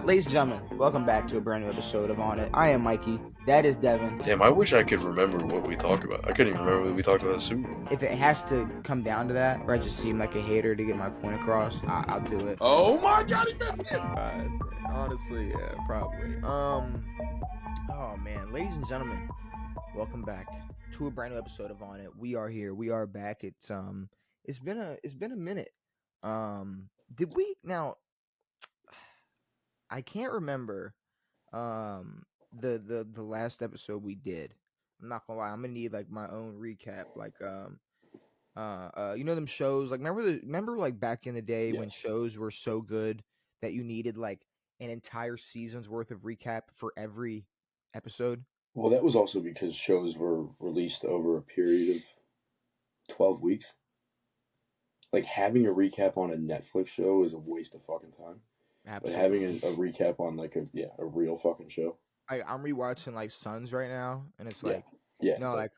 Ladies and gentlemen, welcome back to a brand new episode of On It. I am Mikey. That is Devin. Damn, I wish I could remember what we talked about. I couldn't even remember what we talked about the Super Bowl. If it has to come down to that, or I just seem like a hater to get my point across, I'll do it. Oh my God, he missed it! Honestly, yeah, probably. Oh man, ladies and gentlemen, welcome back to a brand new episode of On It. We are here. We are back. It's been a minute. Did we now? I can't remember the last episode we did. I'm not gonna lie, I'm gonna need like my own recap. Like you know them shows, like remember like back in the day when shows were so good that you needed like an entire season's worth of recap for every episode? Well, that was also because shows were released over a period of 12 weeks. Like having a recap on a Netflix show is a waste of fucking time. Absolutely. But having a recap on like a real fucking show. I'm rewatching like Sons right now, and it's like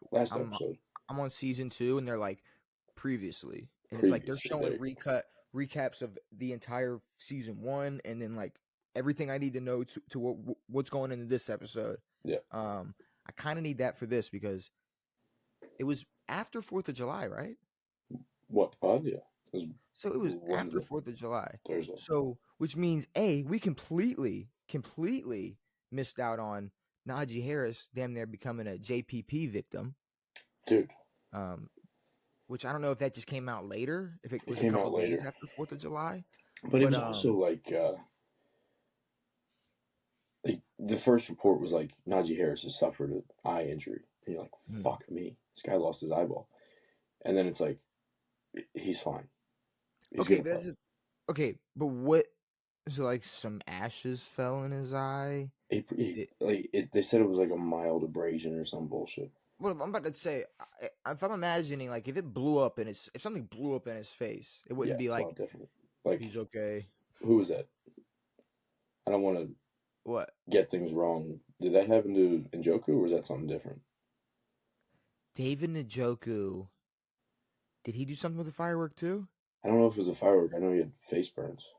last episode. I'm on season 2, and they're like previously, and it's like they're showing recaps of the entire season 1, and then like everything I need to know to what's going into this episode. Yeah. I kind of need that for this because it was after 4th of July, right? What? Yeah. So it was after 4th of July. Thursday. So, which means, we completely missed out on Najee Harris damn near becoming a JPP victim. Dude. Which I don't know if that just came out later, if it was came a couple out later. days after 4th of July. But it was also like the first report was like Najee Harris has suffered an eye injury. And you're like, fuck me. This guy lost his eyeball. And then it's like, he's fine. But what? So like some ashes fell in his eye. They said it was like a mild abrasion or some bullshit. What I'm about to say, if I'm imagining like if something blew up in his face, it wouldn't be like different. Like he's okay. Who was that? I don't want to get things wrong. Did that happen to Njoku or was that something different? David Njoku. Did he do something with the firework too? I don't know if it was a firework. I know he had face burns.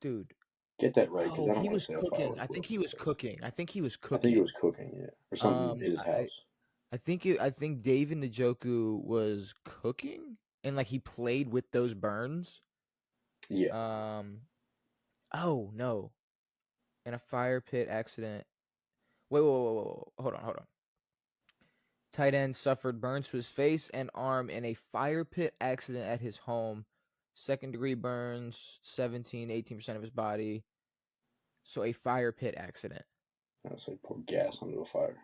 Dude. Get that right, because I don't he want was to say cooking. I think he was cooking. I think he was cooking, yeah. Or something in his house. I think David Njoku was cooking and like he played with those burns. Yeah. Oh no. In a fire pit accident. Wait. Hold on. Tight end suffered burns to his face and arm in a fire pit accident at his home. 2nd-degree burns, 18% of his body. So a fire pit accident. I was like, pour gas onto a fire.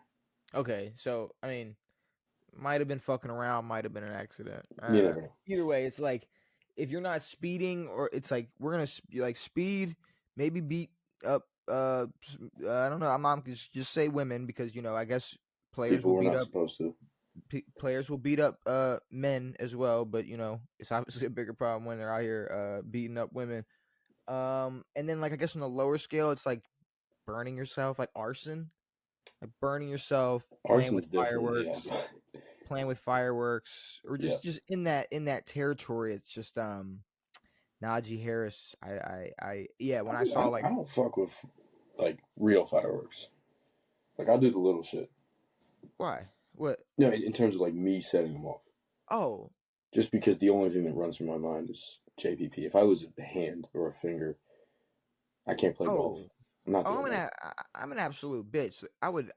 Okay, so, I mean, might have been fucking around, might have been an accident. You never know. Either way, it's like, if you're not speeding, or it's like, we're going to, like, speed, maybe beat up, I don't know, I'm not just say women, because, you know, I guess players will beat up. Supposed to. Players will beat up men as well, but you know it's obviously a bigger problem when they're out here beating up women. And then like I guess on a lower scale, it's like burning yourself, like arson, like burning yourself, playing with fireworks, or just in that territory. It's just Najee Harris. I saw like I don't fuck with like real fireworks. Like I'll do the little shit. Why? What? No, in terms of like me setting them off. Oh. Just because the only thing that runs through my mind is JPP. If I lose a hand or a finger, I can't play golf. I'm an absolute bitch.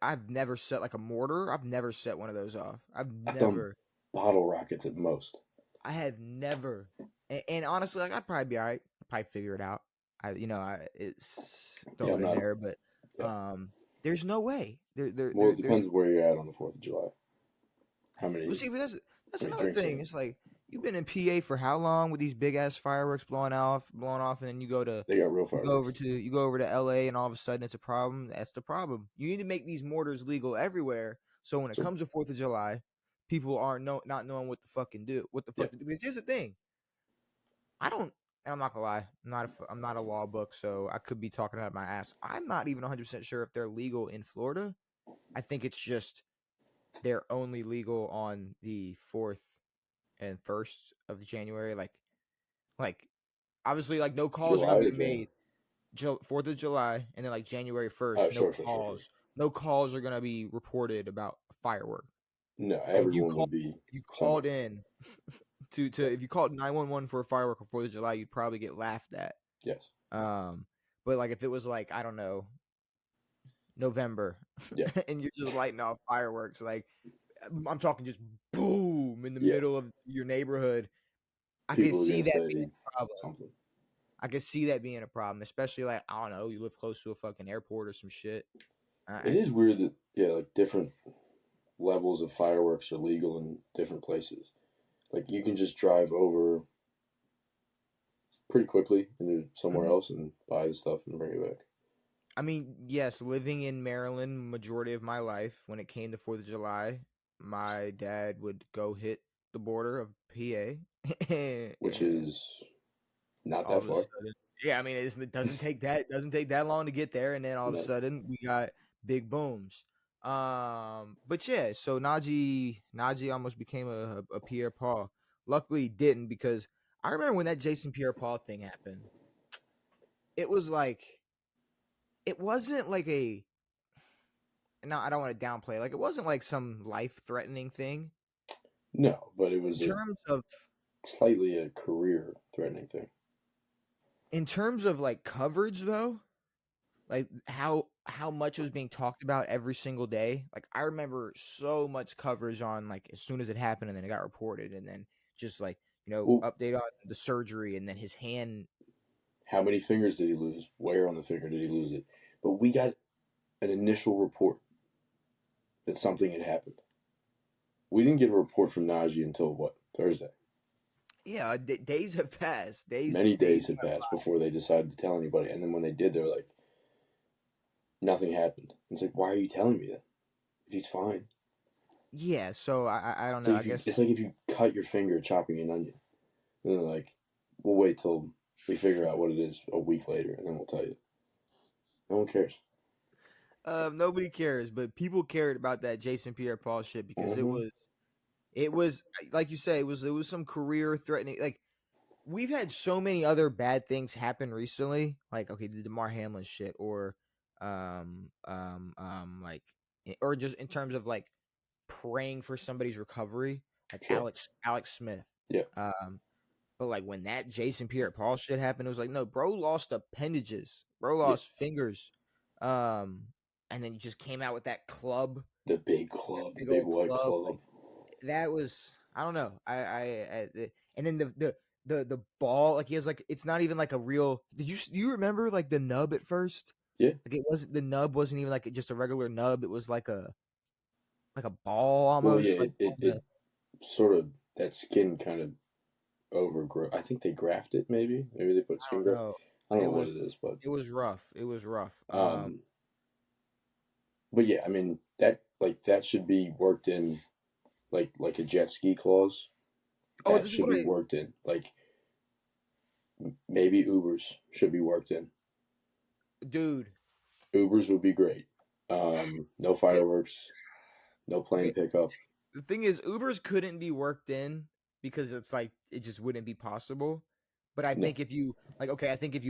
I've never set like a mortar. I've never set one of those off. I've never done bottle rockets at most. I have never. And honestly, like I'd probably be all right. I'd probably figure it out. It's throwing in there, but there's no way. It depends where you're at on the 4th of July. How many? Well, see, but that's another thing. It's like you've been in PA for how long with these big ass fireworks blowing off, and then you go to they got real fireworks. You go over to LA, and all of a sudden it's a problem. That's the problem. You need to make these mortars legal everywhere, so when it comes to 4th of July, people are not knowing what the fucking do. What the fuck? Yeah. Because here's the thing. I'm not gonna lie. I'm not a law book, so I could be talking out of my ass. I'm not even 100% sure if they're legal in Florida. I think it's just they're only legal on the 4th and 1st of January. Like obviously, like no calls are gonna be made. 4th of July, and then like January 1st, Oh, no sure. calls. No calls are gonna be reported about firework. No, Like everyone would be. if you somewhere. called in to if you called 911 for a firework on 4th of July, you'd probably get laughed at. Yes. But like if it was like, I don't know, November, Yeah. and you're just lighting off fireworks, like I'm talking just boom in the Yeah. middle of your neighborhood, I People could are see gonna that being say a problem. something. I could see that being a problem, especially like, I don't know, you live close to a fucking airport or some shit. It is weird that like different levels of fireworks are legal in different places. Like you can just drive over pretty quickly into somewhere else and buy the stuff and bring it back. I mean, yes, living in Maryland majority of my life, when it came to 4th of July, my dad would go hit the border of PA. Which is not all that of a far. sudden, yeah, I mean, it doesn't take that long to get there, and then all of a sudden we got big booms. But yeah, so Najee almost became a Pierre Paul. Luckily, he didn't, because I remember when that Jason Pierre Paul thing happened. It was like, it wasn't like a. Now I don't want to downplay. Like, it wasn't like some life-threatening thing. No, but it was in terms of slightly a career-threatening thing. In terms of like coverage, though, like how much was being talked about every single day. Like, I remember so much coverage on, like, as soon as it happened, and then it got reported, and then just like, update on the surgery, and then his hand. How many fingers did he lose? Where on the finger did he lose it? But we got an initial report that something had happened. We didn't get a report from Najee until what? Thursday. Yeah, days have passed. Many days had passed before they decided to tell anybody. And then when they did, they were like, nothing happened. It's like, why are you telling me that? If he's fine. Yeah, so I don't know. I guess it's like if you cut your finger chopping an onion. And they're like, we'll wait till we figure out what it is a week later, and then we'll tell you. No one cares. Nobody cares, but people cared about that Jason Pierre-Paul shit, because it was like you say, it was some career threatening. Like, we've had so many other bad things happen recently, like, okay, the DeMar Hamlin shit, or like, or just in terms of like praying for somebody's recovery, like Sure. Alex Smith. Yeah. But like when that Jason Pierre-Paul shit happened, it was like, no, bro lost appendages, bro lost fingers, and then he just came out with that club, the big club, the big white club. Like, that was, I don't know, and then the ball, like, he has, like, it's not even like a real. Do you remember like the nub at first? Yeah. Like, the nub wasn't even like just a regular nub. It was like a ball almost. Well, yeah, it sort of, that skin kind of overgrow. I think they graft it. Maybe they put skin graft. I don't know what it is, but it was rough. But yeah, I mean, that should be worked in, like a jet ski clause. That should be worked in. Like, maybe Ubers should be worked in. Dude, Ubers would be great. No fireworks, no plane pickup. The thing is, Ubers couldn't be worked in because it's like, it just wouldn't be possible. But I think if you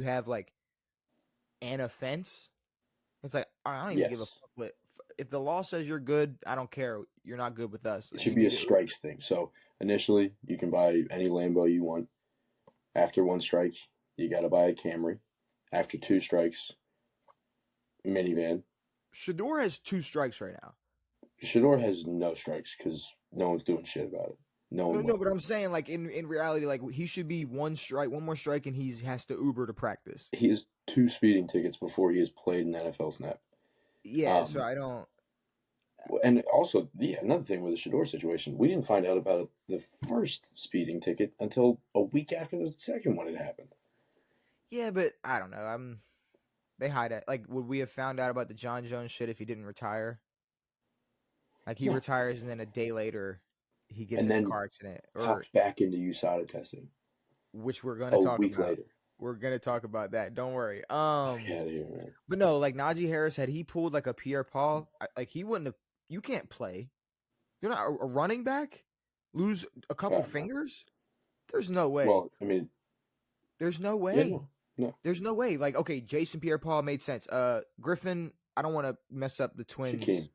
have like an offense, it's like, I don't even give a fuck. If the law says you're good, I don't care. You're not good with us. It should be a strikes thing. So initially, you can buy any Lambo you want. After one strike, you got to buy a Camry. After 2 strikes, minivan. Shador has 2 strikes right now. Shador has no strikes because no one's doing shit about it. No, but I'm saying, like, in reality, like, he should be one more strike, and he has to Uber to practice. He has 2 speeding tickets before he has played an NFL snap. Yeah, so I don't. And also, another thing with the Shador situation, we didn't find out about the first speeding ticket until a week after the second one had happened. Yeah, but I don't know. They hide it. Like, would we have found out about the Jone Jones shit if he didn't retire? Like, he retires, and then a day later, he gets in a car accident, or hops back into USADA testing, which we're going to talk about. A week later. We're gonna talk about that. Don't worry. Get out of here, man. But no, like, Najee Harris, had he pulled like a Pierre Paul, like, he wouldn't have. You can't play. You're not a running back. Lose a couple fingers. There's no way. Well, I mean, there's no way. Yeah, No. There's no way. Like, okay, Jason Pierre-Paul made sense. Griffin, I don't want to mess up the twins.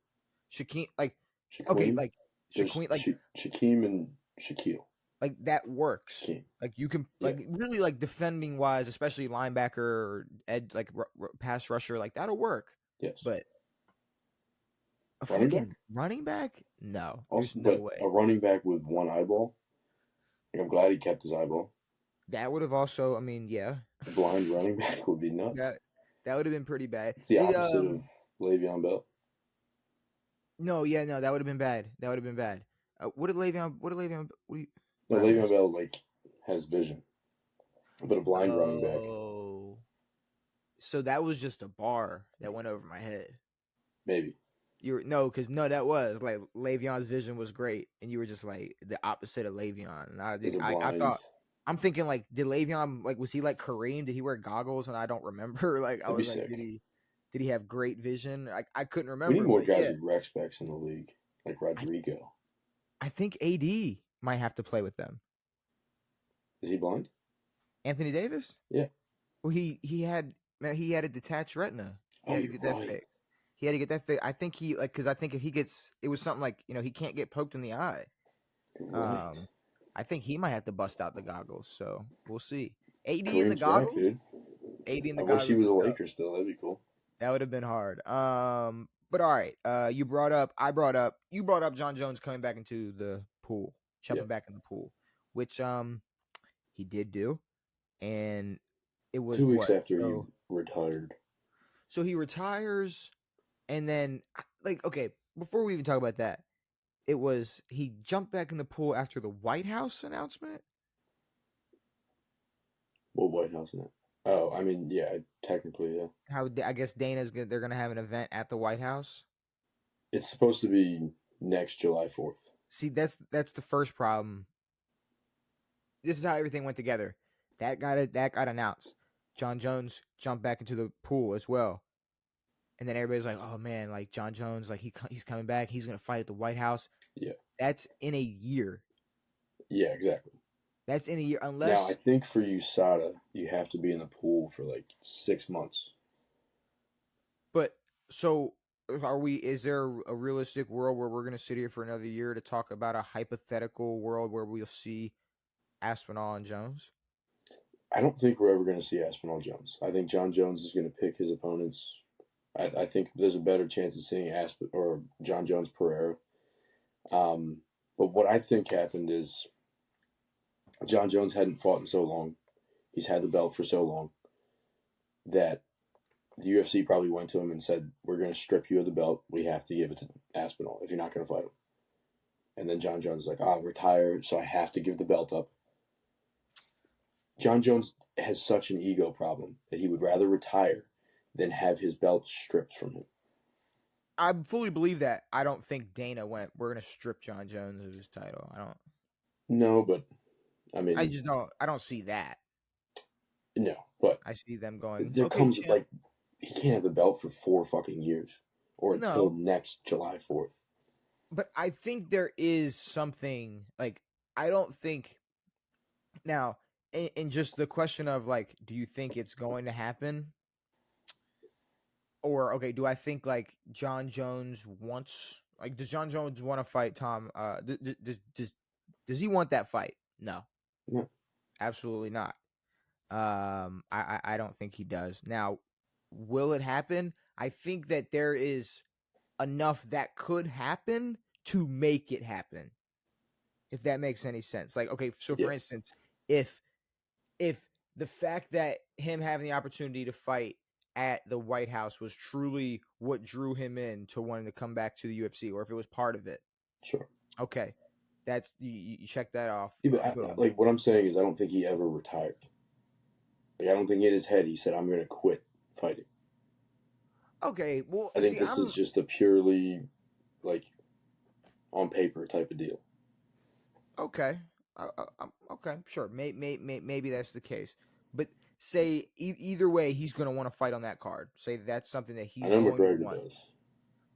Shaquem, like, okay, Shaquem. like There's Shaquem, like Shaquem and Shaquille. like that works. Shaquem. Like you can Yeah. like really like defending wise, especially linebacker or like pass rusher, like that'll work. Yes. But a Running fucking back? running back? No, Also, there's no but way. a running back with one eyeball. Like, I'm glad he kept his eyeball. That would have also, I mean, yeah, A blind running back would be nuts. that would have been pretty bad. It's the opposite of Le'Veon Bell. No, yeah, no, that would have been bad. That would have been bad. What did Le'Veon? No, Le'Veon Bell has vision, but a blind running back. Oh, so that was just a bar that went over my head. Maybe. Because that was like Le'Veon's vision was great, and you were just like the opposite of Le'Veon. And I thought, I'm thinking like, did Le'Veon was he like Kareem? Did he wear goggles? And I don't remember. Like I was like, did he have great vision? I couldn't remember. We need more guys with rec specs in the league, like Rodrigo. I think AD might have to play with them. Is he blind? Anthony Davis? Yeah. Well, he had a detached retina. He had to get that fixed. He had to get that fixed. I think because I think if he gets, it was something like he can't get poked in the eye. Right. I think he might have to bust out the goggles. So we'll see. AD Kareem's in the goggles, back, dude. AD in the I goggles. wish he was a Laker still. That'd be cool. That would have been hard. But all right. You brought up Jone Jones coming back into the pool, jumping back in the pool, which he did do, and it was 2 weeks after he retired. So he retires, and then before we even talk about that, he jumped back in the pool after the White House announcement. What White House announcement? Oh, I mean, yeah, technically, yeah. How I guess they're gonna have an event at the White House. It's supposed to be next July 4th. See, that's the first problem. This is how everything went together. That got announced. Jone Jones jumped back into the pool as well, and then everybody's like, "Oh man, like Jone Jones, like he's coming back. He's gonna fight at the White House." Yeah, that's in a year. Yeah, exactly. That's in a year, unless. Now I think for USADA, you have to be in the pool for like 6 months. But so is there a realistic world where we're gonna sit here for another year to talk about a hypothetical world where we'll see Aspinall and Jones? I don't think we're ever going to see Aspinall Jones. I think Jone Jones is going to pick his opponents. I think there's a better chance of seeing Jone Jones Pereira. But what I think happened is Jone Jones hadn't fought in so long. He's had the belt for so long that the UFC probably went to him and said, "We're going to strip you of the belt. We have to give it to Aspinall if you're not going to fight him." And then Jone Jones is like, "I'll retire, so I have to give the belt up." Jone Jones has such an ego problem that he would rather retire than have his belt stripped from him. I fully believe that. I don't think Dana went, "We're going to strip Jone Jones of his title." I don't. No, but I mean, I don't see that. No, but I see them going. There comes like he can't have the belt for 4 fucking years or until next July 4th. But I think there is something like I don't think now. And just the question of like, do you think it's going to happen? Or do I think like Jone Jones wants does Jone Jones want to fight Tom? Does he want that fight? No, absolutely not. I don't think he does. Now, will it happen? I think that there is enough that could happen to make it happen. If that makes any sense. Like, so for instance, if the fact that him having the opportunity to fight at the White House was truly what drew him in to wanting to come back to the UFC, or if it was part of it. Sure. Okay. That's you check that off. Yeah, but what I'm saying is I don't think he ever retired. Like, I don't think in his head he said, "I'm going to quit fighting." Okay, well, I think this is just a purely like on paper type of deal. Okay. Okay, sure. Maybe that's the case. But say either way, he's going to want to fight on that card. Say that's something that he's going to want. Does.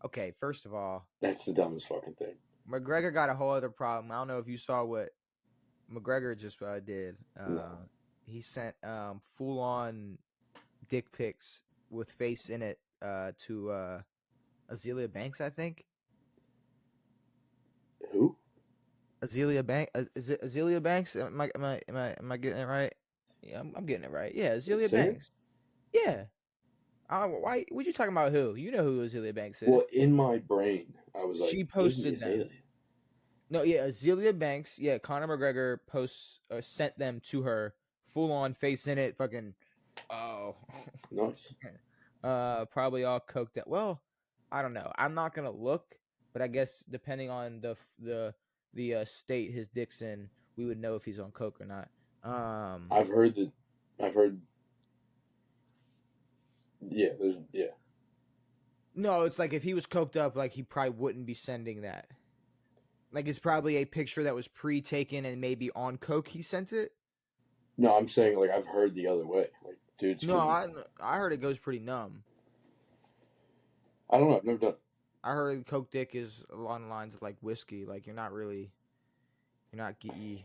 Okay, first of all, that's the dumbest fucking thing. McGregor got a whole other problem. I don't know if you saw what McGregor just did. No. he sent full on dick pics with face in it to Azealia Banks, I think. Who? Azealia Banks. Is it Azealia Banks? Am I getting it right? Yeah, I'm getting it right. Yeah, Azealia singer? Banks. Yeah. Why? What you talking about? Who? You know who Azealia Banks is? Well, in my brain, I was like, She posted Iggy them. Azalea. No, yeah, Azealia Banks. Yeah, Conor McGregor sent them to her, full on face in it. Fucking, oh, Nice. probably all coked out. Well, I don't know. I'm not gonna look, but I guess depending on the state his dick's in, we would know if he's on coke or not. I've heard. Yeah, yeah. No, it's like if he was coked up, like he probably wouldn't be sending that. Like it's probably a picture that was pre-taken and maybe on coke he sent it. No, I'm saying like I've heard the other way. Like dudes. No, I heard it goes pretty numb. I don't know. I've never done it. I heard coke dick is along the lines of like whiskey. Like you're not getting.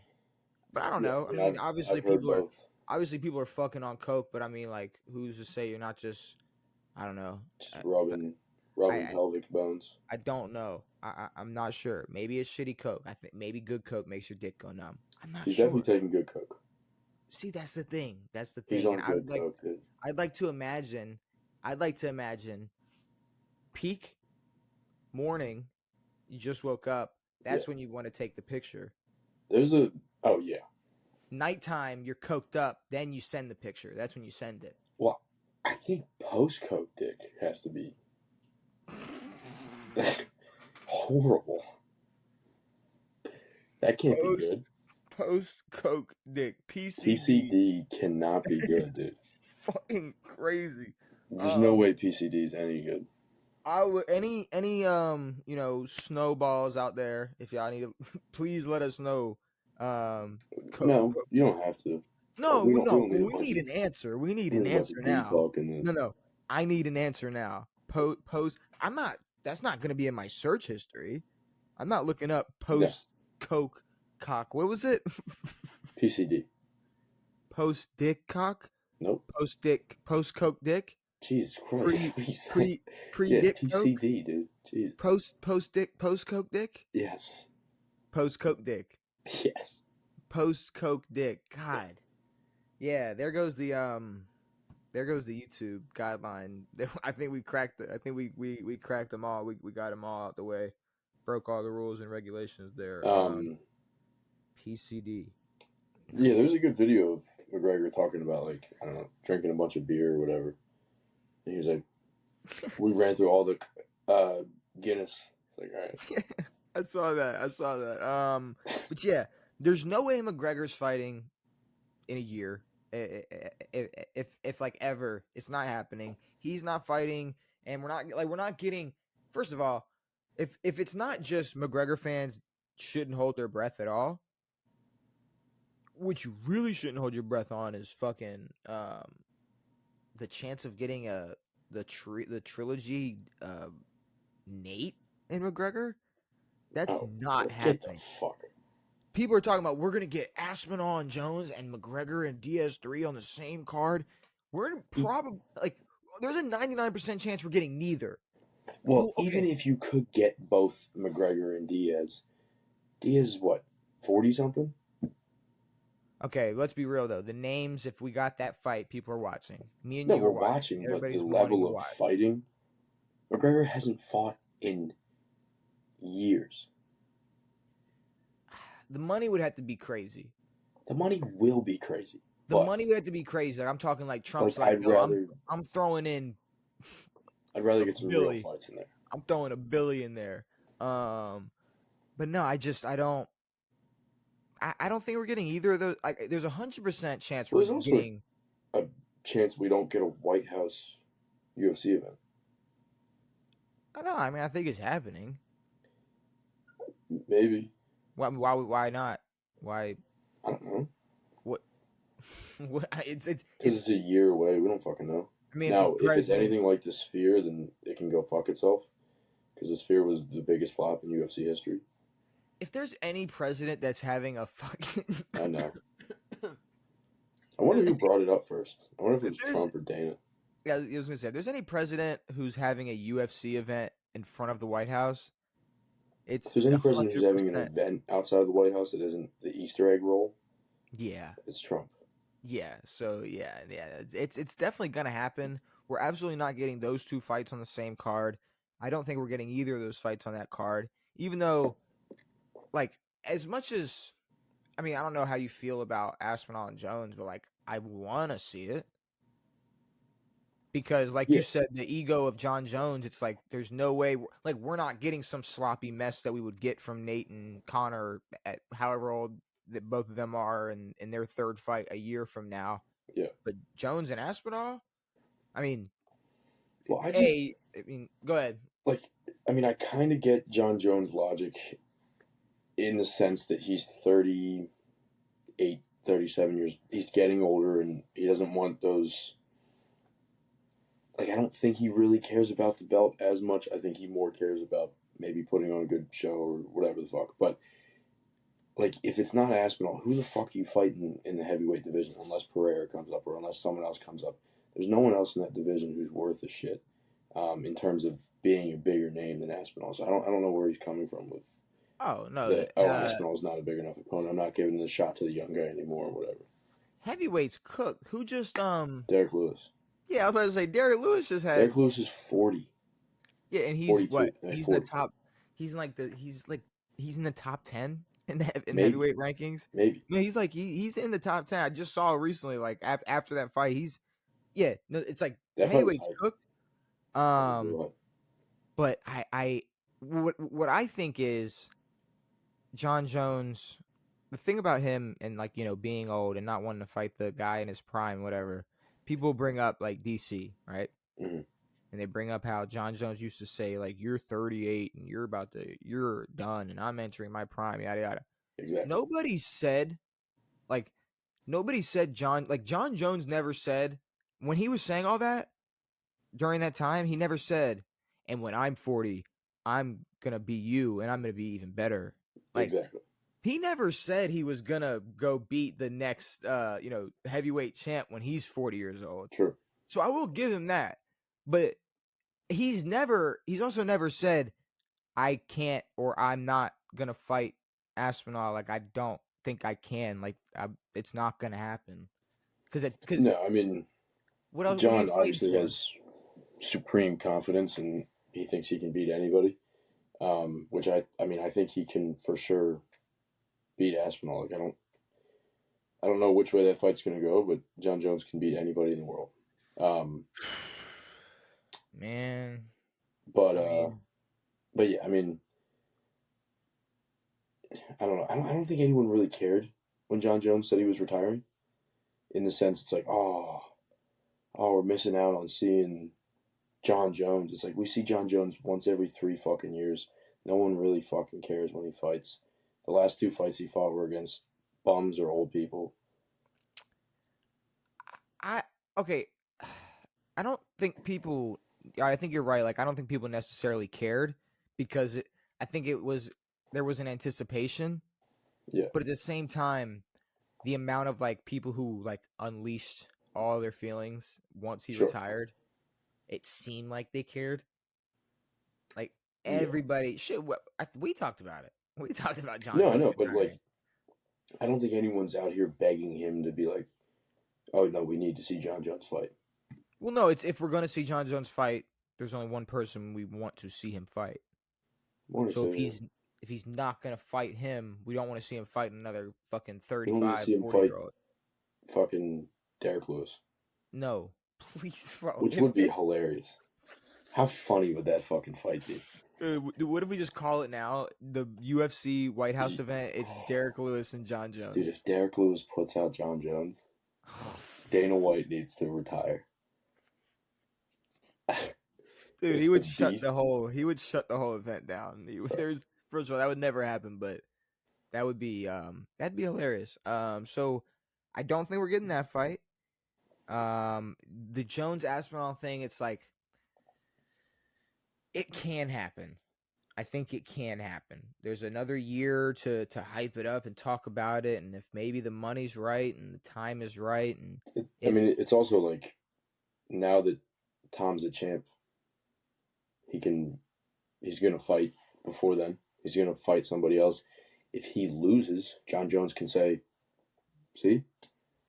But I don't know. I mean, obviously people are fucking on coke, but I mean, like, who's to say you're not just? I don't know. Just rubbing pelvic bones. I don't know. I'm not sure. Maybe it's shitty coke. I think maybe good coke makes your dick go numb. I'm not He's sure. definitely taking good coke. See, that's the thing. He's on good coke, dude. I'd like to imagine. Peak morning. You just woke up. That's when you want to take the picture. Oh yeah. Nighttime, you're coked up. Then you send the picture. That's when you send it. Well, I think post coke dick has to be horrible. That can't be good. Post coke dick. PCD cannot be good, dude. Fucking crazy. There's no way PCD is any good. I would any snowballs out there. If y'all need to, please let us know. No, you don't have to. No, we need an answer. We need an answer now. No, I need an answer now. Post. I'm not. That's not going to be in my search history. I'm not looking up post coke cock. What was it? PCD. Post dick cock. Nope. Post coke dick. Jesus Christ. Pre dick PCD, coke? dude. Jesus. Post coke dick. Yes. Post coke dick. Yes. Post coke dick. God. Yeah, there goes the YouTube guideline. I think we cracked it. I think we cracked them all. We got them all out the way. Broke all the rules and regulations there. PCD. Yeah, there's a good video of McGregor talking about, like, I don't know, drinking a bunch of beer or whatever. And he was like, we ran through all the Guinness. It's like, all right. I saw that. But yeah, there's no way McGregor's fighting in a year. If like ever, it's not happening. He's not fighting, and we're not getting. First of all, if it's not just McGregor fans shouldn't hold their breath at all. What you really shouldn't hold your breath on is fucking the chance of getting the trilogy Nate and McGregor. That's not happening. Get the fuck. People are talking about we're gonna get Aspinall and Jones and McGregor and DS3 on the same card. We're probably like there's a 99% chance we're getting neither. Well, okay. Even if you could get both McGregor and Diaz is what, 40 something? Okay, let's be real though. The names, if we got that fight, people are watching. Me and you are watching, but the level of fighting, McGregor hasn't fought in years. The money would have to be crazy. The money will be crazy. The money would have to be crazy. Like I'm talking like Trump's I'm throwing in. I'd rather get some real fights in there. I'm throwing $1 billion in there. But no, I don't. I don't think we're getting either of those. There's 100% chance we're getting a chance we don't get a White House UFC event. I know. I mean, I think it's happening. Maybe. Why not? Why? I don't know. What? It's because it's a year away. We don't fucking know. I mean, now if it's anything like the Sphere, then it can go fuck itself. Because the Sphere was the biggest flop in UFC history. If there's any president that's having a fucking... I know. I wonder who brought it up first. I wonder if it was There's- Trump or Dana. Yeah, I was gonna say, if there's any president who's having a UFC event in front of the White House, If it's there's any president who's having an 100%. event outside of the White House that isn't the Easter egg roll, Yeah, it's Trump. yeah. So yeah. It's definitely gonna happen. We're absolutely not getting those two fights on the same card. I don't think we're getting either of those fights on that card. Even though, like, as much as I mean, I don't know how you feel about Aspinall and Jones, but like, I want to see it. Because, like Yeah. you said, the ego of Jon Jones, it's like there's no way, like we're not getting some sloppy mess that we would get from Nate and Connor at however old that both of them are in their third fight a year from now. Yeah. But Jones and Aspinall, I mean, Well, I mean, go ahead. I kind of get Jon Jones' logic in the sense that he's 38, 37 years. He's getting older and he doesn't want those. Like, I don't think he really cares about the belt as much. I think he more cares about maybe putting on a good show or whatever the fuck. But, like, if it's not Aspinall, who the fuck are you fighting in the heavyweight division unless Pereira comes up or unless someone else comes up? There's no one else in that division who's worth a shit in terms of being a bigger name than Aspinall. So I don't know where he's coming from with Aspinall's not a big enough opponent. I'm not giving the shot to the young guy anymore or whatever. Heavyweights cooked. Who just Derek Lewis. Yeah, I was about to say Derek Lewis just had. Derek Lewis is 40. Yeah, and he's 42. what? Yeah, He's 40. in the top. He's in the top 10 in Maybe. heavyweight rankings. Maybe. No, he's in the top 10. I just saw recently, like after that fight, it's like That fight was heavyweights hype. cooked. But what I think is Jon Jones. The thing about him and like being old and not wanting to fight the guy in his prime, whatever. People bring up like DC, right? Mm-hmm. And they bring up how Jon Jones used to say like you're 38 and you're done and I'm entering my prime, yada yada. Exactly. Nobody said Jon Jones never said when he was saying all that during that time, he never said, and when I'm 40, I'm gonna be you and I'm gonna be even better. Like, exactly. He never said he was gonna go beat the next heavyweight champ when he's 40 years old. True. So I will give him that. But he's also never said I can't or I'm not gonna fight Aspinall. Like I don't think I can. Like it's not gonna happen. Because no, I mean, what else? John obviously has supreme confidence and he thinks he can beat anybody. Which I think he can for sure beat Aspinall. Like I don't know which way that fight's gonna go, but Jon Jones can beat anybody in the world. Man. But yeah, I mean, I don't know. I don't think anyone really cared when Jon Jones said he was retiring. In the sense, it's like, oh, we're missing out on seeing Jon Jones. It's like we see Jon Jones once every 3 fucking years. No one really fucking cares when he fights. The last 2 fights he fought were against bums or old people. I don't think people. I think you're right. Like I don't think people necessarily cared because I think there was an anticipation. Yeah. But at the same time, the amount of like people who like unleashed all their feelings once he retired, it seemed like they cared. Like everybody, we talked about it. We talked about Jon. No, I know, but like, I don't think anyone's out here begging him to be like, oh no, we need to see Jon Jones fight. Well, no, it's if we're gonna see Jon Jones fight, there's only one person we want to see him fight. So if he's not gonna fight him, we don't want to see him fight another fucking 35, 40-year-old. Fucking Derek Lewis. No, please, bro. Which would be hilarious. How funny would that fucking fight be? What if we just call it now? The UFC White House event. It's Derek Lewis and Jon Jones. Dude, if Derek Lewis puts out Jon Jones, Dana White needs to retire. Dude, he would shut the whole event down. First of all, that would never happen, but that would be that'd be hilarious. So I don't think we're getting that fight. The Jones Aspinall thing, it's like it can happen. I think it can happen. There's another year to hype it up and talk about it, and if maybe the money's right and the time is right, and it's also like now that Tom's a champ, he's gonna fight before then. He's gonna fight somebody else. If he loses, Jon Jones can say, "See,"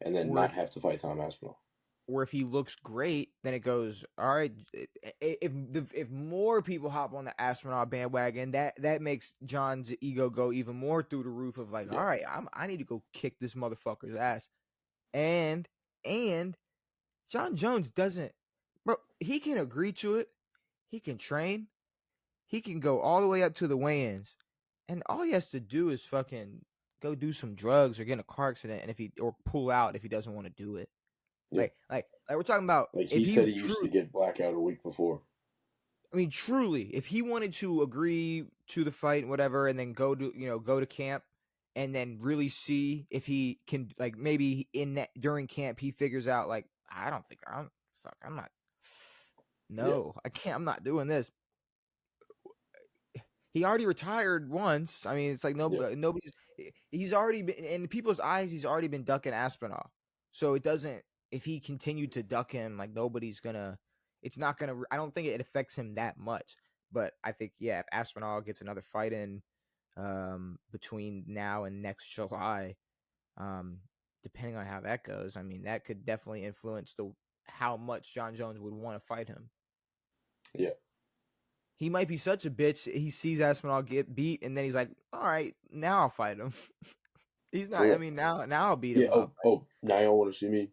and then not have to fight Tom Aspinall. Or if he looks great, then it goes, all right. If more people hop on the Aspinall bandwagon, that makes John's ego go even more through the roof of like, all right, I need to go kick this motherfucker's ass. And Jon Jones doesn't, bro. He can agree to it. He can train. He can go all the way up to the weigh-ins, and all he has to do is fucking go do some drugs or get in a car accident, and or pull out if he doesn't want to do it. Yeah. Like we're talking about. Like he said, he used to get blackout a week before. I mean, truly, if he wanted to agree to the fight and whatever, and then go to camp, and then really see if he can, like maybe during camp he figures out like I can't, I'm not doing this. He already retired once. I mean, it's like nobody's. He's already been in people's eyes. He's already been ducking Aspinall, so it doesn't. If he continued to duck him, like nobody's gonna. It's not gonna. I don't think it affects him that much. But I think if Aspinall gets another fight in, between now and next July, depending on how that goes, I mean that could definitely influence how much Jon Jones would want to fight him. Yeah. He might be such a bitch. He sees Aspinall get beat, and then he's like, "All right, now I'll fight him." He's not. I mean, now I'll beat him. Up. Now y'all want to see me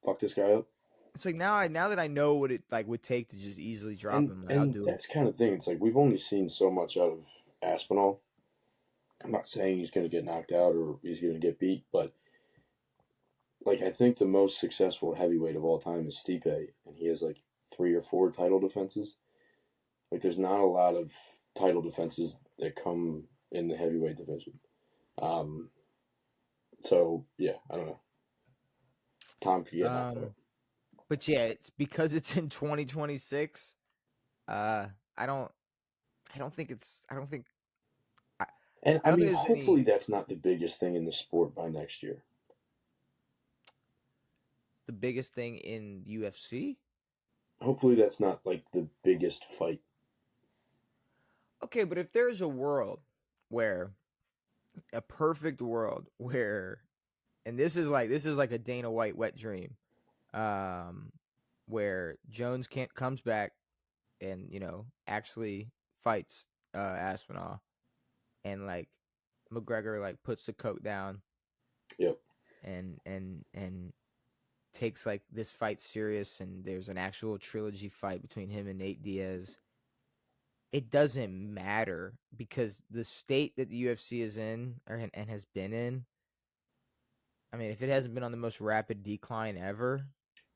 fuck this guy up? It's like now that I know what it would take to just easily drop him. I'll do that's kind of thing. It's like we've only seen so much out of Aspinall. I'm not saying he's going to get knocked out or he's going to get beat, but like I think the most successful heavyweight of all time is Stipe, and he has like 3 or 4 title defenses. Like, there's not a lot of title defenses that come in the heavyweight division. So, yeah, I don't know. Tom could get knocked out. But, yeah, it's because it's in 2026. I don't think. And, I mean, hopefully that's not the biggest thing in the sport by next year. The biggest thing in UFC? Hopefully that's not, like, the biggest fight. Okay, but if there's a perfect world where, and this is like a Dana White wet dream, where Jones comes back and actually fights Aspinall, and like McGregor like puts the coke down, yep, and takes like this fight serious, and there's an actual trilogy fight between him and Nate Diaz. It doesn't matter because the state that the UFC is in and has been in. I mean, if it hasn't been on the most rapid decline ever,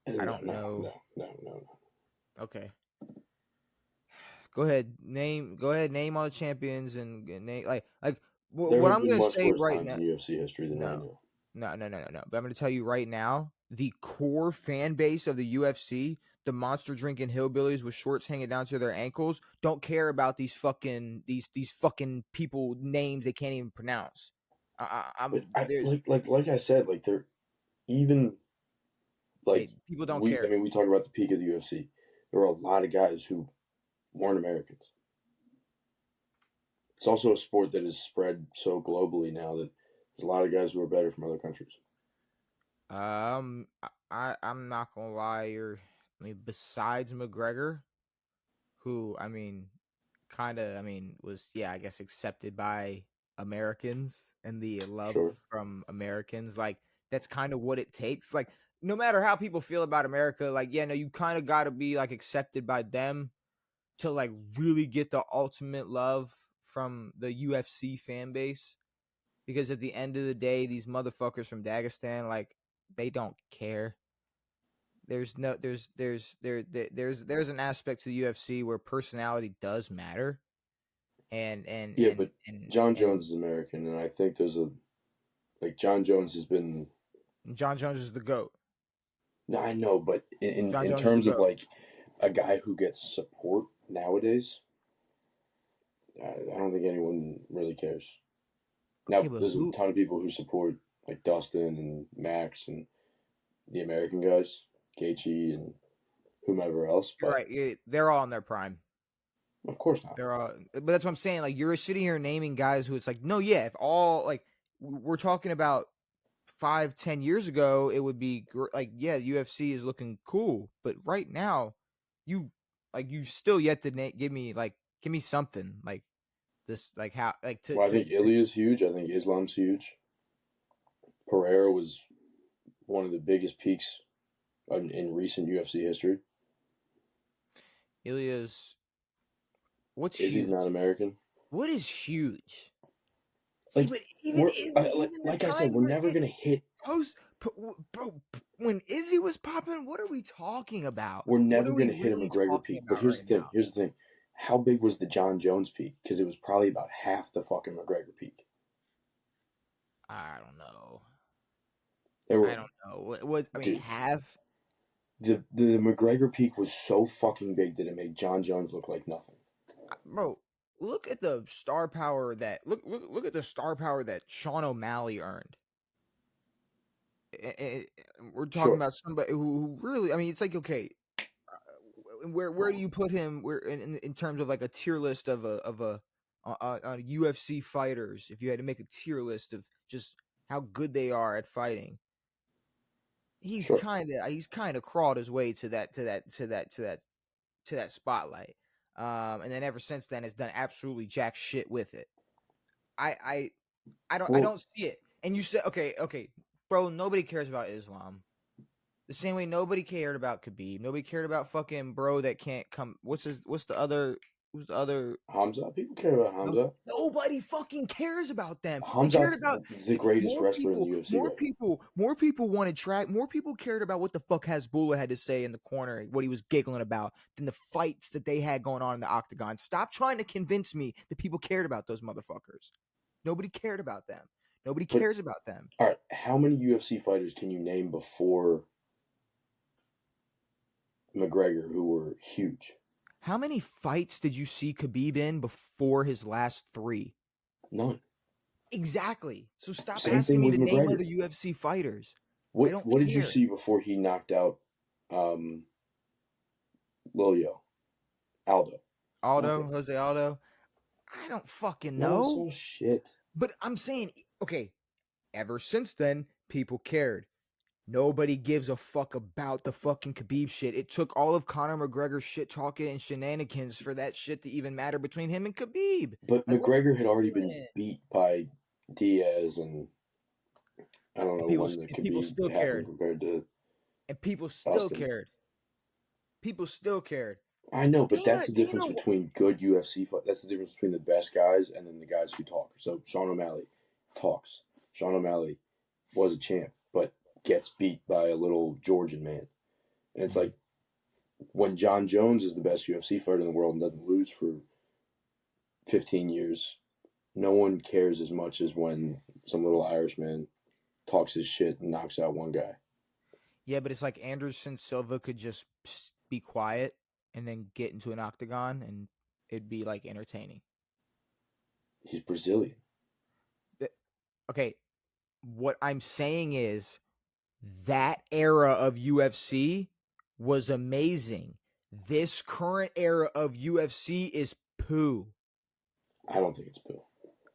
I don't know. No. Okay. Go ahead. Name all the champions and name like what I'm going to say right now. In UFC history than I know. No. But I'm going to tell you right now, the core fan base of the UFC. The monster drinking hillbillies with shorts hanging down to their ankles don't care about these fucking people names they can't even pronounce. Like I said, like they're even like people don't care. I mean, we talk about the peak of the UFC. There were a lot of guys who weren't Americans. It's also a sport that is spread so globally now that there's a lot of guys who are better from other countries. I'm not gonna lie, besides McGregor, who was I guess accepted by Americans and the love from Americans, like that's kind of what it takes. Like no matter how people feel about America, like you kind of got to be like accepted by them to like really get the ultimate love from the UFC fan base, because at the end of the day, these motherfuckers from Dagestan, like they don't care. There's an aspect to the UFC where personality does matter, but Jon Jones is American, and I think there's Jon Jones has been. Jon Jones is the GOAT. No, I know, but in terms of like a guy who gets support nowadays, I don't think anyone really cares. Now, Okay, but there's a ton of people who support like Dustin and Max and the American guys, Gaethje and whomever else. you're But right. They're all in their prime. of course not. They're all, but that's what I'm saying. Like you're sitting here naming guys who it's like, no, yeah, if all like we're talking about 5-10 years ago, it would be like, yeah, UFC is looking cool, but right now, you still yet to give me something like this, like how like to. Well, I think to Ilya's huge. I think Islam's huge. Pereira was one of the biggest peaks in recent UFC history. Ilya's what's Izzy's huge? not American. What is huge? Like, See, but even Izzy, even the like I time said, we're never gonna hit. Bro, when Izzy was popping, what are we talking about? We're never going gonna to hit a McGregor peak. But here's the thing. Now? Here's the thing. How big was the Jon Jones peak? Because it was probably about half the fucking McGregor peak. I don't know. I don't know. What I mean, dude, have the McGregor peak was so fucking big that it made Jon Jones look like nothing. Bro, look at the star power that look at the star power that Sean O'Malley earned. We're talking about somebody who really, I mean, it's like, okay, where do you put him? Where in terms of like a tier list of a UFC fighters? If you had to make a tier list of just how good they are at fighting, he's kind of crawled his way to that spotlight. And then ever since then has done absolutely jack shit with it. I don't see it. And you said, okay, bro, nobody cares about Islam. The same way nobody cared about Khabib. Nobody cared about fucking bro that can't come. Who's the other? Hamza? People care about Hamza. Nobody fucking cares about them. Hamza's they cared about the greatest wrestler in the UFC. More people wanted track. More people cared about what the fuck Hasbulla had to say in the corner, what he was giggling about, than the fights that they had going on in the octagon. Stop trying to convince me that people cared about those motherfuckers. Nobody cared about them. Nobody cares about them. All right, how many UFC fighters can you name before McGregor who were huge? How many fights did you see Khabib in before his last 3? None. Exactly. So stop Same asking me to McGregor. name other UFC fighters. What did you see before he knocked out Lilio? Aldo? Jose Aldo? I don't fucking know. No, so shit. But I'm saying, okay, ever since then, people cared. Nobody gives a fuck about the fucking Khabib shit. It took all of Conor McGregor's shit talking and shenanigans for that shit to even matter between him and Khabib. But McGregor had already been beat by Diaz and I don't know when the Khabib still happened cared. compared to and people still cared. People still cared. I know, but that's the difference between good UFC fight. That's the difference between the best guys and then the guys who talk. So Sean O'Malley talks. Sean O'Malley was a champ, but gets beat by a little Georgian man. And it's like when Jon Jones is the best UFC fighter in the world and doesn't lose for 15 years, no one cares as much as when some little Irishman talks his shit and knocks out one guy. Yeah, but it's like Anderson Silva could just be quiet and then get into an octagon and it'd be like entertaining. He's Brazilian. Okay, what I'm saying is that era of UFC was amazing. This current era of UFC is poo. I don't think it's poo.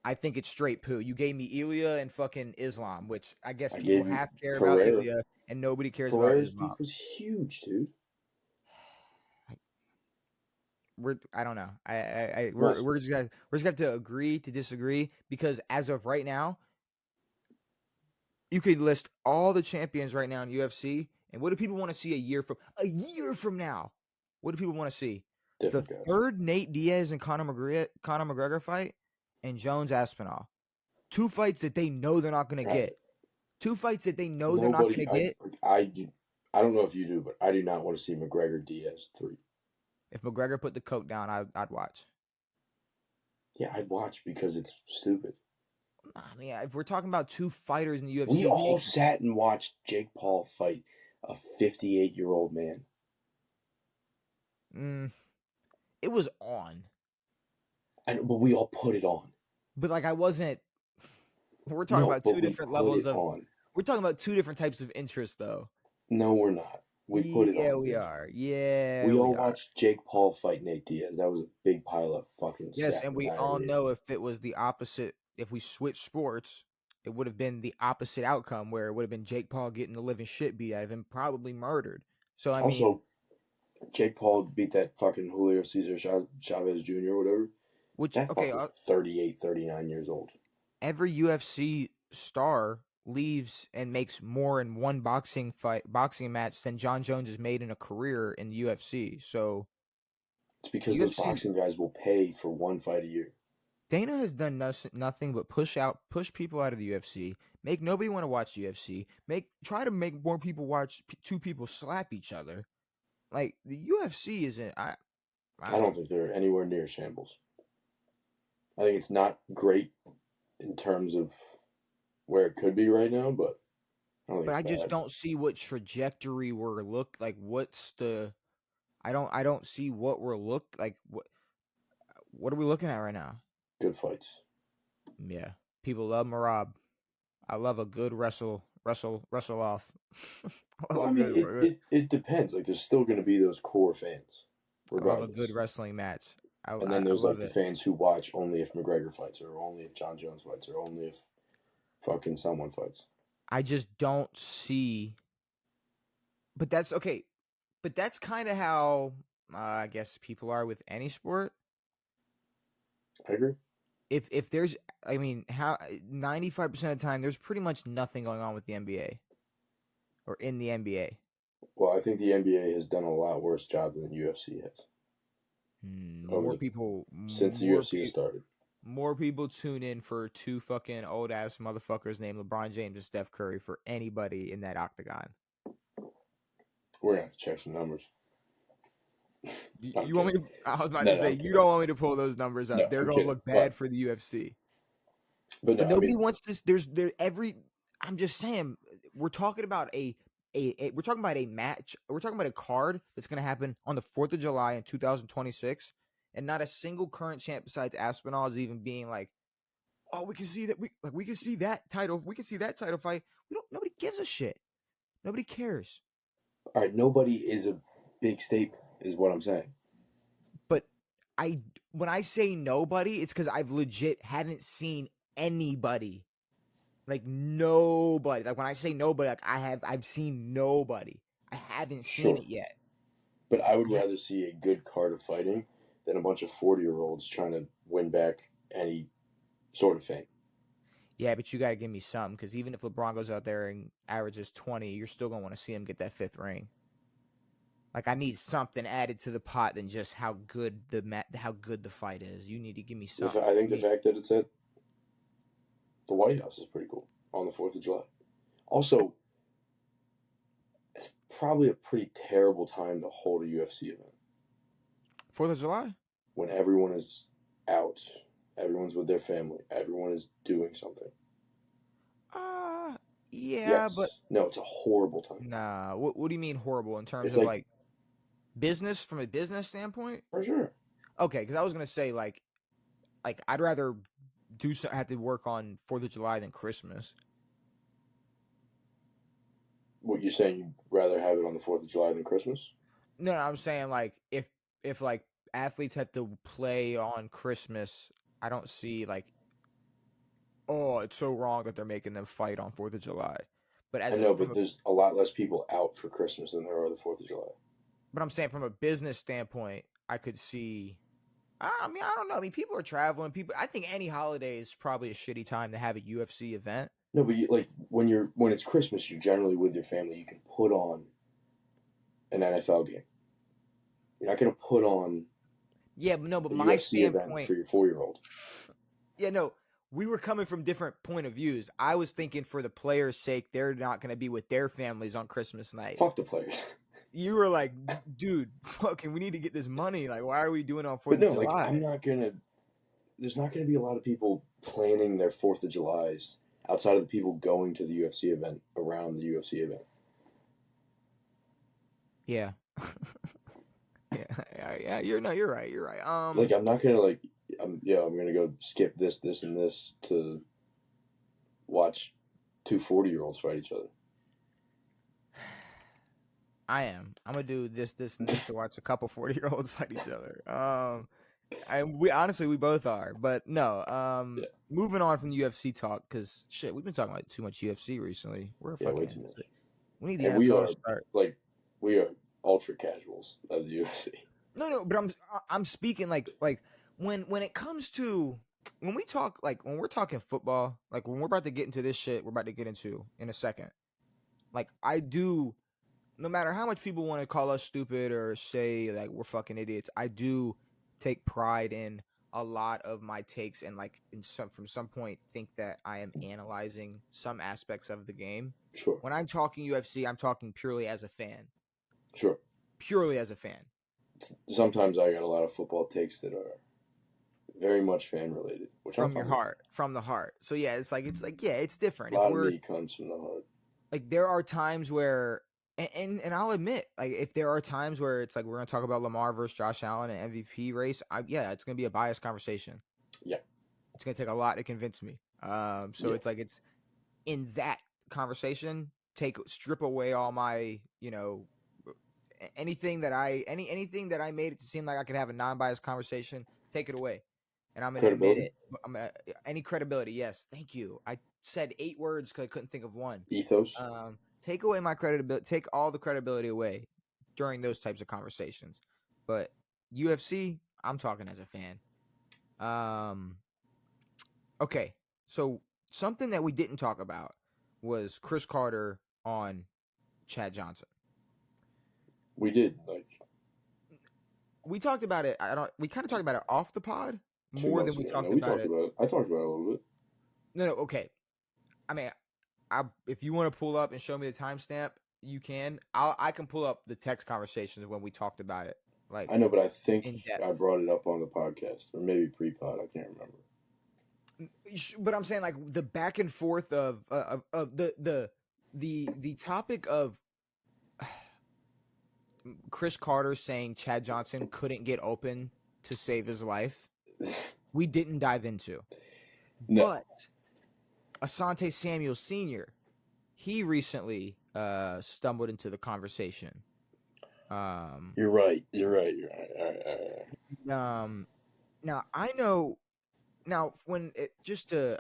I think it's straight poo. You gave me Ilya and fucking Islam, which I guess people half care about Ilya and nobody cares about Islam. Peak was huge, dude. I don't know. We're just gonna have to agree to disagree because as of right now, you could list all the champions right now in UFC, and what do people want to see a year from now? What do people want to see? The third Nate Diaz and Conor McGregor fight, and Jones Aspinall. 2 fights that they know they're not going to get. 2 fights that they know they're not going to get. I don't know if you do, but I do not want to see McGregor Diaz 3. If McGregor put the coke down, I'd watch. Yeah, I'd watch because it's stupid. I mean, if we're talking about 2 fighters in the UFC, we all sat and watched Jake Paul fight a 58-year-old man. It was on. but we all put it on. But like, I wasn't. We're talking about two different levels of. On. We're talking about two different types of interest, though. No, we're not. We put it on. Yeah, we are. Yeah, we all watched Jake Paul fight Nate Diaz. That was a big pile of fucking. Yes, and we all know if it was the opposite, if we switched sports, it would have been the opposite outcome, where it would have been Jake Paul getting the living shit beat out of him, probably murdered. So I mean, Jake Paul beat that fucking Julio Cesar Chavez Jr. or whatever. Which that fucker's 38, 39 years old. Every UFC star leaves and makes more in one boxing match than Jone Jones has made in a career in the UFC. So it's because those boxing guys will pay for one fight a year. Dana has done nothing but push people out of the UFC, make nobody want to watch UFC, try to make more people watch two people slap each other. Like, the UFC isn't. I don't think they're anywhere near shambles. I think it's not great in terms of where it could be right now, but I just don't see what trajectory we're like. What's the? I don't see what we're like. What are we looking at right now? Good fights. Yeah, people love Marab. I love a good wrestle off. Well, I mean, it depends. Like, there's still going to be those core fans. Regardless. I love a good wrestling match. And then there's like the fans who watch only if McGregor fights, or only if Jone Jones fights, or only if fucking someone fights. I just don't see. But that's okay. But that's kind of how I guess people are with any sport. I agree. If there's, I mean, how 95% of the time there's pretty much nothing going on with the NBA or in the NBA. Well, I think the NBA has done a lot worse job than the UFC has. Since the UFC started. More people tune in for two fucking old ass motherfuckers named LeBron James and Steph Curry for anybody in that octagon. We're gonna have to check some numbers. You want me to? I was about to say, you don't want me to pull those numbers up. They're gonna look bad for the UFC. But nobody wants this. I'm just saying, we're talking about we're talking about a match. We're talking about a card that's gonna happen on the 4th of July in 2026, and not a single current champ besides Aspinall is even being like, oh, we can see that we can see that title. We can see that title fight. Nobody gives a shit. Nobody cares. All right, nobody is a big staple, is what I'm saying. But when I say nobody, it's because I've legit haven't seen anybody. Like, nobody. Like, when I say nobody, like, I've seen nobody. I haven't seen it yet. But I would rather see a good card of fighting than a bunch of 40-year-olds trying to win back any sort of fame. Yeah, but you got to give me some, because even if LeBron goes out there and averages 20, you're still going to want to see him get that 5th ring. Like, I need something added to the pot than just how good the fight is. You need to give me something. I think the fact that it's at the White House is pretty cool on the 4th of July. Also, it's probably a pretty terrible time to hold a UFC event. 4th of July? When everyone is out. Everyone's with their family. Everyone is doing something. Yeah, yes. But... No, it's a horrible time. Nah, what do you mean horrible in terms of, like, business, from a business standpoint? For sure. Okay, because I was going to say, like, I'd rather have to work on 4th of July than Christmas. What, you're saying you'd rather have it on the 4th of July than Christmas? No, I'm saying, like, if like athletes have to play on Christmas, I don't see, like, oh, it's so wrong that they're making them fight on 4th of July. But there's a lot less people out for Christmas than there are the 4th of July. But I'm saying, from a business standpoint, I could see. I mean, I don't know. I mean, people are traveling. I think any holiday is probably a shitty time to have a UFC event. No, but when it's Christmas, you're generally with your family. You can put on an NFL game. You're not going to put on. Yeah, but no. But my standpoint event for your 4-year-old. Yeah, no. We were coming from different point of views. I was thinking, for the players' sake, they're not going to be with their families on Christmas night. Fuck the players. You were like, dude, fucking, we need to get this money. Like, why are we doing it on 4th of July? Like, there's not going to be a lot of people planning their 4th of Julys outside of the people going to the UFC event around the UFC event. Yeah. Yeah, you're right. Like, I'm not going to, like, I'm gonna go skip this, and this to watch two 40-year-olds fight each other. I am. I'm gonna do this, and this to watch a couple 40-year-olds fight each other. We both are, but no. Yeah. Moving on from UFC talk, because shit, we've been talking about too much UFC recently. We're Yeah, fucking. way too much. We need the And NFL to start. we are ultra casuals of the UFC. No, but I'm speaking like when it comes to when we talk like when we're talking football, like when we're about to get into this shit, we're about to get into in a second. Like I do. No matter how much people want to call us stupid or say like we're fucking idiots, I do take pride in a lot of my takes and like from some point think that I am analyzing some aspects of the game. Sure. When I'm talking UFC, I'm talking purely as a fan. Sure. Purely as a fan. Sometimes I got a lot of football takes that are very much fan related, which from your heart, from the heart. So yeah, it's like yeah, it's different. A lot of me comes from the heart. Like there are times where. And I'll admit, like if there are times where it's like we're gonna talk about Lamar versus Josh Allen and MVP race, it's gonna be a biased conversation. Yeah, it's gonna take a lot to convince me. It's like it's in that conversation, strip away all my anything that I made it to seem like I could have a non-biased conversation, take it away, and I'm gonna admit it. Any credibility, yes, thank you. I said 8 words because I couldn't think of one. Ethos. Take away my credibility. Take all the credibility away during those types of conversations. But UFC, I'm talking as a fan. Okay, so something that we didn't talk about was Cris Carter on Chad Johnson. We did we talked about it. We kind of talked about it off the pod more than we talked about it. I talked about it a little bit. No, okay. I mean. If you want to pull up and show me the timestamp, you can. I can pull up the text conversations when we talked about it. Like I know, but I think I brought it up on the podcast or maybe pre-pod. I can't remember. But I'm saying like the back and forth of the topic of Cris Carter saying Chad Johnson couldn't get open to save his life. We didn't dive into. No. But Asante Samuel Sr., he recently stumbled into the conversation. You're right. All right. Now I know. Now when it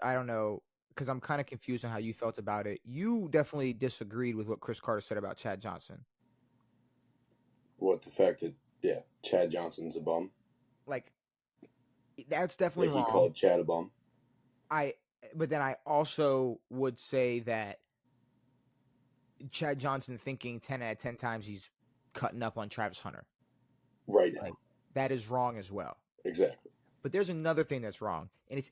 I don't know because I'm kind of confused on how you felt about it. You definitely disagreed with what Cris Carter said about Chad Johnson. What, the fact that Chad Johnson's a bum? Like that's definitely wrong. He called Chad a bum. But then I also would say that Chad Johnson thinking 10 out of 10 times he's cutting up on Travis Hunter. Right now. That is wrong as well. Exactly. But there's another thing that's wrong, and it's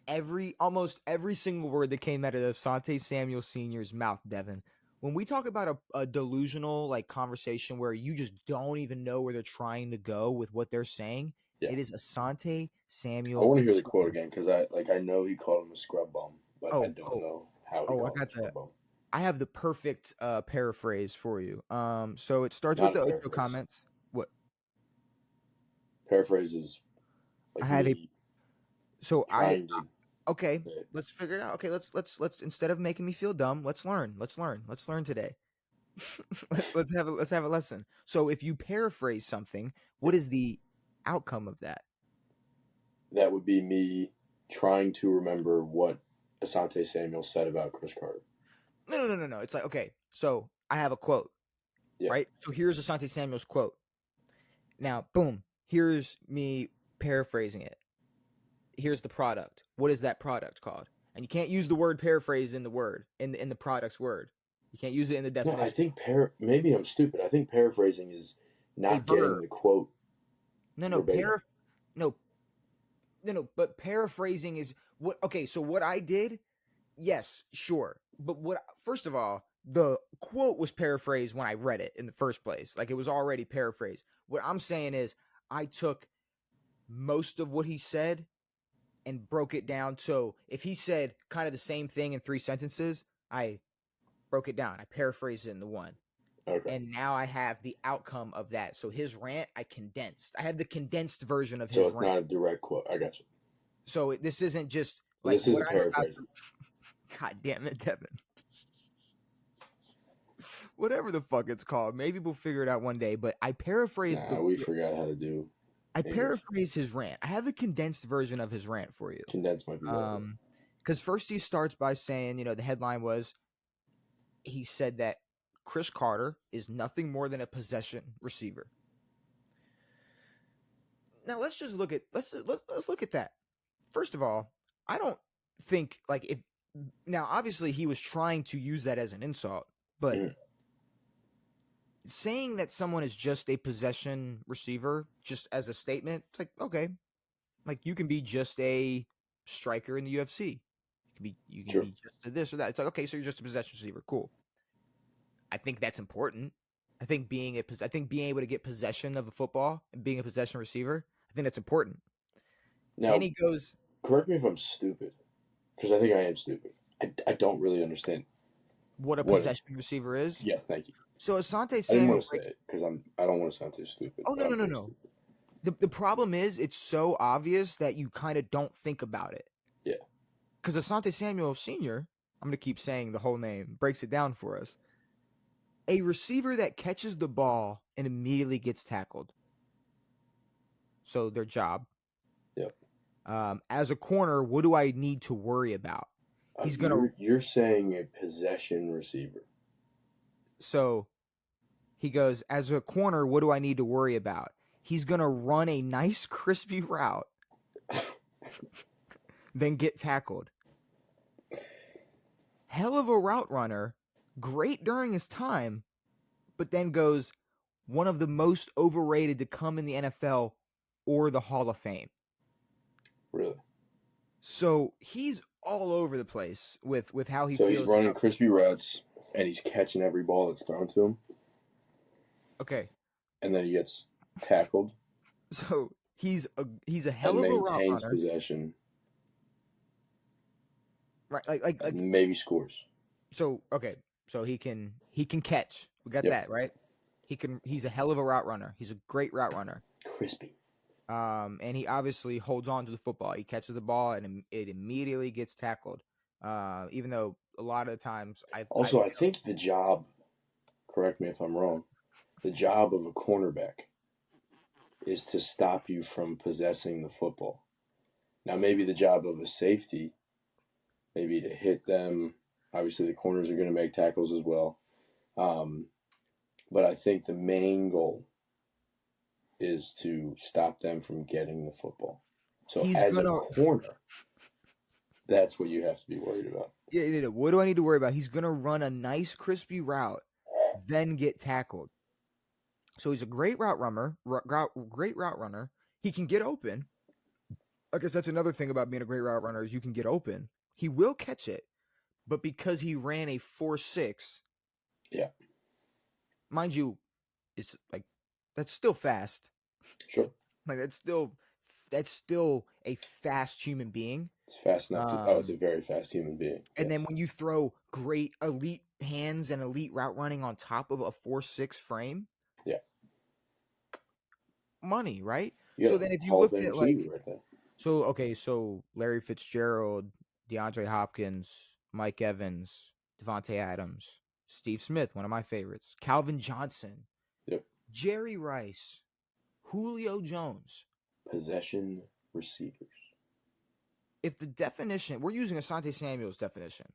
almost every single word that came out of Asante Samuel Sr.'s mouth, Devin. When we talk about a delusional conversation where you just don't even know where they're trying to go with what they're saying, it is Asante Samuel. I want to hear the quote again because I know he called him a scrub bum, but I don't know how he called him a scrub bum. I have the perfect paraphrase for you. So it starts with the Ocho comments. What? Paraphrase is I have a. So okay, let's figure it out. Okay, let's instead of making me feel dumb, let's learn today. let's have a lesson. So if you paraphrase something, what is the outcome of that? That would be me trying to remember what Asante Samuel said about Cris Carter. No. It's like, okay, so I have a quote, right? So here's Asante Samuel's quote. Now, boom, here's me paraphrasing it. Here's the product. What is that product called? And you can't use the word paraphrase in the word, in the product's word. You can't use it in the definition. No, I think maybe I'm stupid. I think paraphrasing is not getting the quote. But paraphrasing is what. Okay, so what I did, yes, sure. But first of all, the quote was paraphrased when I read it in the first place. Like it was already paraphrased. What I'm saying is I took most of what he said and broke it down. So if he said kind of the same thing in 3 sentences, I broke it down. I paraphrased it into one. Okay. And now I have the outcome of that. So his rant, I condensed. I have the condensed version of his rant. rant. So it's not a direct quote. I got you. So this isn't just like This is a what I'm about paraphrase. to- God damn it, Devin. Whatever the fuck it's called. Maybe we'll figure it out one day. But I paraphrased We forgot how to do. I English. paraphrased his rant. I have a condensed version of his rant for you. Condensed might be better. Because first he starts by saying, the headline was, he said that Cris Carter is nothing more than a possession receiver. Now let's just look at let's look at that. First of all, I don't think now obviously he was trying to use that as an insult, but saying that someone is just a possession receiver, just as a statement, it's like, okay, like you can be just a striker in the UFC. You can be just a this or that. It's like, okay, so you're just a possession receiver. Cool. I think that's important. I think being able to get possession of a football and being a possession receiver, I think that's important. Now, and he goes, correct me if I'm stupid, because I think I am stupid. I don't really understand what a possession receiver is. Yes, thank you. So Asante Samuel, I didn't want to say it because I don't want to sound too stupid. Oh no. The problem is it's so obvious that you kind of don't think about it. Yeah. Because Asante Samuel Sr., I'm going to keep saying the whole name, breaks it down for us. A receiver that catches the ball and immediately gets tackled. So their job. Yep. As a corner, what do I need to worry about? You're saying a possession receiver. So he goes, as a corner, what do I need to worry about? He's going to run a nice, crispy route, then get tackled. Hell of a route runner, great during his time, but then goes one of the most overrated to come in the NFL or the Hall of Fame. Really? So he's all over the place with how he feels. So he's running crispy routes, and he's catching every ball that's thrown to him. Okay. And then he gets tackled. So he's a hell of a route runner. Maintains possession. Right, like maybe scores. So okay, so he can catch. We got that right. He's a hell of a route runner. He's a great route runner. Crispy. And he obviously holds on to the football. He catches the ball and it immediately gets tackled. Even though a lot of the times I think the job, correct me if I'm wrong, the job of a cornerback is to stop you from possessing the football. Now maybe the job of a safety, maybe to hit them. Obviously the corners are going to make tackles as well. But I think the main goal is to stop them from getting the football. So as a corner, that's what you have to be worried about. Yeah. What do I need to worry about? He's going to run a nice, crispy route, then get tackled. So he's a great route runner. He can get open. I guess that's another thing about being a great route runner is you can get open. He will catch it, but because he ran a 4.6, yeah, mind you, it's like that's still fast. Sure, like that's still a fast human being. It's fast enough. It's a very fast human being. And then when you throw great elite hands and elite route running on top of a 4.6 frame, yeah, money, right? Yeah, so then if you looked at like, right there. So Larry Fitzgerald, DeAndre Hopkins, Mike Evans, Devontae Adams, Steve Smith, one of my favorites, Calvin Johnson, yep, Jerry Rice, Julio Jones. Possession receivers. If the definition, we're using Asante Samuel's definition,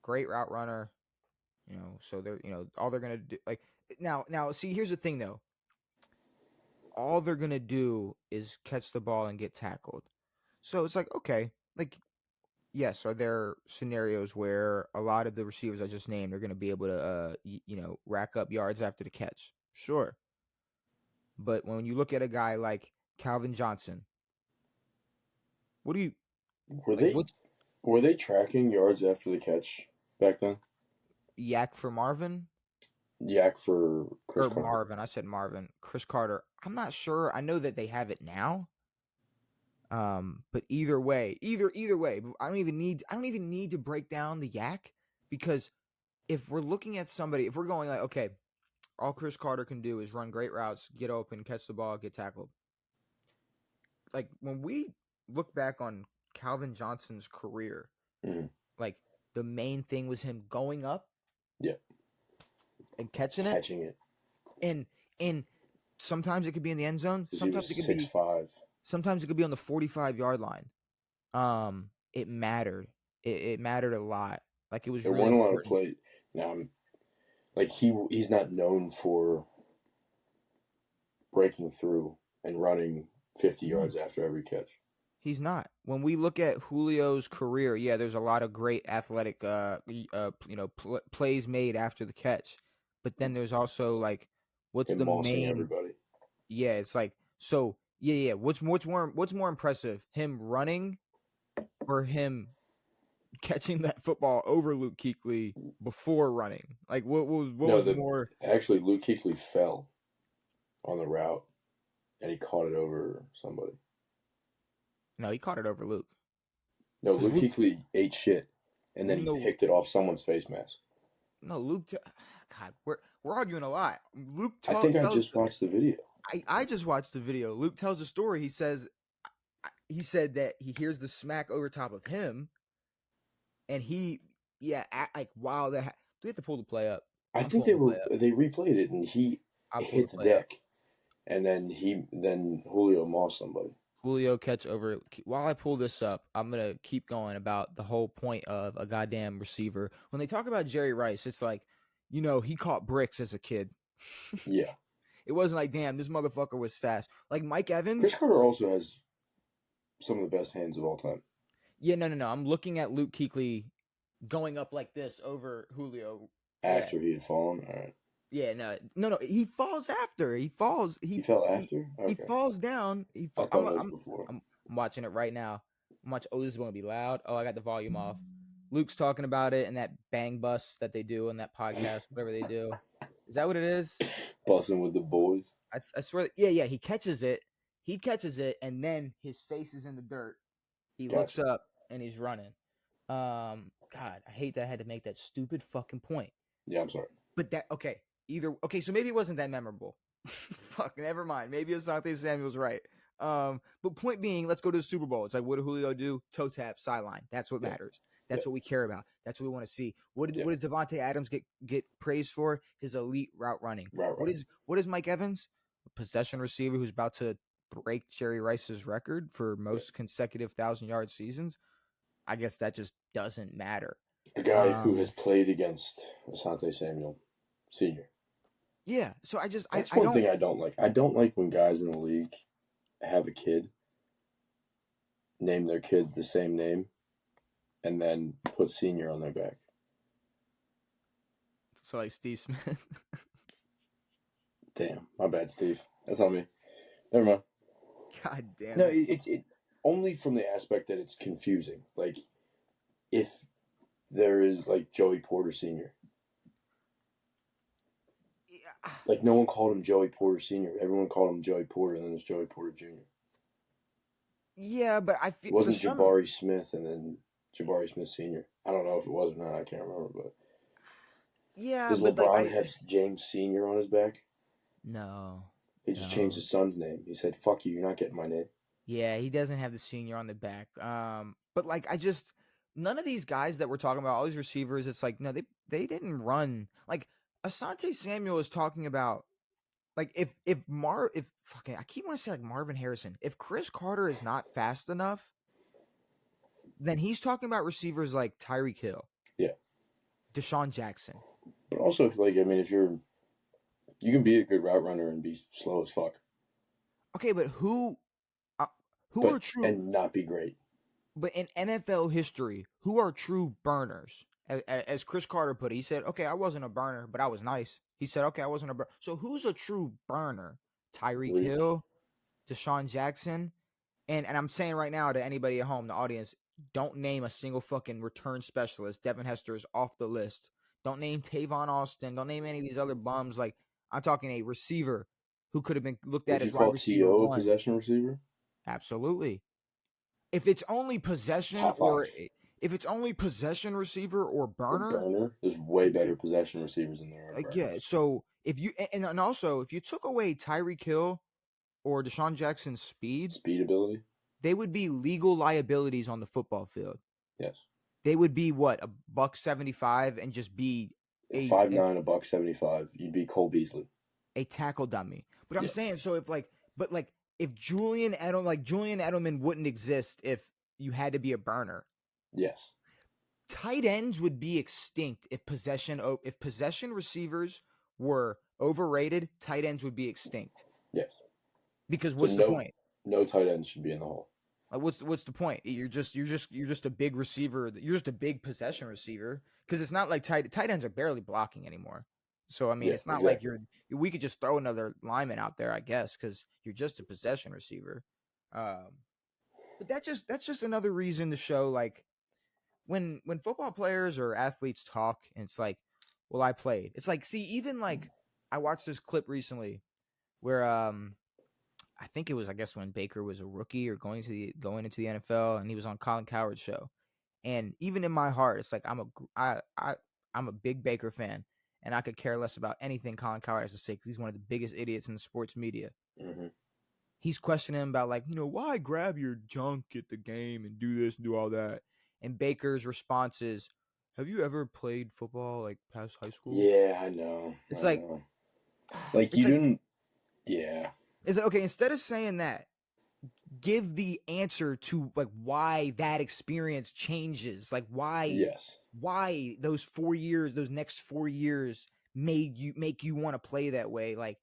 great route runner, so they're, all they're going to do, like, now, see, here's the thing, though. All they're going to do is catch the ball and get tackled. So it's like, okay, like, yes, are there scenarios where a lot of the receivers I just named are going to be able to, rack up yards after the catch? Sure. But when you look at a guy like Calvin Johnson, what do you... Were they tracking yards after the catch back then? Yak for Marvin? Yak for Cris Carter. Marvin. I said Marvin. Cris Carter. I'm not sure. I know that they have it now. But either way, I don't even need to break down the yak, because if we're looking at somebody, if we're going like, okay, all Cris Carter can do is run great routes, get open, catch the ball, get tackled. Like when we look back on Calvin Johnson's career, Mhm. like the main thing was him going up, Yeah. and catching it. and sometimes it could be in the end zone. Because he was Sometimes it could be 6'5". sometimes it could be on the 45-yard line. It mattered. It mattered a lot. Like it was There really weren't a lot of important. play. Now, like he's not known for breaking through and running 50 No. yards after every catch. He's not. When we look at Julio's career, yeah, there's a lot of great athletic, plays made after the catch. But then there's also like, what's And the mossing main? everybody. Yeah, it's like so. Yeah. What's more impressive? Him running, or him catching that football over Luke Kuechly before running? Like, what was more? Actually, Luke Kuechly fell on the route, and he caught it over somebody. No, he caught it over Luke. No, 'Cause Luke Kuechly ate shit, and then No. he picked it off someone's face mask. No, Luke. God, we're arguing a lot. Luke. I think I just watched the video. I just watched the video. Luke tells a story. He said that he hears the smack over top of him, and wow. Do we have to pull the play up? I think they replayed it, and he hit the deck, and then Julio mossed somebody. Julio catch over. While I pull this up, I'm gonna keep going about the whole point of a goddamn receiver. When they talk about Jerry Rice, it's like, he caught bricks as a kid. Yeah. It wasn't like, damn, this motherfucker was fast. Like Mike Evans. Cris Carter also has some of the best hands of all time. Yeah, no. I'm looking at Luke Kuechly going up like this over Julio. After he had fallen? All right. Yeah, no. He falls after. He falls. He fell after? Okay. He falls down. I thought it was before. I'm watching it right now. Oh, this is going to be loud. Oh, I got the volume off. Luke's talking about it and that bang bus that they do in that podcast, whatever they do. Is that what it is? Bussing with the boys. I swear. Yeah. He catches it, and then his face is in the dirt. He looks up and he's running. God, I hate that I had to make that stupid fucking point. Yeah, I'm sorry. But so maybe it wasn't that memorable. Fuck, never mind. Maybe Asante Samuel's right. But point being, let's go to the Super Bowl. It's like, what did Julio do? Toe tap, sideline. That's what matters. That's what we care about. That's what we want to see. What does Devontae Adams get praised for? His elite route running. What is Mike Evans? A possession receiver who's about to break Jerry Rice's record for most consecutive 1,000-yard seasons. I guess that just doesn't matter. A guy who has played against Asante Samuel Sr. Yeah, so that's one thing I don't like. I don't like when guys in the league have a kid, name their kid the same name, and then put Senior on their back. So like Steve Smith. Damn, my bad, Steve. That's on me. Never mind. God damn. No, it only from the aspect that it's confusing. Like, if there is like Joey Porter Sr. Yeah. Like, no one called him Joey Porter Sr. Everyone called him Joey Porter, and then there's Joey Porter Jr. Yeah, but I feel it wasn't Jabari Smith and then Jabari Smith Sr. I don't know if it was or not. I can't remember, but yeah. Does LeBron have James Sr. on his back? No. He just changed his son's name. He said, "Fuck you, you're not getting my name." Yeah, he doesn't have the senior on the back. But like none of these guys that we're talking about, all these receivers, it's like, no, they didn't run. Like Asante Samuel is talking about, like I keep wanting to say like Marvin Harrison. If Cris Carter is not fast enough, then he's talking about receivers like Tyreek Hill. Yeah. Deshaun Jackson. But also, if you can be a good route runner and be slow as fuck. Okay, but who are true and not be great? But in NFL history, who are true burners? As Cris Carter put it, he said, "Okay, I wasn't a burner, but I was nice." He said, "Okay, I wasn't a burner." So who's a true burner? Tyreek Hill, Deshaun Jackson, and I'm saying right now to anybody at home, the audience, don't name a single fucking return specialist. Devin Hester's off the list. Don't name Tavon Austin. Don't name any of these other bums. Like, I'm talking a receiver who could have been looked at as wide receiver. Would you call T.O. a possession receiver? Absolutely. If it's only possession if it's only possession receiver or burner, there's way better possession receivers in there. Yeah. So if you and also if you took away Tyreek Hill or Deshaun Jackson's speed ability, they would be legal liabilities on the football field. Yes. They would be what, $175 and just be At 5'9", $175, you'd be Cole Beasley. a tackle dummy. But I'm Yeah. saying, so if Julian Edelman wouldn't exist if you had to be a burner. Yes. Tight ends would be extinct if possession receivers were overrated. Tight ends would be extinct. Yes. Because what's the point? No tight ends should be in the hole. Like what's the point? You're just a big receiver. You're just a big possession receiver. Because it's not like tight ends are barely blocking anymore. So I mean, it's not like we could just throw another lineman out there, I guess, because you're just a possession receiver. But that's just another reason to show, like, when football players or athletes talk, and it's like, well, I played. It's like, see, even like I watched this clip recently where I think it was, I guess, when Baker was a rookie or going into the NFL, and he was on Colin Cowherd's show. And even in my heart, it's like I'm a big Baker fan, and I could care less about anything Colin Cowherd has to say because he's one of the biggest idiots in the sports media. Mm-hmm. He's questioning him about, like, why grab your junk at the game and do this and do all that. And Baker's response is, have you ever played football, like, past high school? Yeah, I know. It's like you didn't. Yeah. It's like, okay, instead of saying that, give the answer to, like, why that experience changes. Like, why those 4 years, those next 4 years make you want to play that way. Like,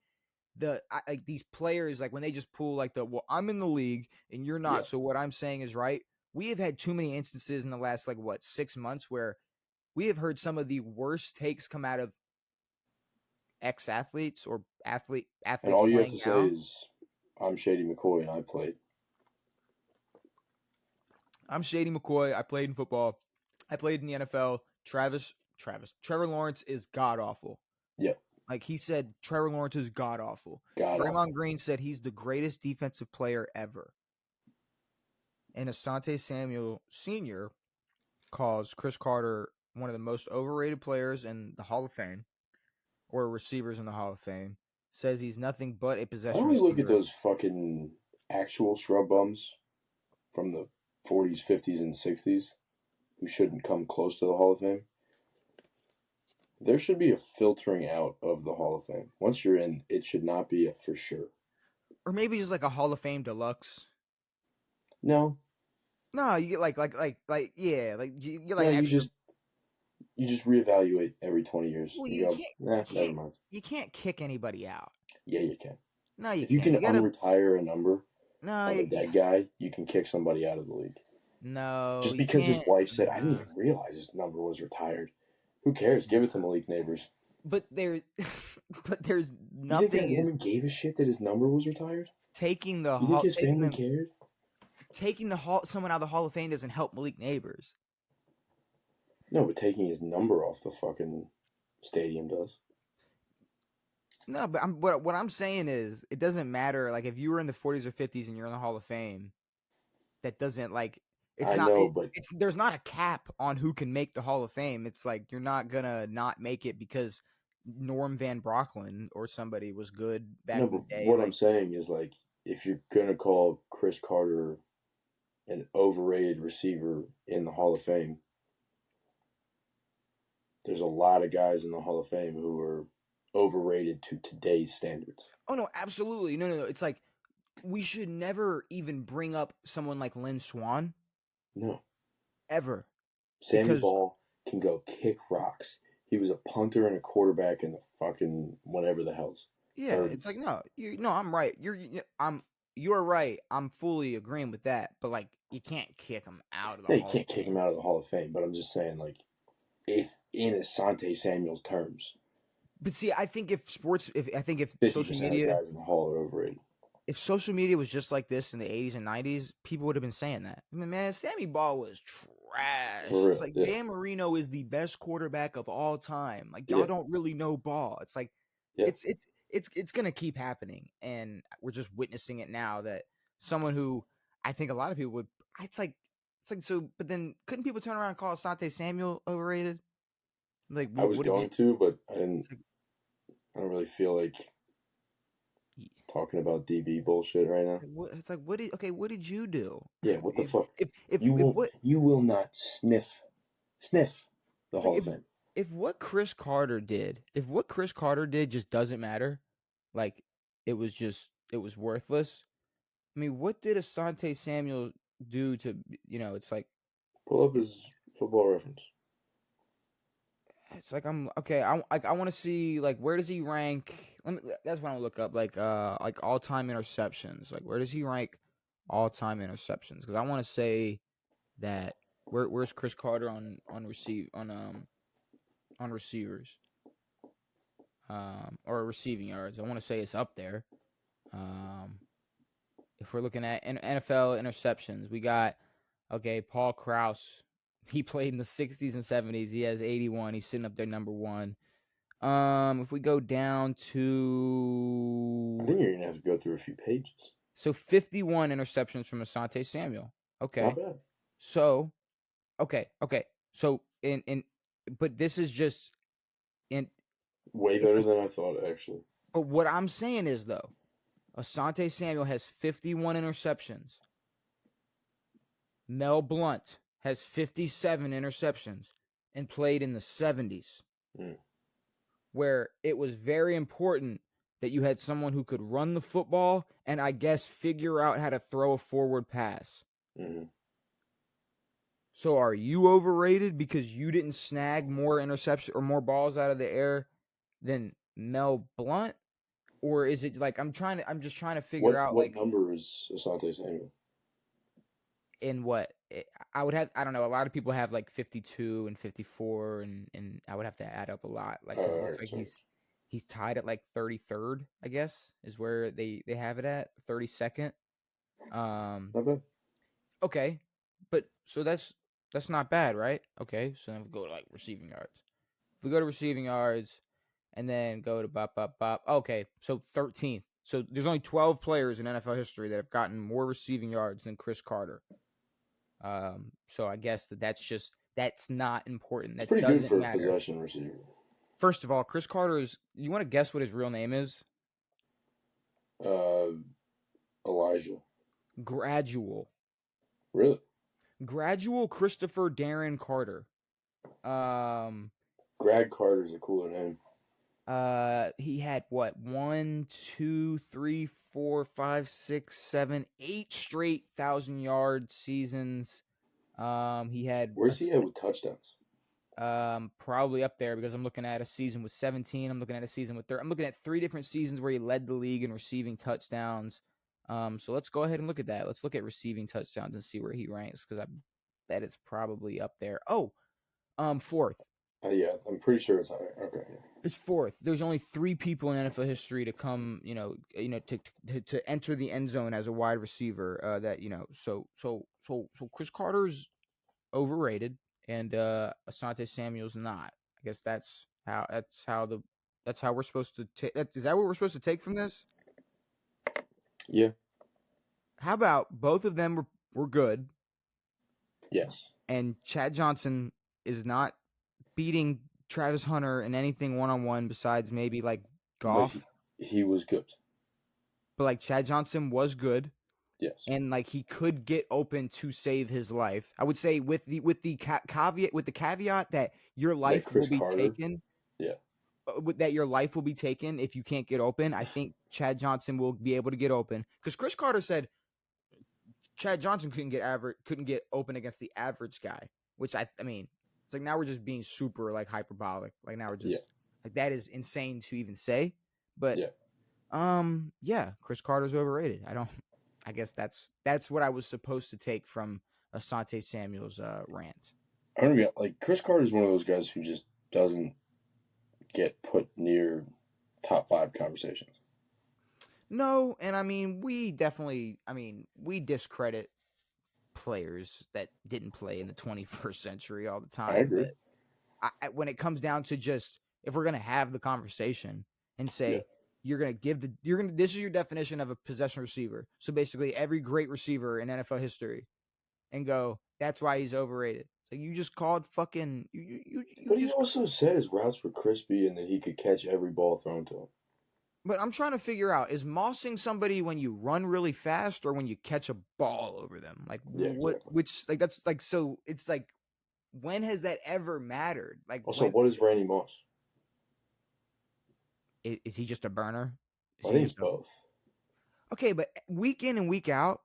like these players, like when they just pull like well, I'm in the league and you're not, so what I'm saying is right. We have had too many instances in the last 6 months where we have heard some of the worst takes come out of ex-athletes or athletes. And all you have to say is, I'm Shady McCoy and I played. I'm Shady McCoy. I played in football. I played in the NFL. Trevor Lawrence is god awful. Yep. Like he said, Trevor Lawrence is god awful. God Draymond awful. Green said he's the greatest defensive player ever. And Asante Samuel Sr. calls Cris Carter one of the most overrated players in the Hall of Fame, or receivers in the Hall of Fame. Says he's nothing but a possession receiver. Why don't we look at those fucking actual scrub bums from the 40s, 50s, and 60s who shouldn't come close to the Hall of Fame? There should be a filtering out of the Hall of Fame. Once you're in, it should not be a for sure. Or maybe just like a Hall of Fame deluxe. No, you get like you get like no, extra... you just reevaluate every 20 years. Well, you go, never mind. You can't kick anybody out. Yeah, you can. No, you if you can't. can unretire a number of a dead guy, you can kick somebody out of the league. No, just because his wife said, I didn't even realize his number was retired. Who cares? Give it to Malik Neighbors. But there's nothing. You think that woman gave a shit that his number was retired? Taking the you think his family cared? Taking someone out of the Hall of Fame doesn't help Malik Neighbors. No, but taking his number off the fucking stadium does. No, but what I'm saying is it doesn't matter. Like if you were in the 40s or 50s and you're in the Hall of Fame, that doesn't there's not a cap on who can make the Hall of Fame. It's like you're not gonna not make it because Norm Van Brocklin or somebody was good back in the day. What I'm saying is, like, if you're gonna call Cris Carter an overrated receiver in the Hall of Fame, there's a lot of guys in the Hall of Fame who are overrated to today's standards. Oh no, absolutely. No. It's like we should never even bring up someone like Lynn Swann. No. Ever. Sammy Ball can go kick rocks. He was a punter and a quarterback in the fucking whatever the hell's. Yeah, 30s. It's like I'm right. You're right. I'm fully agreeing with that. But like, you can't kick him out of the. You can't kick him out of the Hall of Fame. But I'm just saying, like, if in Asante Samuel's terms. But see, I think if social media, of guys in the Hall are overrated. If social media was just like this in the 80s and 90s, people would have been saying that. I mean, man, Sammy Ball was trash. It's like Dan Marino is the best quarterback of all time. Like y'all don't really know ball. It's like it's gonna keep happening, and we're just witnessing it now. That someone who I think a lot of people would. It's like so. But then couldn't people turn around and call Asante Samuel overrated? Like I was going to, but I didn't. I don't really feel like. talking about DB bullshit right now. It's like what did you do? Yeah, what the fuck? If You will not sniff the Hall like of Fame. if what Cris Carter did just doesn't matter, like it was worthless. I mean, what did Asante Samuel do to it's like Pull up his Football Reference. it's like I'm okay. I want to see like where does he rank? That's what I look up like all time interceptions. Like where does he rank all time interceptions? Because I want to say that where's Cris Carter on receivers or receiving yards. I want to say it's up there. If we're looking at NFL interceptions, we got Paul Krause. He played in the 60s and 70s. He has 81. He's sitting up there number 1. If we go down to I think you're gonna have to go through a few pages. So 51 interceptions from Asante Samuel. Okay. Not bad. So okay. So but this is just in way better than I thought, actually. But what I'm saying is though, Asante Samuel has 51 interceptions. Mel Blount has 57 interceptions and played in the 70s, where it was very important that you had someone who could run the football and I guess figure out how to throw a forward pass. Mm-hmm. So are you overrated because you didn't snag more interceptions or more balls out of the air than Mel Blount? Or is it like I'm just trying to figure out what number is Asante Samuel? In what I would have, I don't know. A lot of people have like 52 and 54, and I would have to add up a lot. Like 'cause it looks like he's tied at like 33rd, I guess, is where they have it at 32nd. Not bad. Okay, but so that's not bad, right? Okay, so then we go to like receiving yards. If we go to receiving yards, and then go to bop. Okay, so 13th. So there's only 12 players in NFL history that have gotten more receiving yards than Cris Carter. So I guess that's not important. That pretty doesn't good for matter. A possession receiver. First of all, Cris Carter is. You want to guess what his real name is? Elijah. Gradual. Really? Gradual Christopher Darren Carter. Grad Carter's a cooler name. He had what 1, 2, 3, 4, 5, 6, 7, 8 straight 1,000-yard seasons. He had. Where's he at with touchdowns? Probably up there because I'm looking at a season with 17. I'm looking at a season with 30. I'm looking at 3 different seasons where he led the league in receiving touchdowns. So let's go ahead and look at that. Let's look at receiving touchdowns and see where he ranks because that is probably up there. Oh, 4th. Yeah, I'm pretty sure it's higher. Okay. It's 4th. There's only 3 people in NFL history to come, to enter the end zone as a wide receiver. So Cris Carter's overrated, and Asante Samuel's not. I guess that's how we're supposed to take. Is that what we're supposed to take from this? Yeah. How about both of them were good? Yes. And Chad Johnson is not beating Travis Hunter in anything one-on-one besides maybe like golf. He was good. But like Chad Johnson was good. Yes. And like he could get open to save his life. I would say with the caveat that your life will be taken. Yeah. That your life will be taken if you can't get open. I think Chad Johnson will be able to get open because Cris Carter said Chad Johnson couldn't get open against the average guy, which I mean, it's like now we're just being super like hyperbolic. Like now we're just like that is insane to even say. But Cris Carter's overrated. I guess that's what I was supposed to take from Asante Samuel's rant. I don't know, like Cris Carter is one of those guys who just doesn't get put near top 5 conversations. No, and I mean we discredit players that didn't play in the 21st century all the time. I agree. But when it comes down to just if we're gonna have the conversation and say this is your definition of a possession receiver. So basically every great receiver in NFL history, and go that's why he's overrated. So you just called fucking you. But he also said his routes were crispy and that he could catch every ball thrown to him. But I'm trying to figure out, is mossing somebody when you run really fast or when you catch a ball over them? Like Yeah, what? exactly. Which like that's like so. It's like when has that ever mattered? Like Also, when what is Randy Moss? is he just a burner? Is I he think he's just a both. okay? But week in and week out,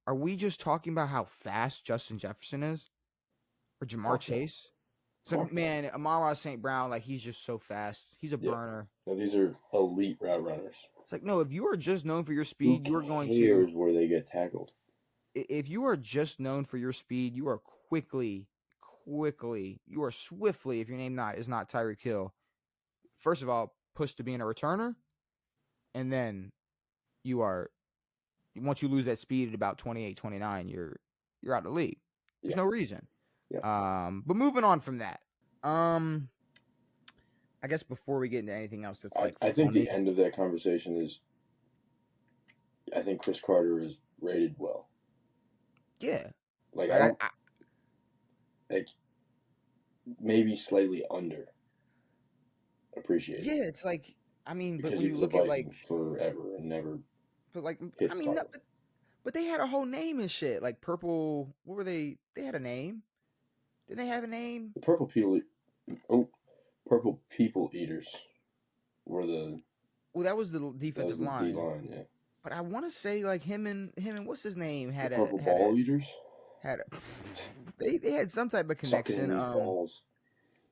are we just talking about how fast Justin Jefferson is or Jamar Fuck no. Chase? It's like Fuck no. man, Amon-Ra St. Brown, like he's just so fast. He's a Yeah. burner. No, these are elite route runners. It's like no, if you are just known for your Who speed, you are going to. cares where they get tackled? If you are just known for your speed, you are quickly, you are swiftly, if your name is not Tyreek Hill, first of all, pushed to being a returner, and then you are once you lose that speed at about 28, 29, you're out of the league. There's no reason. Yeah. But moving on from that, I guess before we get into anything else that's like I think funny, the end of that conversation is I think Cris Carter is rated well. yeah. Like I like maybe slightly under appreciated. Yeah, it's like I mean, because but when he you was look a at Viking like forever and never but like hit I mean, stardom. but they had a whole name and shit. Like purple, what were they? They had a name. Did they have a name? The purple people eaters were the Well, that was the defensive D line. line, yeah. But I want to say like him and what's his name The purple ball eaters had a they had some type of sucking connection. in these balls.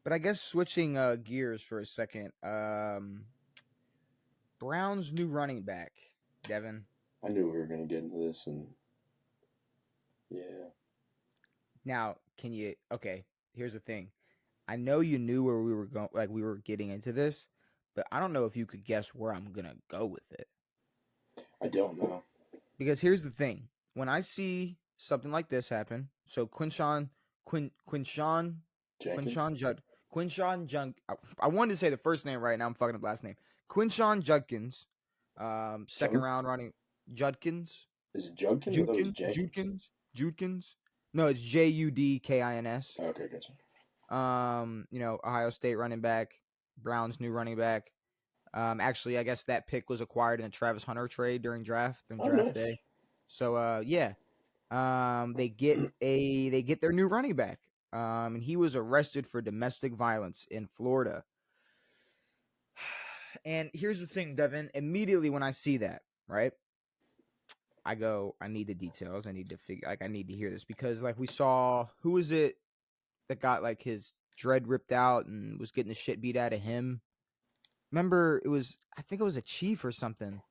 But I guess switching gears for a second. Brown's new running back, Devin. I knew we were gonna get into this, and yeah. Now, can you? Okay, here's the thing. I know you knew where we were going, like we were getting into this, but I don't know if you could guess where I'm gonna go with it. I don't know. Because here's the thing: when I see something like this happen, so Quinshawn Junk. I wanted to say the first name right now. I'm fucking up last name. Quinshawn Judkins, second round running Judkins. Is it Judkins? I thought it was Jenkins. Judkins. No, it's Judkins. Okay, gotcha. Ohio State running back, Brown's new running back. Actually, I guess that pick was acquired in the Travis Hunter trade during draft day. So, they get their new running back. And he was arrested for domestic violence in Florida. And here's the thing, Devin. Immediately when I see that, right, I go, I need the details. I need to I need to hear this because, like, we saw who was it that got like his dread ripped out and was getting the shit beat out of him. Remember, I think it was a Chief or something.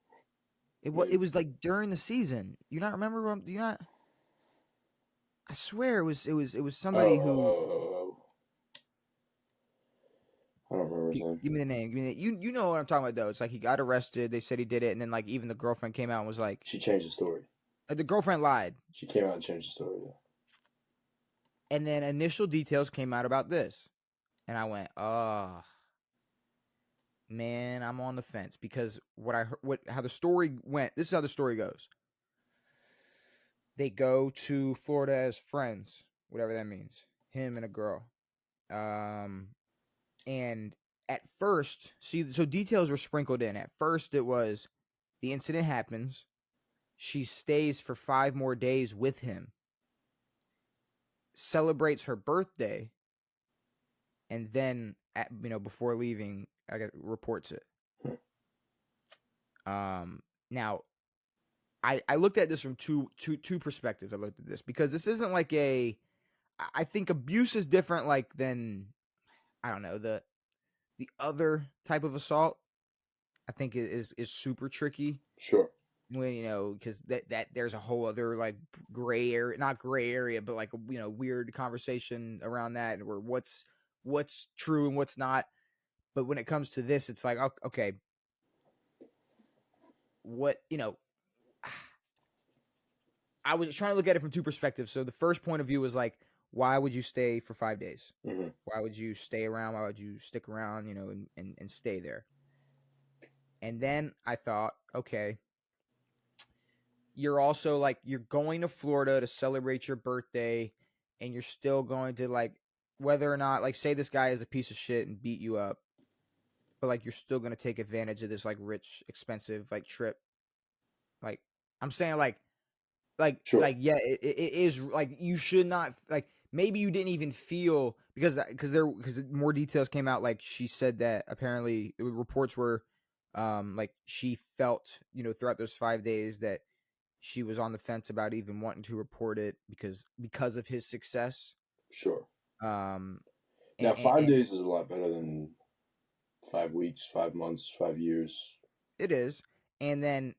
It was like during the season. You not remember? You not? I swear it was somebody who. I don't remember his name. Give me the name. You know what I'm talking about though. It's like he got arrested. They said he did it, and then like even the girlfriend came out and was like, she changed the story. The girlfriend lied. She came out and changed the story. Yeah. And then initial details came out about this, and I went, oh. Man, I'm on the fence because how the story went. This is how the story goes. They go to Florida as friends, whatever that means. Him and a girl. And at first, so details were sprinkled in. At first, it was the incident happens. She stays for 5 more days with him, celebrates her birthday, and then before leaving, reports it. Now, I looked at this from two perspectives. I looked at this because this isn't like I think abuse is different like than I don't know the other type of assault. I think is super tricky. Sure. When because that there's a whole other like gray area, not gray area, but like weird conversation around that where what's true and what's not. But when it comes to this, it's like, okay, what, I was trying to look at it from two perspectives. So the first point of view was like, why would you stay for 5 days? Mm-hmm. Why would you stay around? Why would you stick around, and stay there? And then I thought, okay, you're also like, you're going to Florida to celebrate your birthday and you're still going to like, whether or not, like say this guy is a piece of shit and beat you up. but like you're still gonna take advantage of this like rich, expensive like trip. Like I'm saying, Sure. yeah, it is like you should not like maybe you didn't even feel because more details came out. Like she said that apparently reports were like she felt throughout those 5 days that she was on the fence about even wanting to report it because of his success. Sure. Um, Now, and, 5 days is a lot better than 5 weeks, 5 months, 5 years. it is. And then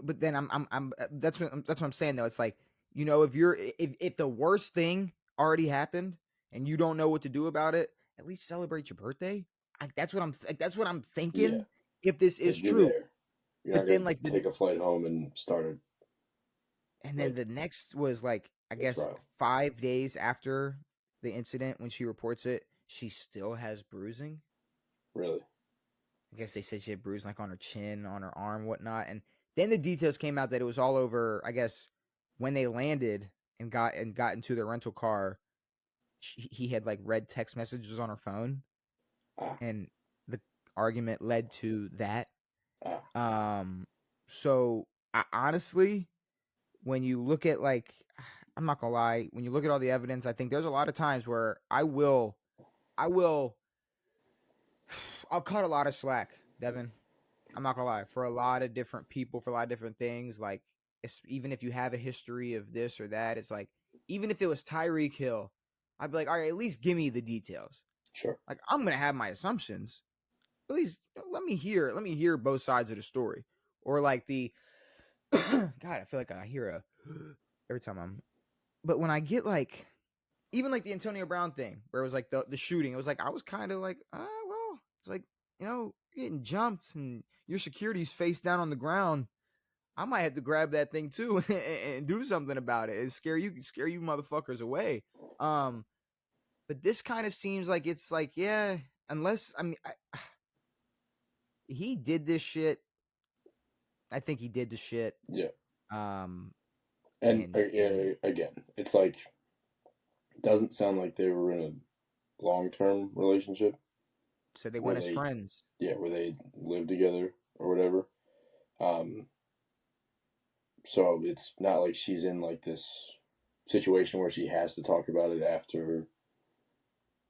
but then I'm that's what I'm saying though. It's like, if the worst thing already happened and you don't know what to do about it, at least celebrate your birthday. That's what I'm Yeah. thinking. If this is You're true. there. You're But not then going to take a flight home and start it. And then the next was like, I guess trial. 5 days after the incident when she reports it, she still has bruising. Really? I guess they said she had bruising like on her chin, on her arm, whatnot. And then the details came out that it was all over, I guess, when they landed and got into the rental car. He had like read text messages on her phone, and the argument led to that. So I honestly, when you look at like, I'm not gonna lie, when you look at all the evidence, I think there's a lot of times where I'll cut a lot of slack, Devin. I'm not gonna lie, for a lot of different people, for a lot of different things. Like, even if you have a history of this or that, it's like, even if it was Tyreek Hill, I'd be like, all right, at least give me the details. Sure. Like, I'm gonna have my assumptions. At least let me hear both sides of the story. Or like the God, I feel like I hear every time but when I get like, even like the Antonio Brown thing, where it was like the shooting, it was like, I was kind of like, well, it's like, you're getting jumped and your security's face down on the ground. I might have to grab that thing too and do something about it and scare you motherfuckers away. But this kind of seems like it's like, yeah, unless, I mean, he did this shit. I think he did the shit. Yeah. And again, it's like, it doesn't sound like they were in a long-term relationship. So they went as friends. Yeah, where they lived together or whatever. So it's not like she's in like this situation where she has to talk about it after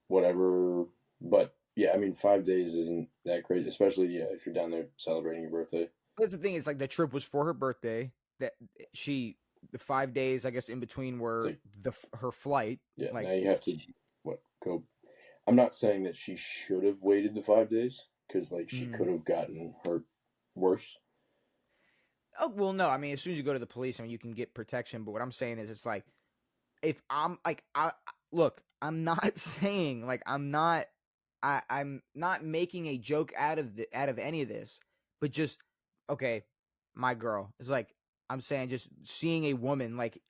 whatever. But yeah, I mean, 5 days isn't that crazy, especially if you're down there celebrating your birthday. That's the thing. It's like the trip was for her birthday. That the 5 days, I guess, in between were her flight. Yeah, like, now you have to go. I'm not saying that she should have waited the 5 days because like she could have gotten hurt worse. Oh well, no. I mean, as soon as you go to the police, I mean, you can get protection. But what I'm saying is, it's like, if I'm like, I'm not saying like I'm not making a joke out of any of this, but just okay, my girl. It's like, I'm saying, just seeing a woman, like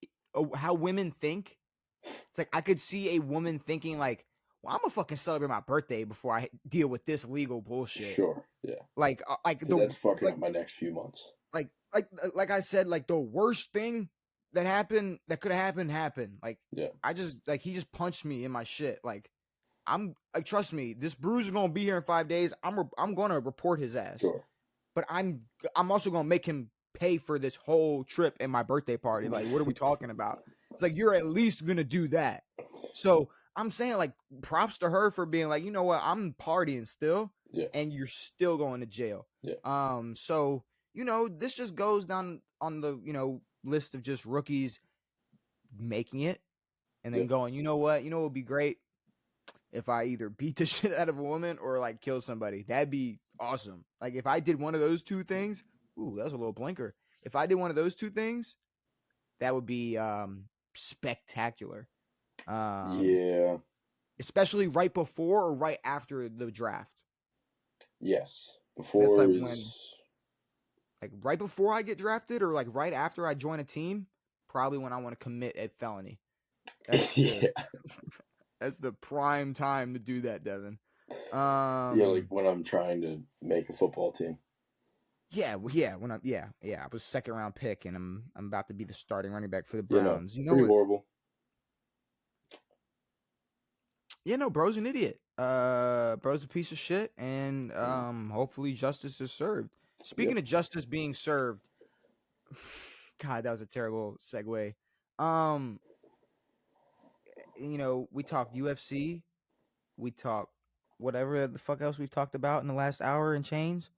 how women think. It's like I could see a woman thinking like, well, I'm gonna fucking celebrate my birthday before I deal with this legal bullshit. Sure, yeah. Like that's fucking up my next few months. Like I said, like the worst thing that could have happened. Like, yeah. He just punched me in my shit. Like, I'm like, trust me, this bruise is gonna be here in 5 days. I'm gonna report his ass. Sure. But I'm also gonna make him pay for this whole trip and my birthday party. Like, what are we talking about? It's like, you're at least gonna do that. So I'm saying, like, props to her for being like, you know what, I'm partying still, and you're still going to jail. Yeah. So this just goes down on the list of just rookies making it and then going, you know what would be great if I either beat the shit out of a woman or like kill somebody. That'd be awesome. Like, if I did one of those two things, ooh, that was a little blinker. If I did one of those two things, that would be spectacular. Yeah. Especially right before or right after the draft. Yes. Before like right before I get drafted or like right after I join a team, probably when I want to commit a felony. That's the prime time to do that, Devin. Like when I'm trying to make a football team. Yeah, when I was second round pick and I'm about to be the starting running back for the Browns. Pretty horrible. Yeah, no, bro's an idiot. Bro's a piece of shit, and hopefully justice is served. Speaking Yep. of justice being served, God, that was a terrible segue. Um, we talked UFC, we talked whatever the fuck else we've talked about in the last hour and change.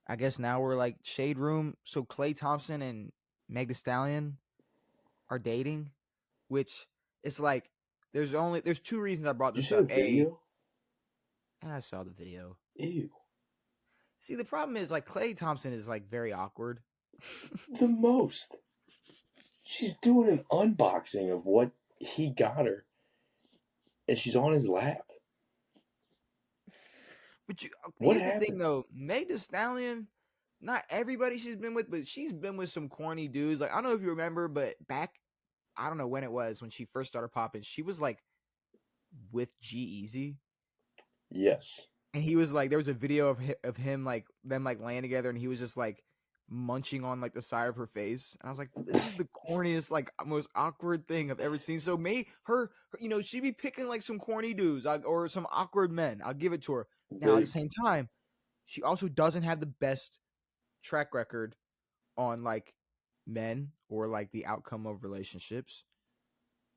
I guess now we're like shade room. So Klay Thompson and Meg Thee Stallion are dating, which is like there's two reasons I brought Did you this see the up. video? I saw the video. Ew. See, the problem is like Klay Thompson is like very awkward. The most. She's doing an unboxing of what he got her, and she's on his lap. But What here's the thing happened? though, Meg Thee Stallion, not everybody she's been with, but she's been with some corny dudes. Like I don't know if you remember, but back, I don't know when it was when she first started popping, she was like with G-Eazy. Yes. And he was like, there was a video of him like them like laying together, and he was just like munching on like the side of her face. And I was like, this is the corniest, like most awkward thing I've ever seen. So her she'd be picking like some corny dudes or some awkward men. I'll give it to her. Now at the same time, she also doesn't have the best track record on like men or like the outcome of relationships.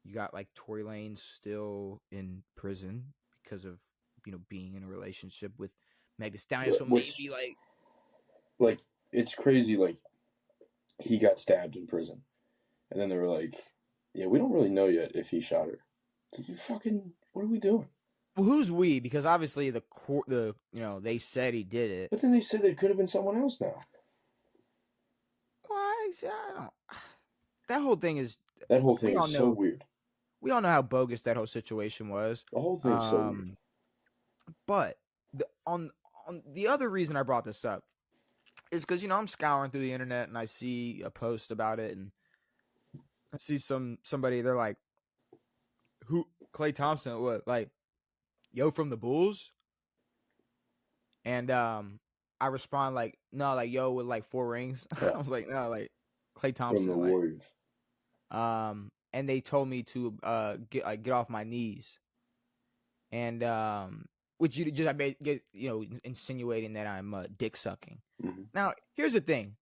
You got like Tory Lanez still in prison because of being in a relationship with Meg Thee Stallion. So maybe like it's crazy. Like he got stabbed in prison, and then they were like, "Yeah, we don't really know yet if he shot her." It's like, you fucking, what are we doing? Well, who's we? Because obviously they said he did it. But then they said it could have been someone else now. Well, I don't. That whole thing is So weird. We all know how bogus that whole situation was. The whole thing's so weird. But on the other reason I brought this up is because I'm scouring through the internet and I see a post about it, and I see somebody, they're like, "Who Klay Thompson? What, like, yo from the Bulls?" And I respond like, "No, like yo with like 4 rings." Yeah. I was like, "No, like Klay Thompson From the Warriors." And they told me to get off my knees, and which you just get insinuating that I'm dick sucking. Mm-hmm. Now here's the thing: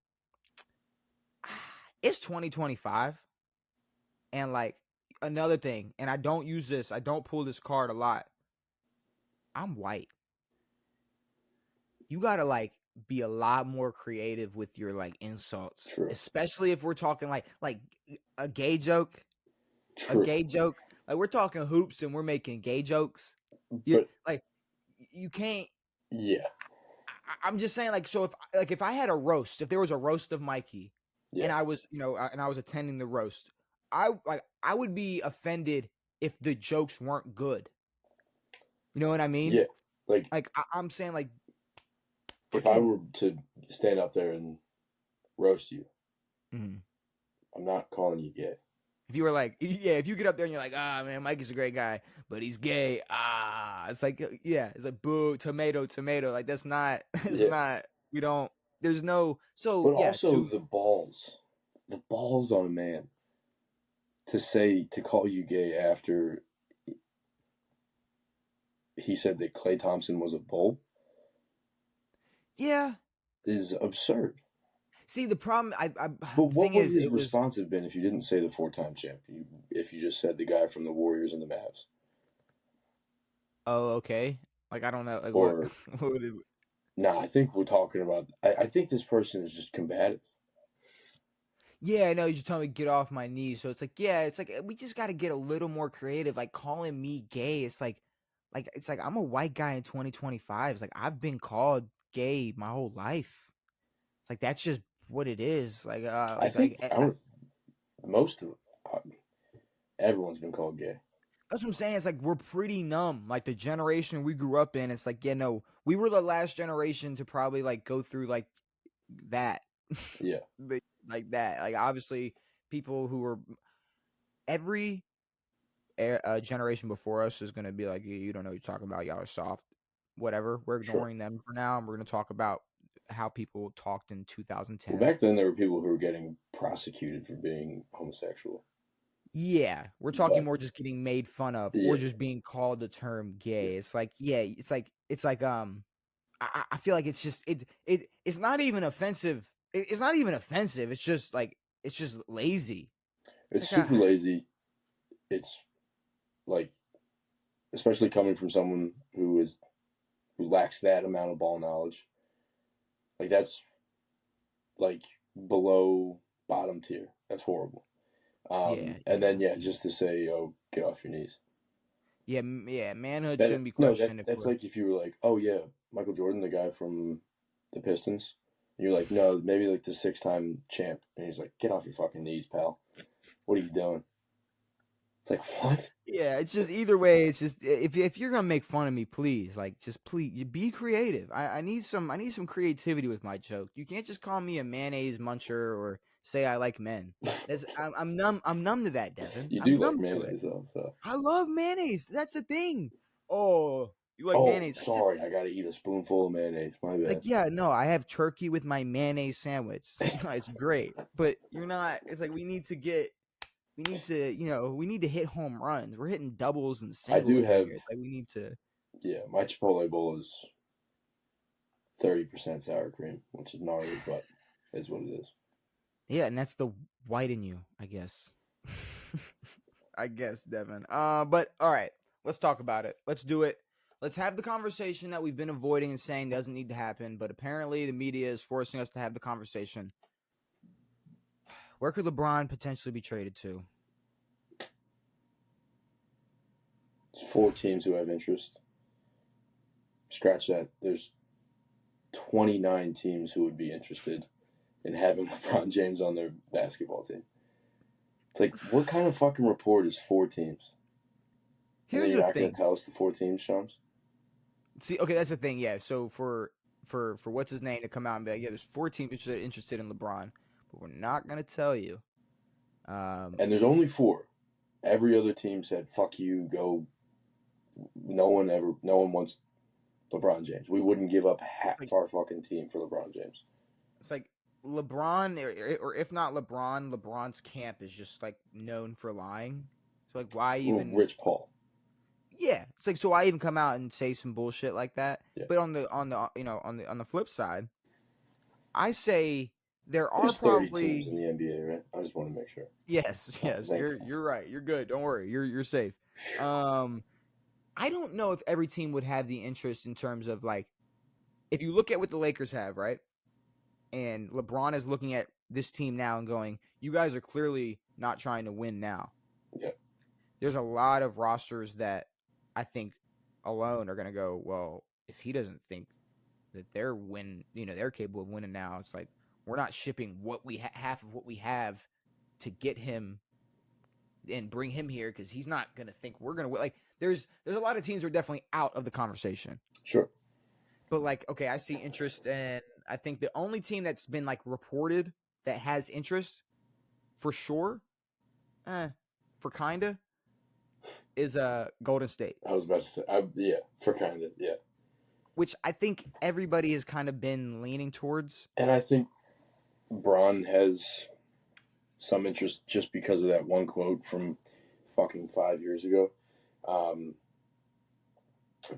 it's 2025, and like another thing, and I don't pull this card a lot. I'm white. You gotta like be a lot more creative with your like insults. True. Especially if we're talking like a gay joke. True. A gay joke. Like we're talking hoops and we're making gay jokes. You can't. Yeah. I'm just saying, like, so if I had a roast, if there was a roast of Mikey, and I was attending the roast, I would be offended if the jokes weren't good. You know what I mean? Yeah. Like I'm saying, like, if I were to stand up there and roast you, mm-hmm. I'm not calling you gay. If you were like, if you get up there and you're like, man, Mikey's a great guy, but he's gay. It's like, it's like, boo, tomato. Like, that's not, not, we don't, there's no, so, but also the balls on a man to call you gay after he said that Klay Thompson was a bull. Yeah. Is absurd. See, the problem, but what would his response have been if you didn't say the 4-time champion? If you just said the guy from the Warriors and the Mavs? Oh, okay. Like, I don't know. Like, or, what would it... Nah, I think we're talking about... I think this person is just combative. Yeah, I know. You're just telling me get off my knees. So it's like, we just got to get a little more creative. Like, calling me gay, it's like I'm a white guy in 2025. It's like, I've been called gay my whole life. It's like, that's just what it is. Like, I think most of everyone's been called gay. That's what I'm saying. It's like we're pretty numb. Like the generation we grew up in, it's like, we were the last generation to probably like go through like that. Yeah. Like that. Like obviously people who were every generation before us is going to be like, you don't know what you're talking about. Y'all are soft. Whatever. We're ignoring them for now. And we're going to talk about how people talked in 2010. Well, back then there were people who were getting prosecuted for being homosexual. Yeah, we're talking But more just getting made fun of yeah, or just being called the term gay. yeah. It's like, yeah, it's like I feel like it's just it's not even offensive. It's not even offensive. It's just like it's just lazy. It's It's like super lazy. It's like, especially coming from someone who lacks that amount of ball knowledge. Like that's like below bottom tier. That's horrible. yeah, And then just to say, "Oh, get off your knees." yeah, yeah. Manhood That shouldn't be no, questioned if that's we're like if you were like, "Oh yeah, Michael Jordan, the guy from the Pistons." And you're like, "No, maybe like the 6-time champ." And he's like, "Get off your fucking knees, pal. What are you doing?" It's like, what? yeah. It's just either way. It's just if you're gonna make fun of me, please, like, just please be creative. I need some creativity with my joke. You can't just call me a mayonnaise muncher or say I like men. I'm numb. I'm numb to that, Devin. You do I'm like numb to it. mayonnaise though, so. I love mayonnaise. That's the thing. Oh, you like Oh, mayonnaise? sorry, I gotta eat a spoonful of mayonnaise. My It's bad. like, yeah, no, I have turkey with my mayonnaise sandwich. It's like, no, it's great, but you're not. It's like we need to hit home runs. We're hitting doubles and I do singles in have, here. It's like we need to. yeah, my Chipotle bowl is 30% sour cream, which is gnarly, but is what it is. Yeah, and that's the white in you, I guess. I guess, Devin. But all right, let's talk about it. Let's do it. Let's have the conversation that we've been avoiding and saying doesn't need to happen, but apparently the media is forcing us to have the conversation. Where could LeBron potentially be traded to? It's 4 teams who have interest. Scratch that. There's 29 teams who would be interested in having LeBron James on their basketball team. It's like, what kind of fucking report is 4 teams? And then Here's you're the not going thing. to tell us the 4 teams, Shams? See, okay, that's the thing. Yeah, so for what's his name to come out and be like, yeah, there's 4 teams interested in LeBron, but we're not gonna tell you. And there's only 4. Every other team said, "Fuck you, go." No one wants LeBron James. We wouldn't give up half our fucking team for LeBron James. It's like LeBron, or if not LeBron, LeBron's camp is just like known for lying. So like, why even? Rich Paul. Yeah, it's like, so why even come out and say some bullshit like that? Yeah. But on the flip side, I say there's There's 30 probably teams in the NBA, right? I just want to make sure. Yes, you're right. You're good. Don't worry. You're safe. I don't know if every team would have the interest in terms of like, if you look at what the Lakers have, right? And LeBron is looking at this team now and going, you guys are clearly not trying to win now. Yeah. There's a lot of rosters that I think alone are going to go, well, if he doesn't think that they're capable of winning now, it's like, we're not shipping what we half of what we have to get him and bring him here because he's not going to think we're going to win. Like, there's a lot of teams who are definitely out of the conversation. Sure. But like, okay, I see interest, and I think the only team that's been like reported that has interest for sure, for kinda, is Golden State. I was about to say, for kinda, yeah. Which I think everybody has kind of been leaning towards. And I think Bron has some interest just because of that one quote from fucking 5 years ago.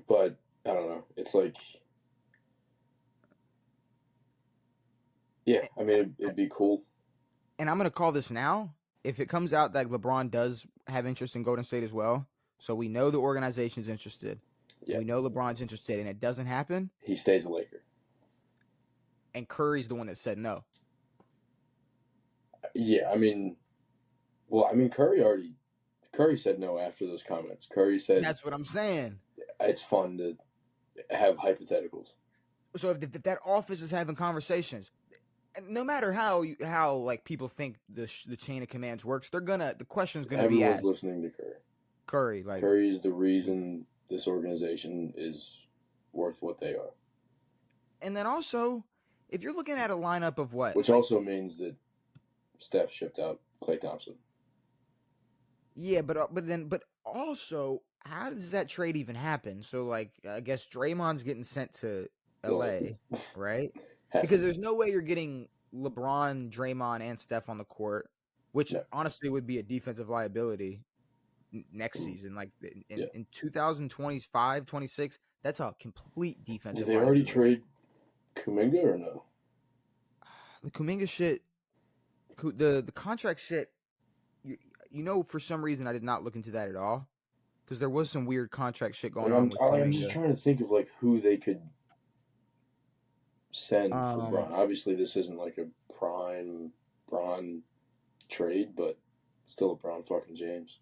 But I don't know. It's like, yeah, I mean, it'd be cool. And I'm going to call this now. If it comes out that LeBron does have interest in Golden State as well, so we know the organization's interested. Yeah. We know LeBron's interested, and it doesn't happen, he stays a Laker. And Curry's the one that said no. Yeah, I mean, Curry said no after those comments. Curry said, that's what I'm saying. It's fun to have hypotheticals. So if that office is having conversations, no matter how like people think the chain of commands works, the question's gonna be asked. Everyone's listening to Curry. Curry's the reason this organization is worth what they are. And then also, if you're looking at a lineup of what, which also means that Steph shipped out Klay Thompson. Yeah, but also, how does that trade even happen? So like, I guess Draymond's getting sent to LA, right? Because there's no way you're getting LeBron, Draymond, and Steph on the court. which No. honestly would be a defensive liability next season. Like in 2025, 26, that's a complete defensive Did they already liability. trade Kuminga or no? The Kuminga shit, the contract shit, for some reason I did not look into that at all because there was some weird contract shit going on with I'm just Kuminga. trying to think of like who they could send for Bron. Obviously, this isn't like a prime Bron trade, but still a Bron fucking James.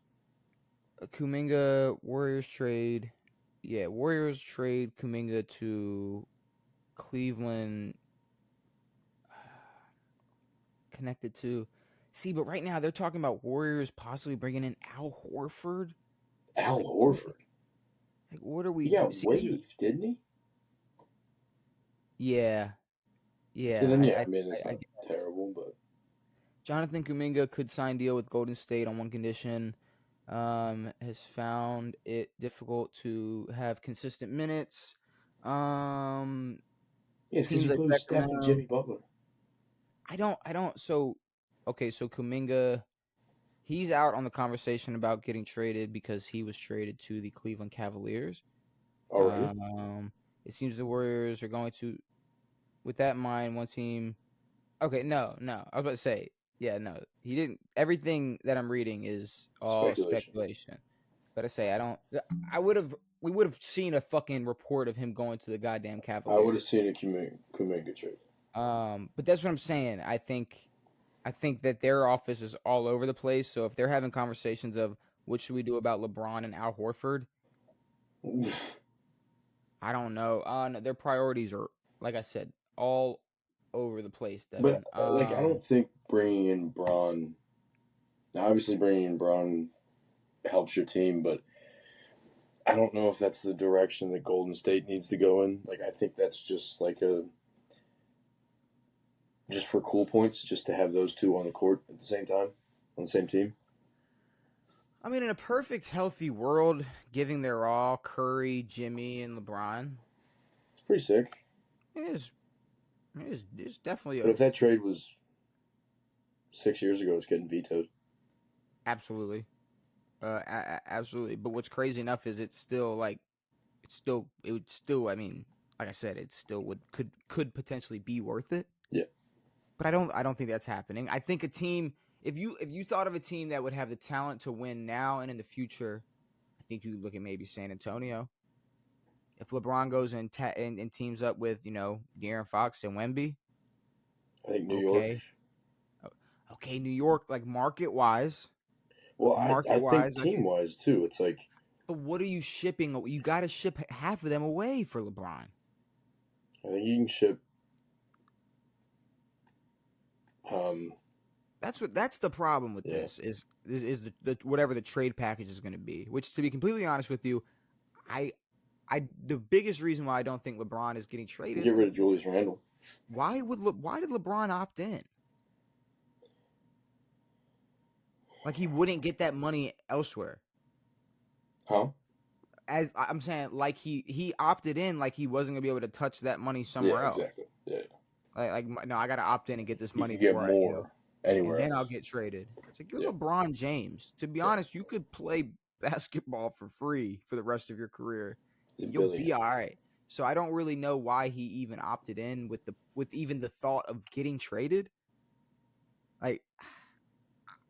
Kuminga Warriors trade. Yeah, Warriors trade Kuminga to Cleveland. Connected to. See, but right now they're talking about Warriors possibly bringing in Al Horford. Al Horford? Like, what are we? He got waived, didn't he? Yeah. Yeah. So then, it's not terrible, but. Jonathan Kuminga could sign deal with Golden State on one condition. Has found it difficult to have consistent minutes. Yes, because you like lose Steph and Jimmy Butler. I don't. So Kuminga, he's out on the conversation about getting traded because he was traded to the Cleveland Cavaliers. Already? It seems the Warriors are going to, with that in mind, one team. Okay, no. I was about to say, yeah, no, he didn't. Everything that I'm reading is all speculation. But I say we would have seen a fucking report of him going to the goddamn Cavaliers. I would have seen a Kuminga trade. But that's what I'm saying. I think that their office is all over the place. So if they're having conversations of what should we do about LeBron and Al Horford, I don't know. No, their priorities are, like I said, all over the place, Devan. But I don't think bringing in Bron, obviously bringing in Bron helps your team, but I don't know if that's the direction that Golden State needs to go in. Like, I think that's just like just for cool points, just to have those two on the court at the same time, on the same team. I mean, in a perfect, healthy world, giving their all, Curry, Jimmy, and LeBron. It's pretty sick. It is definitely. But if that trade was 6 years ago, it's getting vetoed. Absolutely. Absolutely. But what's crazy enough is I mean, like I said, it still could potentially be worth it. Yeah. But I don't think that's happening. I think a team, if you thought of a team that would have the talent to win now and in the future, I think you look at maybe San Antonio. If LeBron goes and teams up with, De'Aaron Fox and Wemby. I think New York. Okay, New York, like market-wise. Well, I think team-wise, too. It's like... But what are you shipping? You got to ship half of them away for LeBron. I think you can ship... That's the problem with this is the whatever the trade package is going to be. Which, to be completely honest with you, the biggest reason why I don't think LeBron is getting traded. Get rid of Julius Randle. Why did LeBron opt in? Like he wouldn't get that money elsewhere. Huh? As I'm saying, like he opted in, like he wasn't gonna be able to touch that money somewhere else. Exactly. Yeah. Like no, I gotta opt in and get this money get before more anywhere. And then I'll get traded. It's like you're LeBron James. To be honest, you could play basketball for free for the rest of your career. You'll be all right. So I don't really know why he even opted in with even the thought of getting traded. Like,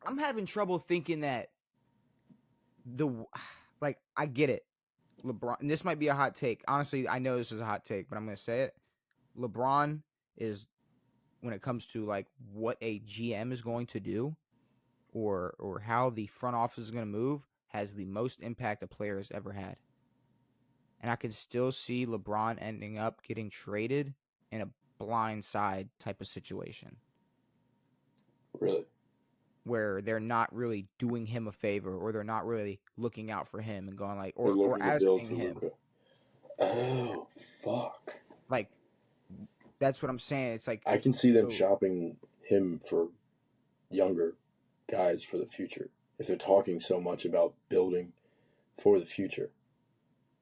I'm having trouble thinking that I get it. LeBron, and this might be a hot take. Honestly, I know this is a hot take, but I'm going to say it. LeBron is, when it comes to like what a GM is going to do or how the front office is going to move, has the most impact a player has ever had. And I can still see LeBron ending up getting traded in a blindside type of situation. Really? Where they're not really doing him a favor, or they're not really looking out for him and going like, or asking him. Luka. Oh, fuck. Like, that's what I'm saying. It's like I can see them shopping him for younger guys for the future if they're talking so much about building for the future.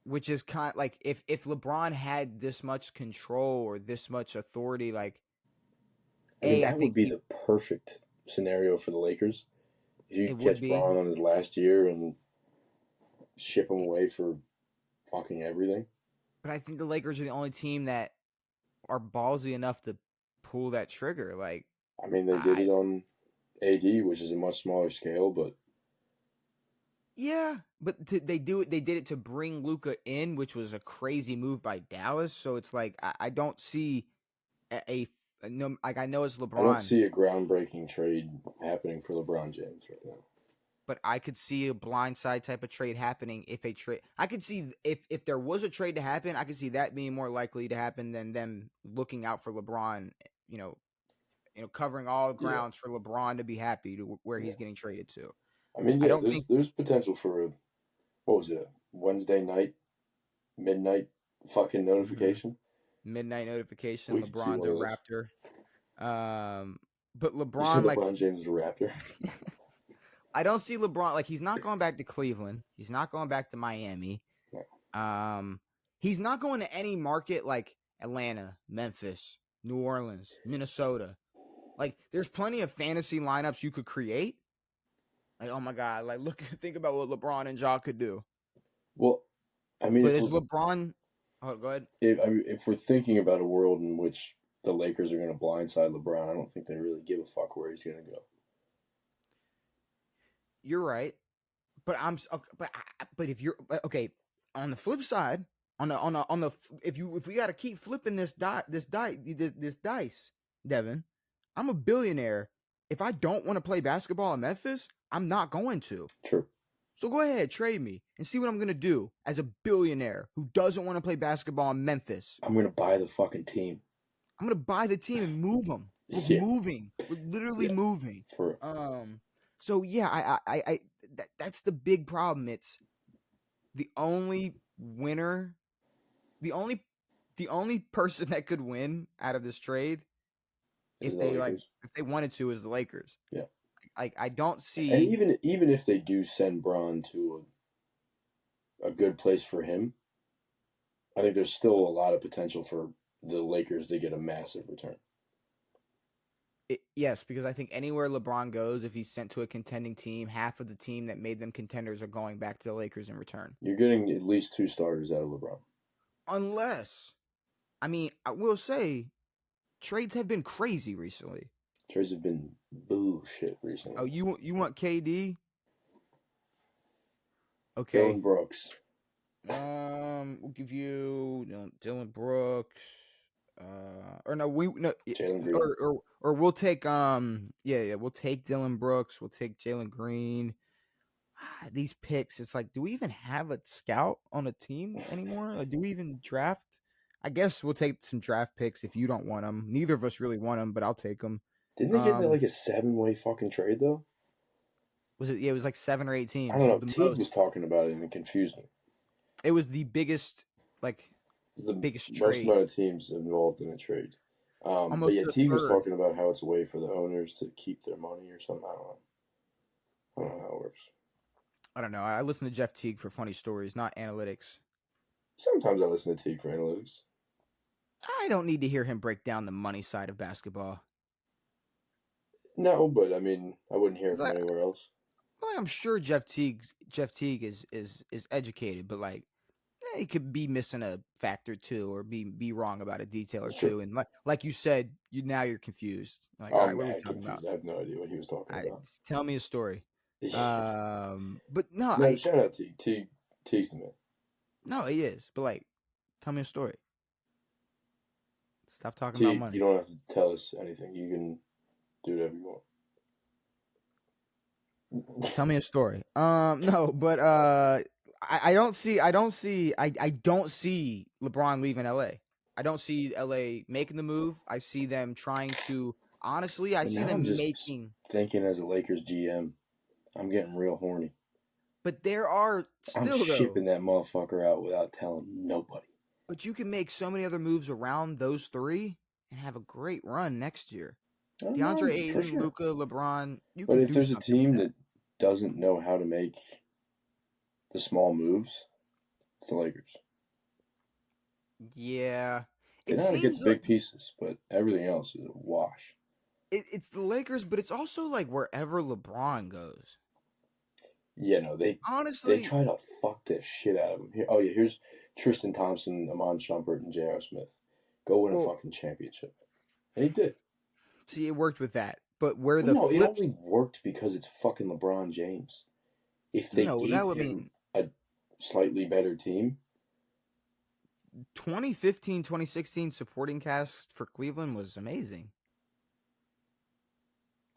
Which is kind of like if LeBron had this much control or this much authority, like that would be the perfect scenario for the Lakers. If you It would catch be. Braun on his last year and ship him away for fucking everything. But I think the Lakers are the only team that are ballsy enough to pull that trigger. Like, I mean, they did it on AD, which is a much smaller scale, but yeah, but they did it to bring Luka in, which was a crazy move by Dallas. So it's like I don't see no, like I know it's LeBron. I don't see a groundbreaking trade happening for LeBron James right now. But I could see a blindside type of trade happening if a trade. I could see if there was a trade to happen, I could see that being more likely to happen than them looking out for LeBron. You know, covering all grounds for LeBron to be happy to where he's getting traded to. I mean, I don't think there's potential for what was it, Wednesday night, midnight fucking notification. Midnight notification. We could see LeBron's a one of those. Raptor. But You LeBron, said like LeBron James is a Raptor. I don't see LeBron like he's not going back to Cleveland. He's not going back to Miami. No. He's not going to any market like Atlanta, Memphis, New Orleans, Minnesota. Like there's plenty of fantasy lineups you could create. Like, oh my God, like think about what LeBron and Ja could do. Well, I mean, but is LeBron? Oh, go ahead. If we're thinking about a world in which the Lakers are going to blindside LeBron, I don't think they really give a fuck where he's going to go. You're right, but but if you're okay, on the flip side, if we got to keep flipping this dice, Devin, I'm a billionaire. If I don't want to play basketball in Memphis, I'm not going to. True. So go ahead, trade me and see what I'm going to do as a billionaire who doesn't want to play basketball in Memphis. I'm going to buy the fucking team. I'm going to buy the team and move them. We're moving. We're literally moving. So yeah, that's the big problem. It's the only winner, the only person that could win out of this trade if they wanted to is the Lakers. Yeah. I don't see. And even if they do send Braun to a good place for him, I think there's still a lot of potential for the Lakers to get a massive return. Yes, because I think anywhere LeBron goes, if he's sent to a contending team, half of the team that made them contenders are going back to the Lakers in return. You're getting at least 2 starters out of LeBron. Unless, I mean, I will say, trades have been crazy recently. Trades have been bullshit recently. Oh, you want KD? Okay. Dillon Brooks. We'll give you Dillon Brooks. Jalen Green. Or we'll take we'll take Dillon Brooks. We'll take Jalen Green. These picks, it's like, do we even have a scout on a team anymore? Like, do we even draft? I guess we'll take some draft picks if you don't want them. Neither of us really want them, but I'll take them. Didn't they get into like a 7-way fucking trade though? Was it? Yeah, it was like 7 or 8 teams. I don't know. Teague was talking about it and it confused me. It was the biggest, biggest trade. Most amount of teams involved in a trade. But yeah, Teague was talking about how it's a way for the owners to keep their money or something. I don't know how it works. I don't know. I listen to Jeff Teague for funny stories, not analytics. Sometimes I listen to Teague for analytics. I don't need to hear him break down the money side of basketball. No, but I mean, I wouldn't hear it from anywhere else. Well, I'm sure Jeff Teague is educated, but he could be missing a fact or two, or be wrong about a detail or two. And like you said, you're confused. Like, all right, what are we talking about? I have no idea what he was talking about. Tell me a story. But no, shout out Teague. Teague's the man. No, he is. But tell me a story. Stop talking Teague, about money. You don't have to tell us anything. You can do whatever you want. Tell me a story. No, but I don't see LeBron leaving LA. I don't see LA making the move. I see them trying to. Honestly, I see them making. Thinking as a Lakers GM, I'm getting real horny. But there are still shipping that motherfucker out without telling nobody. But you can make so many other moves around those three and have a great run next year. DeAndre Ayton, Luka, LeBron. But if there's a team that doesn't know how to make the small moves, it's the Lakers. Yeah. They know how to get the big pieces, but everything else is a wash. it's the Lakers, but it's also like wherever LeBron goes. Yeah, no, they Honestly, try to fuck the shit out of him. Here, here's Tristan Thompson, Amon Shumpert, and J.R. Smith. Go win a fucking championship. And he did. See, it worked with that. But where But the no, it flips, only worked because it's fucking LeBron James. If they no, gave that would him mean a slightly better team, 2015, 2016 supporting cast for Cleveland was amazing.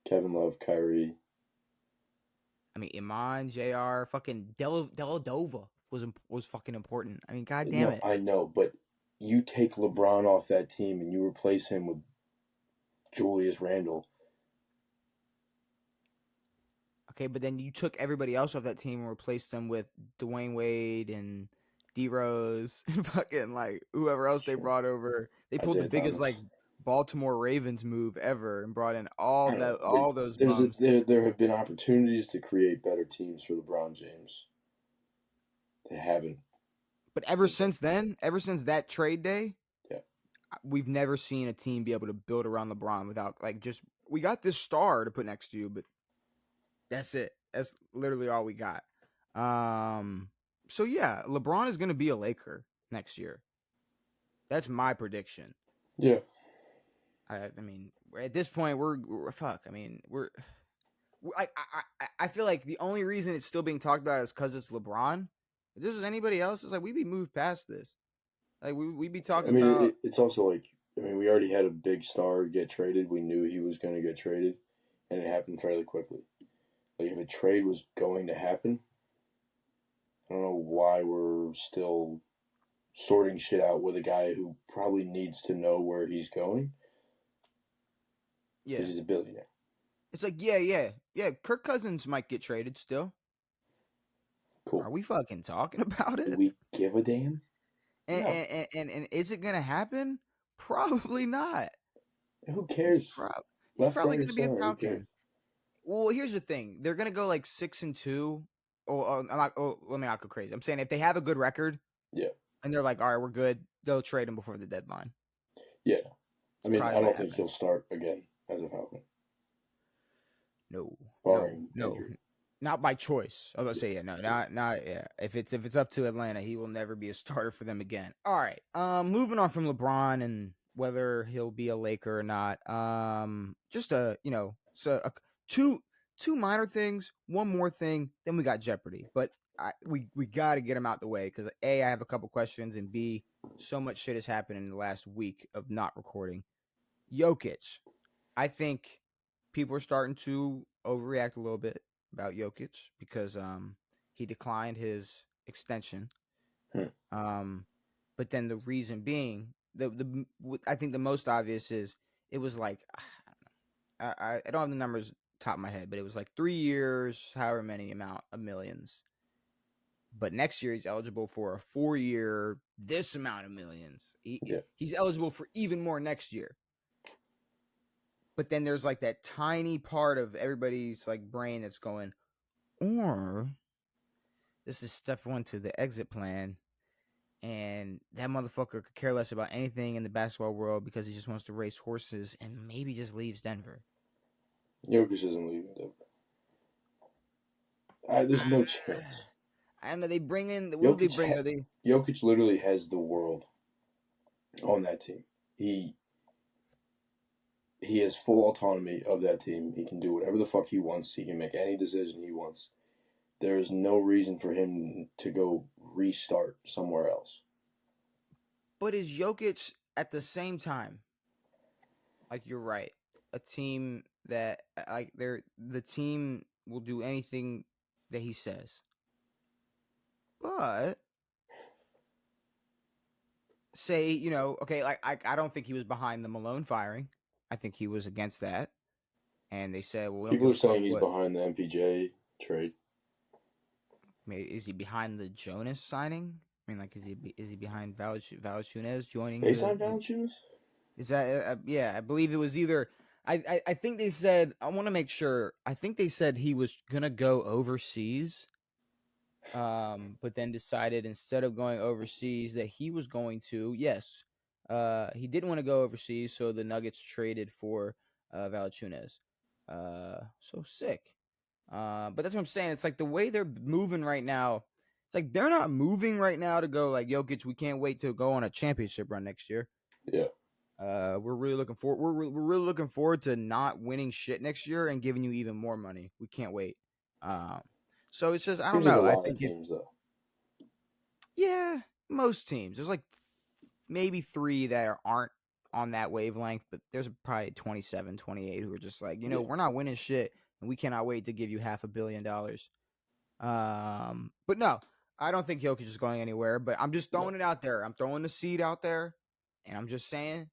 Kevin Love, Kyrie. I mean, Iman, JR, fucking Deladova was fucking important. I mean, goddamn it. I know, but you take LeBron off that team and you replace him with Julius Randle. Okay, but then you took everybody else off that team and replaced them with Dwayne Wade and D Rose and fucking like whoever else they brought over. They pulled Isaiah the biggest Thomas. like Baltimore Ravens move ever and brought in all those There's bums. there have been opportunities to create better teams for LeBron James. They haven't. But ever since then, ever since that trade day, Yeah, we've never seen a team be able to build around LeBron without like just we got this star to put next to you, but that's it. That's literally all we got. So yeah, LeBron is going to be a Laker next year. That's my prediction. yeah. I mean, at this point, we're fuck. I mean, I feel like the only reason it's still being talked about is because it's LeBron. If this was anybody else, it's like we'd be moved past this. Like we'd be talking about. It's also like we already had a big star get traded. We knew he was going to get traded, and it happened fairly quickly. Like if a trade was going to happen, I don't know why we're still sorting shit out with a guy who probably needs to know where he's going. Yeah, because he's a billionaire. It's like yeah. Kirk Cousins might get traded still. Cool. Are we fucking talking about it? Do we give a damn? And, No. and is it gonna happen? Probably not. Who cares? He's probably gonna be a Falcon. Well, here's the thing: they're gonna go like 6-2. Let me not go crazy. I'm saying if they have a good record, yeah, and they're like, all right, we're good, they'll trade him before the deadline. Yeah, I mean, I don't think he'll start again as a Falcon. No, injury. Not by choice. I was gonna say not yeah. If it's up to Atlanta, he will never be a starter for them again. All right, moving on from LeBron and whether he'll be a Laker or not. Just two minor things, one more thing, then we got Jeopardy. But we got to get them out the way because A, I have a couple questions, and B, so much shit has happened in the last week of not recording. Jokic, I think people are starting to overreact a little bit about Jokic because he declined his extension. But then the reason being, I think the most obvious is it was like I don't have the numbers top of my head, but it was like 3 years, however many amount of millions. But next year he's eligible for a 4-year, this amount of millions. He's eligible for even more next year. But then there's like that tiny part of everybody's like brain that's going, or this is step 1 to the exit plan. And that motherfucker could care less about anything in the basketball world because he just wants to race horses and maybe just leaves Denver. Jokic isn't leaving Denver. There's no chance. I know they bring in. Jokic literally has the world on that team. He has full autonomy of that team. He can do whatever the fuck he wants. He can make any decision he wants. There is no reason for him to go restart somewhere else. But is Jokic at the same time, like you're right, a team that like the team will do anything that he says. But say, okay, like I don't think he was behind the Malone firing. I think he was against that. And they said, well, people are saying he's behind the MPJ trade. Is he behind the Jonas signing? I mean, like, is he behind Valanciunas joining? They signed Valanciunas? Is that yeah? I believe it was either. I think they said. I want to make sure. I think they said he was gonna go overseas. But then decided instead of going overseas that he was going to. Yes. He didn't want to go overseas, so the Nuggets traded for Valanciunas. So sick. But that's what I'm saying. It's like the way they're moving right now. It's like they're not moving right now to go like Jokic. We can't wait to go on a championship run next year. Yeah. We're really looking forward. We're really looking forward to not winning shit next year and giving you even more money. We can't wait. So it's just I don't Seems like know. a I lot think of teams though. yeah, most teams. There's like maybe 3 that aren't on that wavelength, but there's probably 27, 28 who are just like, Yeah. we're not winning shit, and we cannot wait to give you $500 million. But no, I don't think Jokic is going anywhere. But I'm just throwing it out there. I'm throwing the seed out there, and I'm just saying,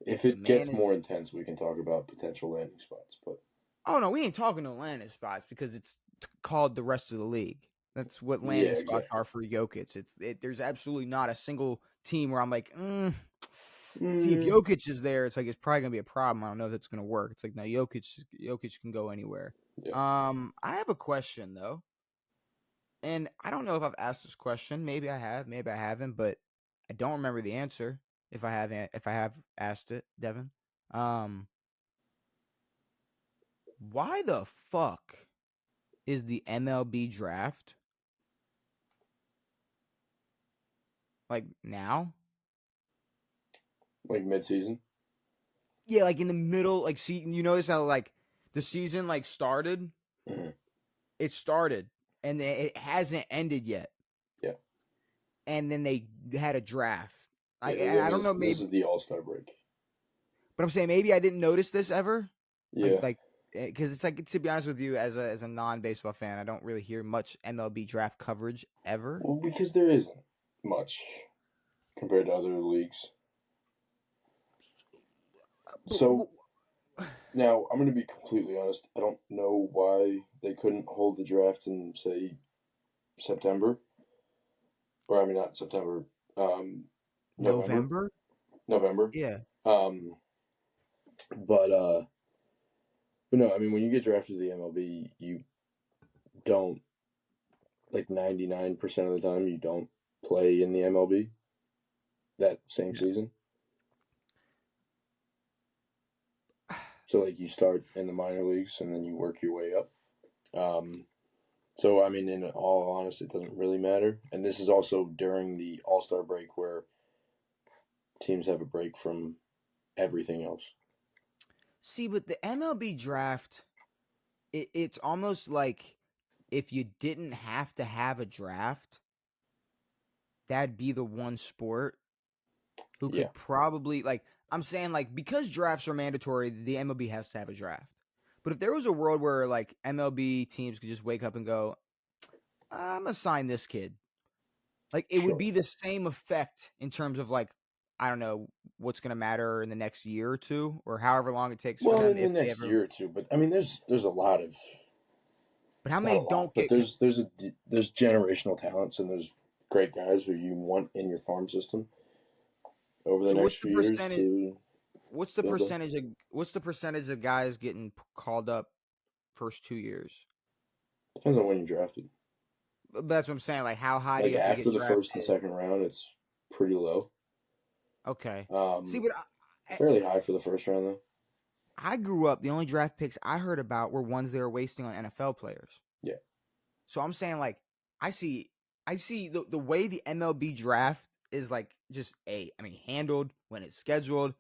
If it gets more intense, we can talk about potential landing spots. But oh no, we ain't talking no landing spots because it's called the rest of the league. That's what landing spots are for Jokic. There's absolutely not a single team where I'm like, see if Jokic is there, it's like it's probably gonna be a problem. I don't know if that's gonna work. It's like no, Jokic can go anywhere. Yeah. I have a question though, and I don't know if I've asked this question. Maybe I have, maybe I haven't, but I don't remember the answer. If I have asked it, Devin, why the fuck is the MLB draft like now? Like mid-season? Yeah, like in the middle. Like, see, you notice how like the season like started. Mm-hmm. It started, and it hasn't ended yet. Yeah. And then they had a draft. Yeah, I don't know. Maybe this is the All-Star break. But I'm saying maybe I didn't notice this ever. Yeah. Because it's like, to be honest with you, as a non-baseball fan, I don't really hear much MLB draft coverage ever. Well, because there isn't much compared to other leagues. So now I'm going to be completely honest. I don't know why they couldn't hold the draft in, say, September. Or I mean, not September. November. Yeah. But no, I mean, when you get drafted to the MLB, you don't, like 99% of the time, you don't play in the MLB that same season. So, like, you start in the minor leagues and then you work your way up. So, I mean, in all honesty, it doesn't really matter. And this is also during the All-Star break where teams have a break from everything else. See, but the MLB draft, it's almost like if you didn't have to have a draft, that'd be the one sport who could probably, like, I'm saying, like, because drafts are mandatory, the MLB has to have a draft. But if there was a world where, like, MLB teams could just wake up and go, I'm going to sign this kid. Like, it would be the same effect in terms of, like, I don't know what's going to matter in the next year or two or however long it takes for them. Well, in the next year or two. But, I mean, there's a lot of... But how many don't get... But there's generational talents and there's great guys who you want in your farm system over the next few years to... What's the percentage of guys getting called up first 2 years? Depends on when you drafted. But that's what I'm saying. Like, how high like do you have after to get the drafted? first and second round, it's pretty low. Okay. See, but fairly high for the first round, though. I grew up. The only draft picks I heard about were ones they were wasting on NFL players. Yeah. So I'm saying, like, I see the way the MLB draft is, like, just handled when it's scheduled.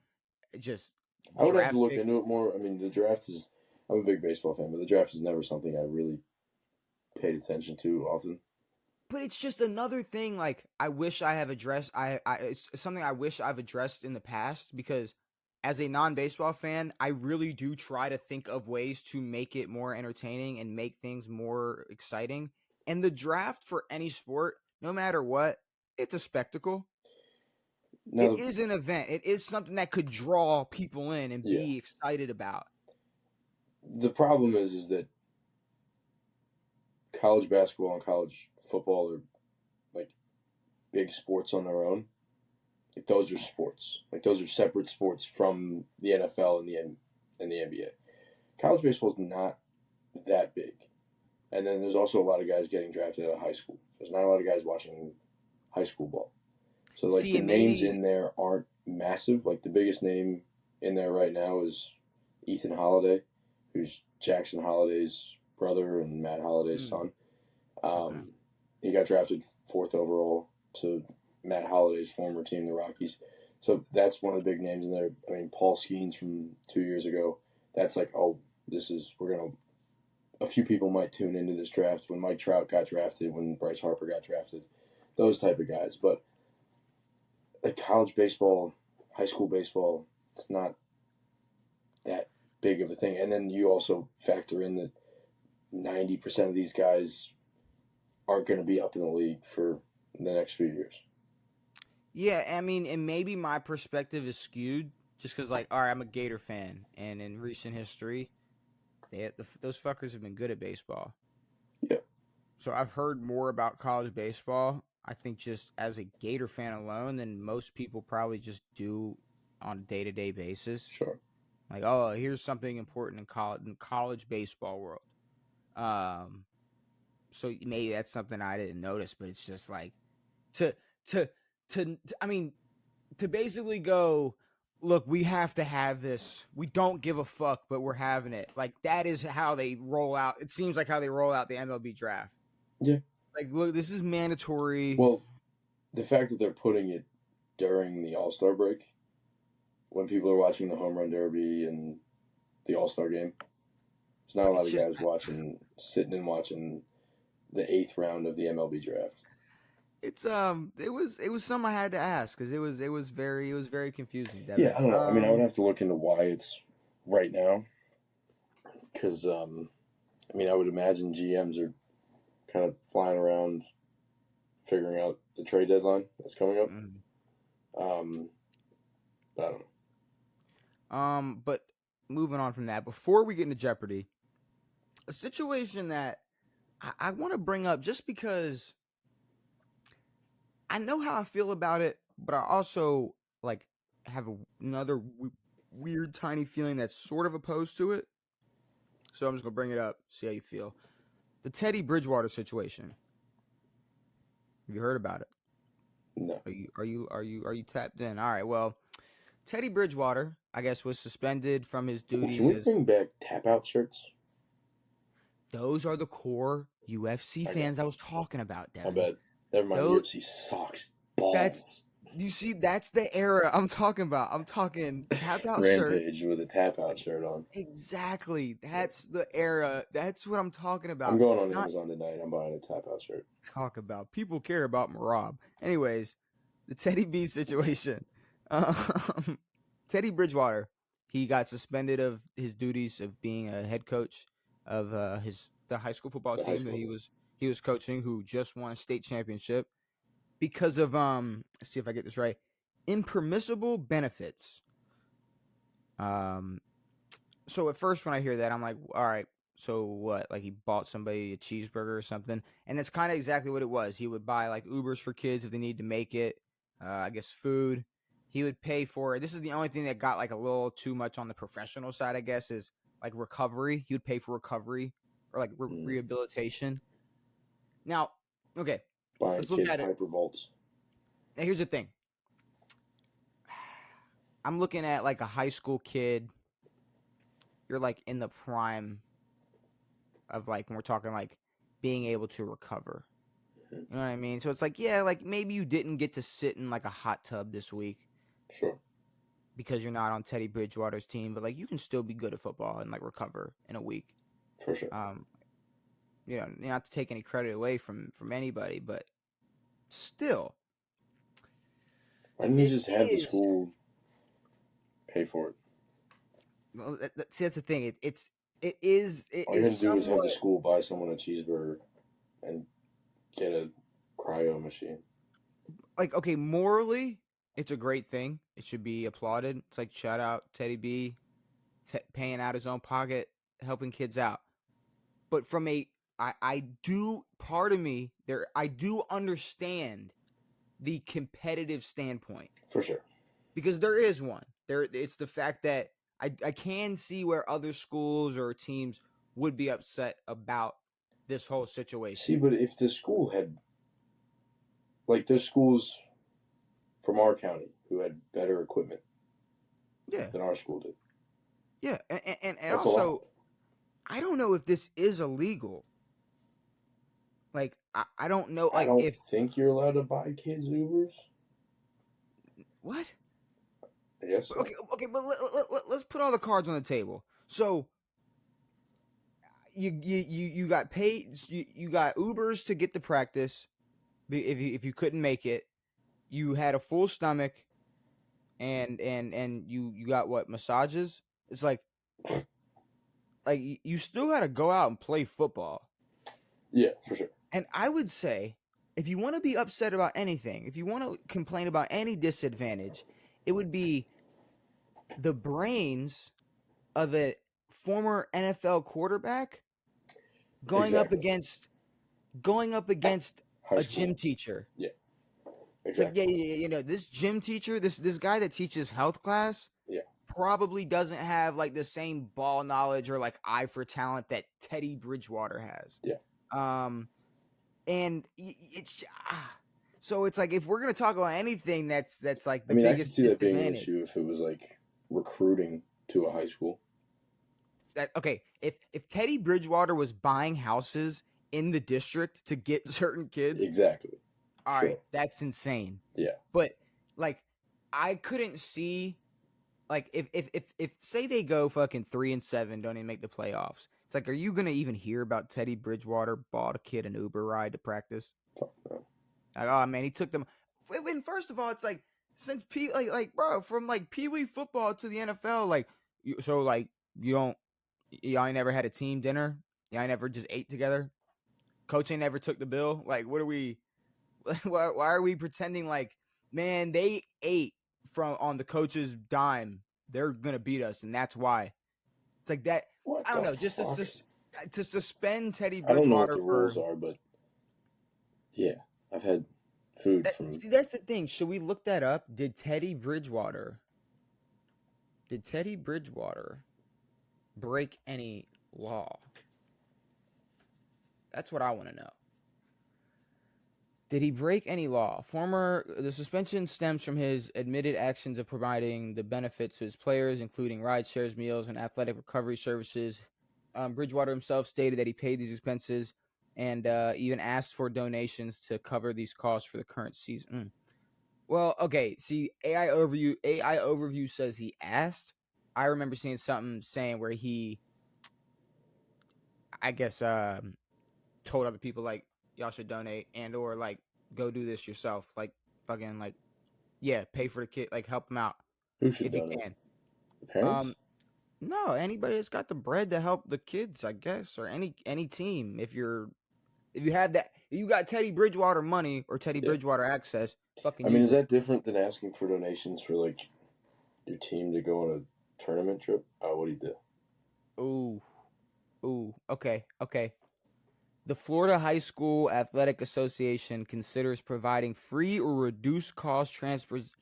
I would have to look into it more. I mean, the draft is. I'm a big baseball fan, but the draft is never something I really paid attention to often. But it's just another thing. Like, I wish I have addressed. It's something I wish I've addressed in the past because, as a non-baseball fan, I really do try to think of ways to make it more entertaining and make things more exciting. And the draft for any sport, no matter what, it's a spectacle. It is an event. It is something that could draw people in and be excited about. The problem is that college basketball and college football are like big sports on their own. Like those are sports. Like those are separate sports from the NFL and the NBA. College baseball is not that big. And then there's also a lot of guys getting drafted out of high school. There's not a lot of guys watching high school ball. So, like, the names in there aren't massive. Like, the biggest name in there right now is Ethan Holiday, who's Jackson Holiday's brother and Matt Holiday's son. Okay. He got drafted 4th overall to Matt Holiday's former team, the Rockies. So that's one of the big names in there. I mean, Paul Skeens from 2 years ago. That's like, a few people might tune into this draft when Mike Trout got drafted, when Bryce Harper got drafted, those type of guys. But like college baseball, high school baseball, it's not that big of a thing. And then you also factor in that 90% of these guys aren't going to be up in the league for the next few years. Yeah, I mean, and maybe my perspective is skewed just because, like, all right, I'm a Gator fan, and in recent history, those fuckers have been good at baseball. Yeah. So I've heard more about college baseball, I think, just as a Gator fan alone than most people probably just do on a day-to-day basis. Sure. Like, oh, here's something important in college baseball world. So maybe that's something I didn't notice, but it's just like to basically go, look, we have to have this. We don't give a fuck, but we're having it. Like, that is how they roll out. It seems like how they roll out the MLB draft. Yeah. Like, look, this is mandatory. Well, the fact that they're putting it during the All-Star break, when people are watching the Home Run Derby and the All-Star game, there's not a lot of guys sitting and watching the 8th round of the MLB draft. It's it was something I had to ask because it was very confusing. Devin. Yeah, I don't know. I mean, I would have to look into why it's right now, because I would imagine GMs are kind of flying around figuring out the trade deadline that's coming up. But I don't know. But moving on from that, before we get into Jeopardy, a situation that I want to bring up just because I know how I feel about it, but I also like have another weird tiny feeling that's sort of opposed to it. So I'm just gonna bring it up, see how you feel. The Teddy Bridgewater situation. Have you heard about it? No. Are you tapped in? All right. Well, Teddy Bridgewater, I guess, was suspended from his duties. Can we bring back tap-out shirts? Those are the core UFC fans I was talking about, Devin. My bad. Never mind. UFC sucks balls. That's the era I'm talking about. I'm talking tap-out shirt. Rampage with a tap-out shirt on. Exactly. That's the era. That's what I'm talking about. I'm going on Amazon tonight. I'm buying a tap-out shirt. Talk about. People care about Marab. Anyways, the Teddy B situation. Teddy Bridgewater, he got suspended of his duties of being a head coach of the high school football team that he was coaching, who just won a state championship, because of let's see if I get this right, impermissible benefits. So at first when I hear that, I'm like, all right, so what? Like, he bought somebody a cheeseburger or something, and that's kind of exactly what it was. He would buy like Ubers for kids if they need to make it. I guess food. He would pay for it. This is the only thing that got like a little too much on the professional side, I guess, is like recovery. He would pay for recovery or like rehabilitation. Now, okay, buying let's look kids at it. Hypervolts. Now, here's the thing. I'm looking at like a high school kid. You're like in the prime of like, when we're talking like being able to recover. You know what I mean? So it's like, yeah, like maybe you didn't get to sit in like a hot tub this week. Sure. Because you're not on Teddy Bridgewater's team, but like you can still be good at football and like recover in a week. For sure. You know, not to take any credit away from anybody, but still. Why didn't you just have the school pay for it? Well, see, that's the thing. It is. All you're gonna do is have the school buy someone a cheeseburger and get a cryo machine. Like, okay, morally, it's a great thing. It should be applauded. It's like, shout out Teddy B, paying out his own pocket, helping kids out. But from I do understand the competitive standpoint. For sure. Because there is one. It's the fact that I can see where other schools or teams would be upset about this whole situation. See, but if the school had, like, there's schools from our county who had better equipment than our school did. Yeah, and That's a also, lot. I don't know if this is illegal. Like, I don't know, I like, don't if think you're allowed to buy kids Ubers. what? I guess so. Okay, but let's put all the cards on the table. So you got paid, you got Ubers to get to practice. If you couldn't make it, you had a full stomach, and you got what, massages? It's like you still got to go out and play football. Yeah, for sure. And I would say, if you want to be upset about anything, if you want to complain about any disadvantage, it would be the brains of a former NFL quarterback going up Exactly. against High a school. gym teacher. Yeah, It's like, exactly. yeah, you know, this gym teacher, this guy that teaches health class, Yeah. probably doesn't have like the same ball knowledge or like eye for talent that Teddy Bridgewater has. Yeah. And it's so it's like, if we're gonna talk about anything that's like the I mean, I could biggest see that being an disadvantage. issue if it was like recruiting to a high school. That okay, if Teddy Bridgewater was buying houses in the district to get certain kids, Exactly. all Sure. right, that's insane. Yeah. But like, I couldn't see, like, if say they go fucking 3-7, don't even make the playoffs. It's like, are you gonna even hear about Teddy Bridgewater bought a kid an Uber ride to practice? Fuck no. Like, oh man, he took them. When first of all, it's like, since bro, from like Pee Wee football to the NFL, like, so like y'all ain't never had a team dinner, y'all ain't never just ate together. Coach ain't never took the bill. Like, what are we? Why are we pretending like, man, they ate from on the coach's dime, they're gonna beat us, and that's why? It's like that. What I don't the know. Just fuck? to suspend Teddy I don't know what Bridgewater the for. rules are, but yeah, I've had food from. See, that's the thing. Should we look that up? Did Teddy Bridgewater break any law? That's what I want to know. Did he break any law? The suspension stems from his admitted actions of providing the benefits to his players, including ride shares, meals, and athletic recovery services. Bridgewater himself stated that he paid these expenses and even asked for donations to cover these costs for the current season. Well, okay. See, AI overview says he asked. I remember seeing something saying where he, I guess, told other people like, y'all should donate and or like go do this yourself, like fucking like, yeah, pay for the kid, like help him out Who should if you donate? can. The parents? No, anybody that's got the bread to help the kids, I guess, or any team. If you got Teddy Bridgewater money or Teddy Bridgewater access, fucking I mean, use is it. that different than asking for donations for like your team to go on a tournament trip? What do you do? Ooh, okay. The Florida High School Athletic Association considers providing free or reduced cost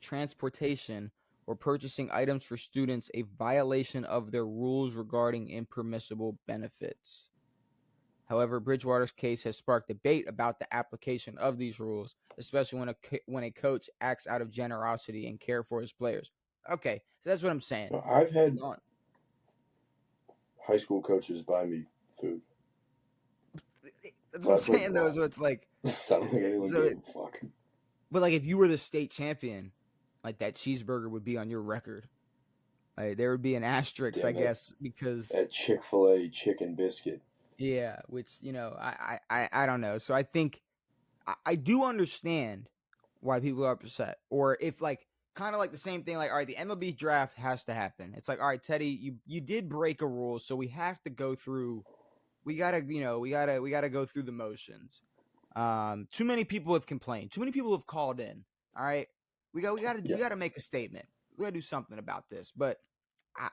transportation or purchasing items for students a violation of their rules regarding impermissible benefits. However, Bridgewater's case has sparked debate about the application of these rules, especially when a coach acts out of generosity and care for his players. Okay, so that's what I'm saying. Well, I've had high school coaches buy me food. That's what I'm saying, though. So it's like, sound like anyone gave a fuck. But like, if you were the state champion, like, that cheeseburger would be on your record. Like, there would be an asterisk, I guess, because that Chick-fil-A chicken biscuit. Yeah, which, you know, I don't know. So I think I do understand why people are upset, or if like kind of like the same thing. Like, all right, the MLB draft has to happen. It's like, all right, Teddy, you did break a rule, so we have to go through. We gotta go through the motions. Too many people have complained. Too many people have called in. All right, we gotta make a statement. We gotta do something about this. But I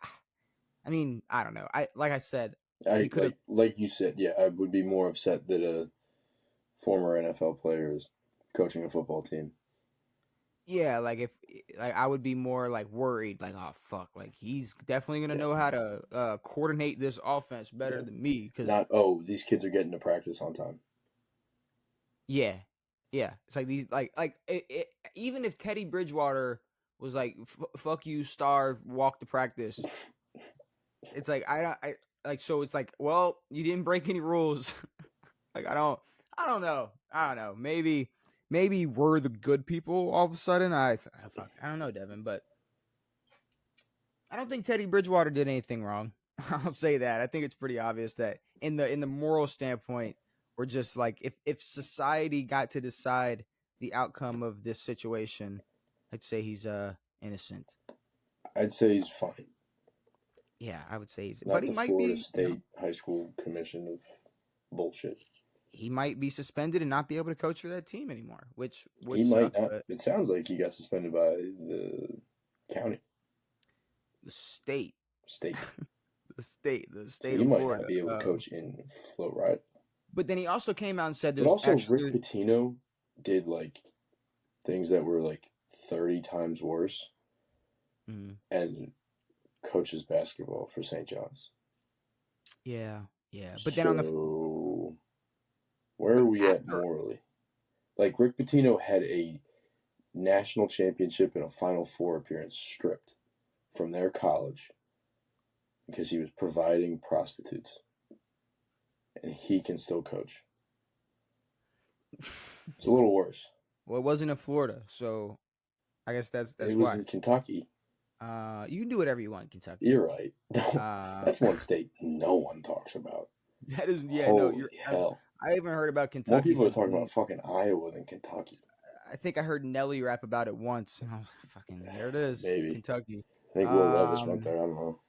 mean, I don't know. Like I said, like you said, yeah, I would be more upset that a former NFL player is coaching a football team. Yeah, like I would be more like worried, like, oh fuck, like he's definitely gonna know how to coordinate this offense better than me. Because these kids are getting to practice on time. Yeah, it's like these even if Teddy Bridgewater was like, fuck you, starve, walk to practice. It's like I like so it's like, well, you didn't break any rules. Like I don't know. Maybe we're the good people all of a sudden. I don't know, Devin, but I don't think Teddy Bridgewater did anything wrong. I'll say that. I think it's pretty obvious that in the moral standpoint, we're just like if society got to decide the outcome of this situation, I'd say he's innocent. I'd say he's fine. Yeah, I would say he's. Not But he the might Florida be. State High School Commission of bullshit. He might be suspended and not be able to coach for that team anymore, which would He suck. might not. But It sounds like he got suspended by the county. the state, State. the state So of he might Florida. not be able to coach in Flow Ride. But then he also came out and said But there's also actually Rick Pitino did like things that were like 30 times worse and coaches basketball for St. John's. yeah. But then on the where are we at morally? Like Rick Pitino had a national championship and a Final Four appearance stripped from their college because he was providing prostitutes. And he can still coach. It's a little worse. Well, it wasn't in Florida, so I guess that's it was why. in Kentucky. You can do whatever you want in Kentucky. You're right. That's one state no one talks about. That is, yeah, Holy no, hell. I haven't heard about Kentucky. More people are talking about fucking Iowa than Kentucky. I think I heard Nelly rap about it once, and I was like, fucking, there it is, Maybe. Kentucky. I think Will Levis went there. I don't know.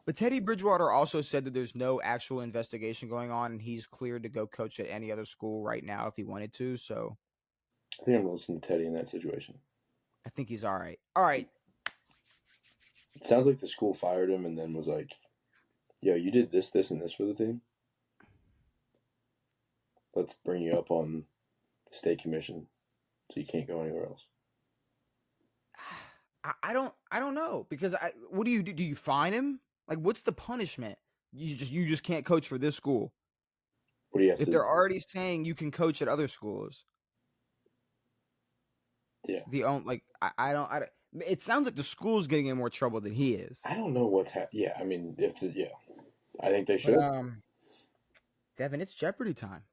But Teddy Bridgewater also said that there's no actual investigation going on, and he's cleared to go coach at any other school right now if he wanted to. So I think I'm going to listen to Teddy in that situation. I think he's all right. All right. It sounds like the school fired him and then was like, yo, you did this, and this for the team. Let's bring you up on state commission so you can't go anywhere else. I don't know, because what do you do? Do you fine him? Like, what's the punishment? You just can't coach for this school. What do you have if they're already saying you can coach at other schools? Yeah. I don't. It sounds like the school's getting in more trouble than he is. I don't know what's happening. Yeah, I mean, I think they should. But, Devin, it's Jeopardy time.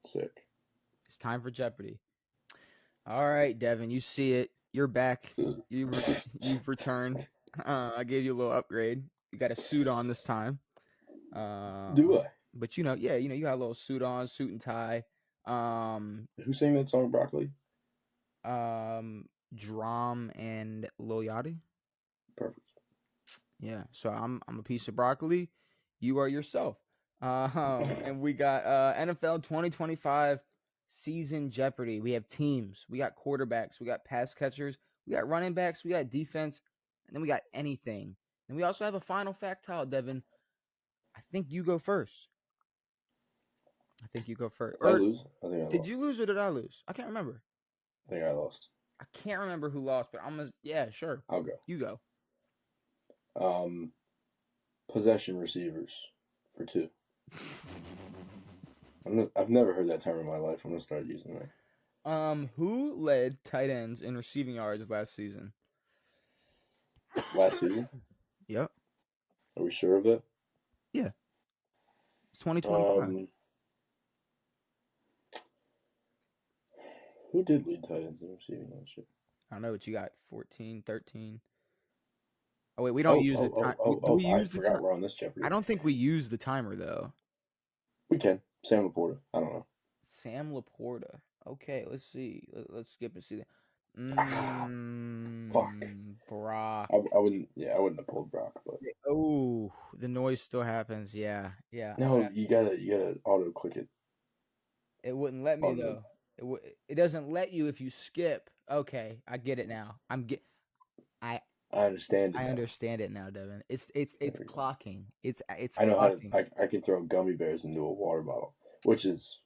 Sick. It's time for Jeopardy. All right, Devin, you see it. You're back. You've returned. I gave you a little upgrade. You got a suit on this time. Do I? But you got a little suit on, suit and tie. Who sang that song, Broccoli? Drum and Lil Yachty. Perfect. Yeah. So I'm a piece of broccoli. You are yourself. And we got NFL 2025 season Jeopardy. We have teams. We got quarterbacks. We got pass catchers. We got running backs. We got defense. And then we got anything. And we also have a final factile, Devin. I think you go first. I lose. I think I lost. Did you lose or did I lose? I can't remember. I think I lost. I can't remember who lost, but yeah, sure. I'll go. You go. Possession receivers for 2. I've never heard that term in my life. I'm gonna start using that. Who led tight ends in receiving yards last season? Last season? Yep. Are we sure of that? Yeah. It's 2025. Who did lead tight ends in receiving last year? I don't know, but you got 14, 13. Oh, wait, we don't use it. I forgot we're on this Jeopardy. I don't think we use the timer, though. We can. Sam Laporta. I don't know. Sam Laporta. Okay, let's see. Let's skip and see that. Fuck. Brock. I wouldn't have pulled Brock, but oh, the noise still happens. Yeah. No, you gotta auto click it. It wouldn't let me though. It doesn't let you if you skip. Okay, I get it now. I understand it. I now. understand it now, Devin. It's clocking. It's I know clocking. how I can throw gummy bears into a water bottle, which is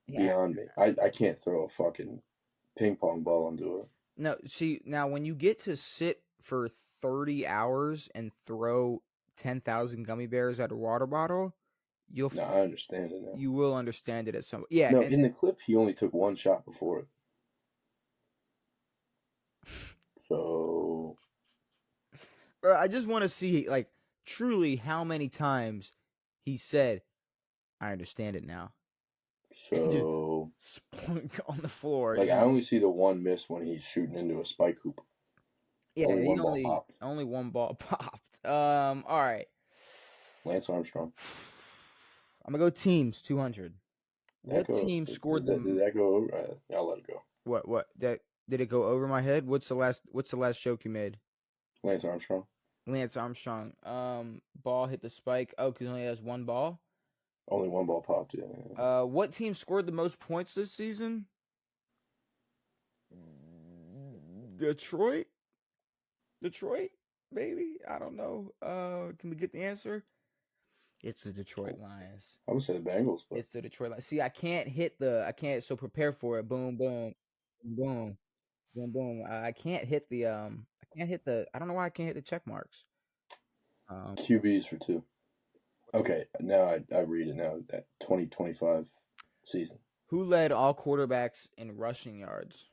beyond me. I can't throw a fucking ping pong ball into it. No, see, now when you get to sit for 30 hours and throw 10,000 gummy bears at a water bottle, I understand it now. You will understand it at some. Yeah. No, in the clip, he only took one shot before it. So, Bro, I just want to see truly how many times he said, "I understand it now." So, Splunk on the floor. like, I only see the one miss when he's shooting into a spike hoop. Yeah, only he one ball popped. Only one ball popped. All right. Lance Armstrong. I'm gonna go teams 200. What team scored did that go over? I'll let it go. What that did it go over my head? What's the last joke you made? Lance Armstrong. Lance Armstrong. Ball hit the spike. Oh, because he only has one ball. Only one ball popped. Yeah. What team scored the most points this season? Detroit, baby. I don't know. Can we get the answer? It's the Detroit Lions. I would say the Bengals, but It's the Detroit Lions. See, I can't so prepare for it. Boom, boom, boom, boom, boom. I can't hit the I don't know why I can't hit the check marks. QBs for 2. Okay, now I read it now. That 2025 season. Who led all quarterbacks in rushing yards?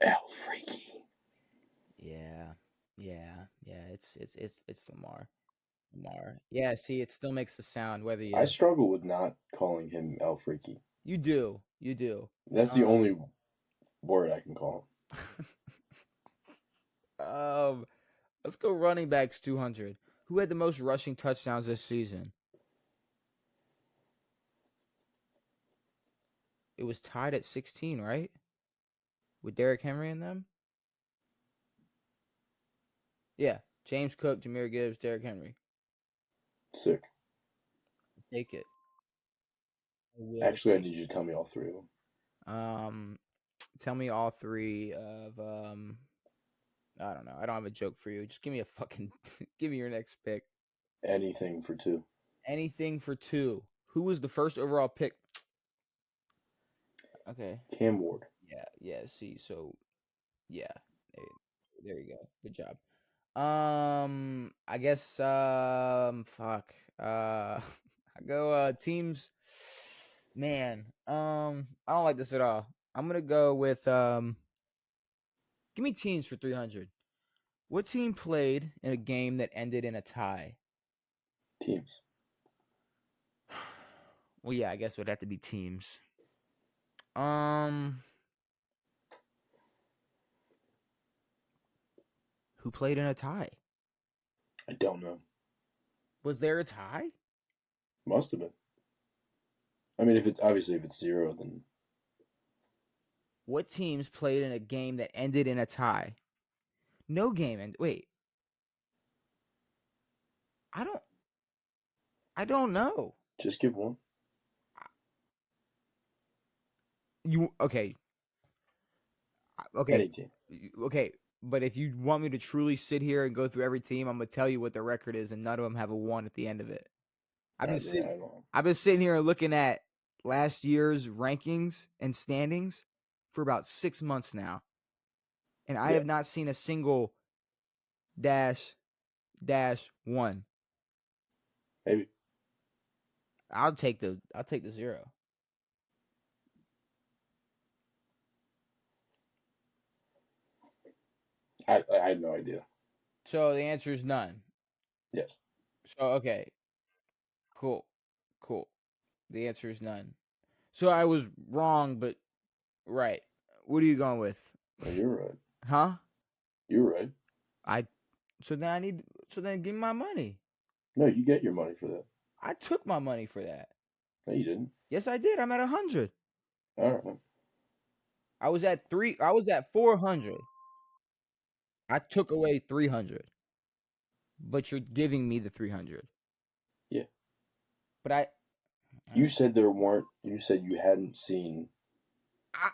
Al Freaky. Yeah. It's Lamar. Yeah, see, it still makes the sound whether you. I struggle with not calling him Al Freaky. You do. That's the only word I can call him. Let's go running backs 200. Who had the most rushing touchdowns this season? It was tied at 16, right? With Derrick Henry in them? Yeah. James Cook, Jahmyr Gibbs, Derrick Henry. Sick. Take it. Actually, I need you to tell me all 3 of them. Tell me all 3 of I don't know. I don't have a joke for you. Just give me a fucking give me your next pick. Anything for 2. Anything for 2. Who was the first overall pick? Okay. Cam Ward. Yeah. See, so yeah. There you go. Good job. I guess fuck. I go teams. Man, I don't like this at all. I'm gonna go with give me teams for 300. What team played in a game that ended in a tie? Teams. Well, yeah, I guess it would have to be teams. Who played in a tie? I don't know. Was there a tie? Must have been. I mean, if it's 0, then. What teams played in a game that ended in a tie? No game and wait. I don't know. Just give one. Okay. Any team. Okay, but if you want me to truly sit here and go through every team, I'm gonna tell you what the record is, and none of them have a 1 at the end of it. I've been sitting here looking at last year's rankings and standings for about 6 months now, and I have not seen a single -1. Maybe. I'll take the 0. I had no idea. So the answer is none. Yes. So okay. Cool. The answer is none. So I was wrong, but right. What are you going with? No, you're right. Huh? You're right. So then give me my money. No, you get your money for that. I took my money for that. No, you didn't. Yes, I did. I'm at 100. All right. I was at 400. I took away 300. But you're giving me the 300. Yeah. But you said there weren't. You said you hadn't seen. I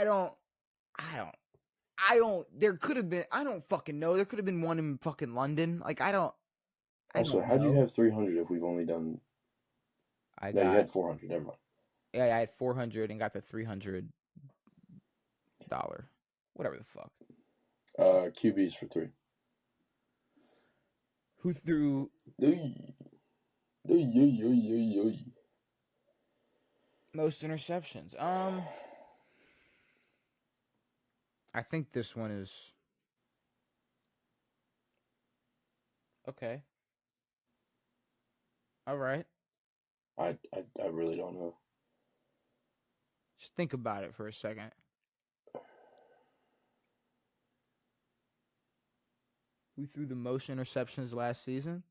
don't. There could have been. I don't fucking know. There could have been one in fucking London. Like I don't. Also, how'd you have 300 if we've only done? You had 400. Never mind. Yeah, I had 400 and got the $300. Whatever the fuck. QBs for 3. Who threw? Most interceptions. I think this one is. Okay. All right. I really don't know. Just think about it for a second. Who threw the most interceptions last season?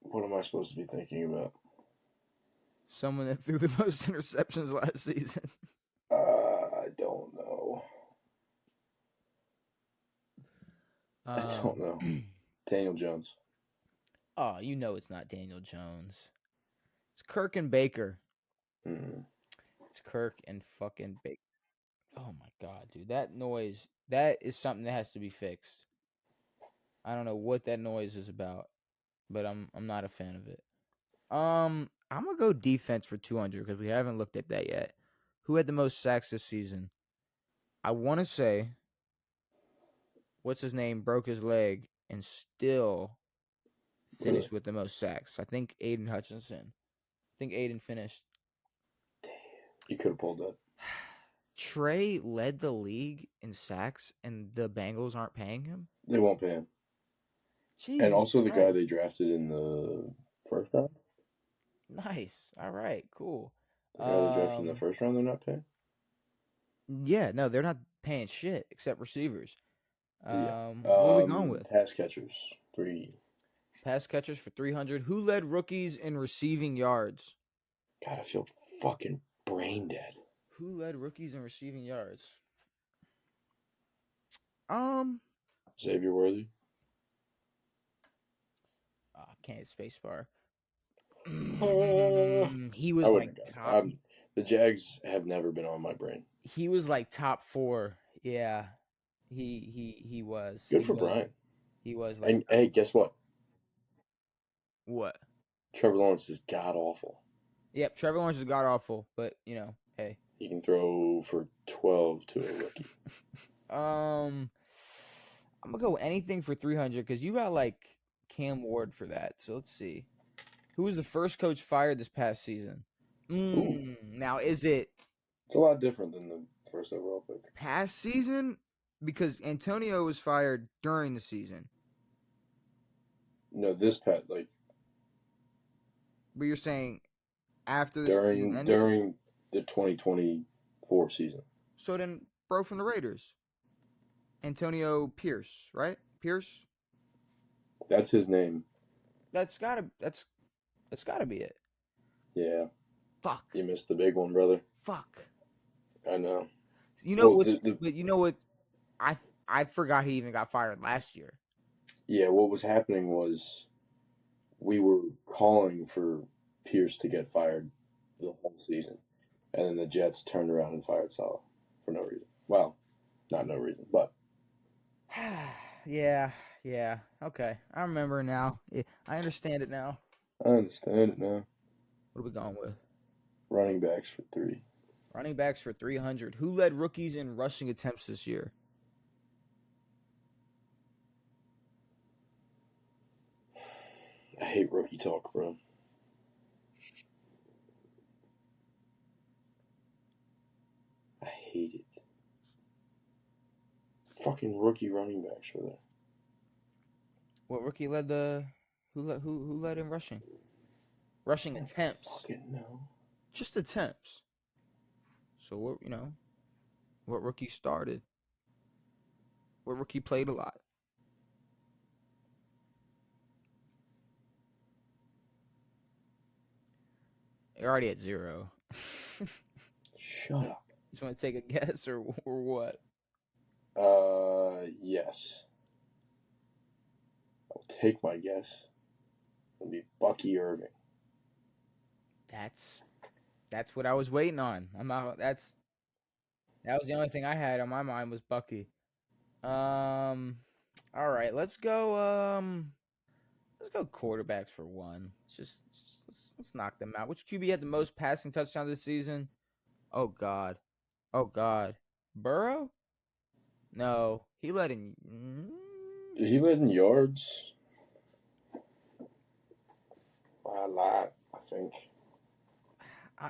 What am I supposed to be thinking about? Someone that threw the most interceptions last season. I don't know. I don't know. Daniel Jones. Oh, you know it's not Daniel Jones. It's Kirk and Baker. Mm. It's Kirk and fucking Baker. Oh my god, dude. That noise, that is something that has to be fixed. I don't know what that noise is about, but I'm not a fan of it. I'm gonna go defense for 200 because we haven't looked at that yet. Who had the most sacks this season? I want to say, what's his name broke his leg and still finished with the most sacks. I think Aiden Hutchinson. I think Aiden finished. Damn, you could have pulled that. Trey led the league in sacks, and the Bengals aren't paying him. They won't pay him. Jesus and also Christ. the guy they drafted in the first round. Nice. All right. Cool. The guy they drafted in the first round, they're not paying. Yeah. No, they're not paying shit except receivers. Yeah. What are we going with? Pass catchers, 3. Pass catchers for 300. Who led rookies in receiving yards? God, I feel fucking brain dead. Who led rookies in receiving yards? Xavier Worthy. Can't spacebar. Uh, He was I like wouldn't have top. gone. The Jags have never been on my brain. He was like top 4. Yeah, he was. Good for Brian. He was like. And hey, guess what? What? Trevor Lawrence is god awful. Yep, Trevor Lawrence is god awful, but you know, hey. He can throw for 12 to a rookie. I'm gonna go anything for 300 because you got like Cam Ward for that. So let's see. Who was the first coach fired this past season? Now is it? It's a lot different than the first overall pick. Past season? Because Antonio was fired during the season. No, this pet like. But you're saying after the season ended? During the 2024 season. So then, bro from the Raiders, Antonio Pierce, right? Pierce. That's his name. That's gotta be it. Yeah. Fuck. You missed the big one, brother. Fuck. I know. You know but you know what? I forgot he even got fired last year. Yeah, what was happening was we were calling for Pierce to get fired the whole season. And then the Jets turned around and fired Salah for no reason. Well, not no reason, but. Yeah. Okay. I remember now. Yeah, I understand it now. I understand it now. What are we going with? Running backs for 3. Running backs for 300. Who led rookies in rushing attempts this year? I hate rookie talk, bro. I hate it. Fucking rookie running backs were there. What rookie led the? Who led in rushing? Rushing attempts. Fucking no. Just attempts. So what rookie started? What rookie played a lot? You're already at 0. Shut up. You just want to take a guess or what? Yes. I'll take my guess. It'll be Bucky Irving. That's what I was waiting on. That was the only thing I had on my mind was Bucky. All right, let's go quarterbacks for 1. Let's knock them out. Which QB had the most passing touchdowns this season? Oh God. Burrow? No, he led in. He led in yards. By a lot, I think.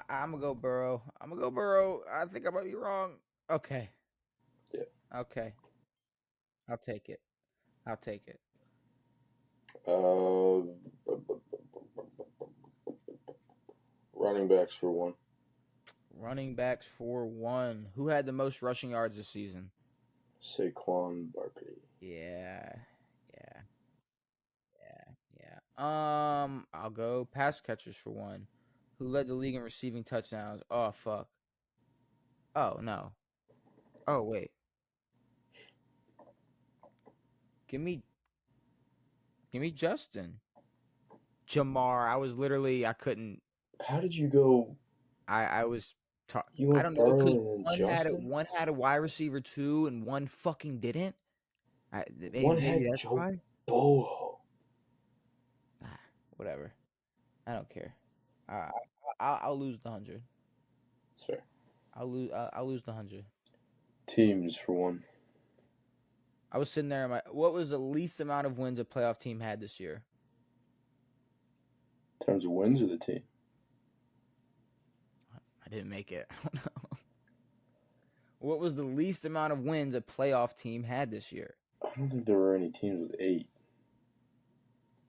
I'm gonna go Burrow. I think I might be wrong. Okay. Yeah. Okay. I'll take it. Running backs for one. Running backs for one. Who had the most rushing yards this season? Saquon Barkley. Yeah. I'll go pass catchers for one. Who led the league in receiving touchdowns? Oh fuck. Oh no. Oh wait. Give me Justin. Jamar. I couldn't. How did you go? I was. You I went don't know because Burrow and then Justin? one had a wide receiver too, and one fucking didn't. One Maybe had that's Joe why. Burrow. Whatever. I don't care. I'll lose the 100. That's fair. I'll lose the 100. Teams for one. I was sitting there. What was the least amount of wins a playoff team had this year? In terms of wins or the team? I didn't make it. I don't know. What was the least amount of wins a playoff team had this year? I don't think there were any teams with 8.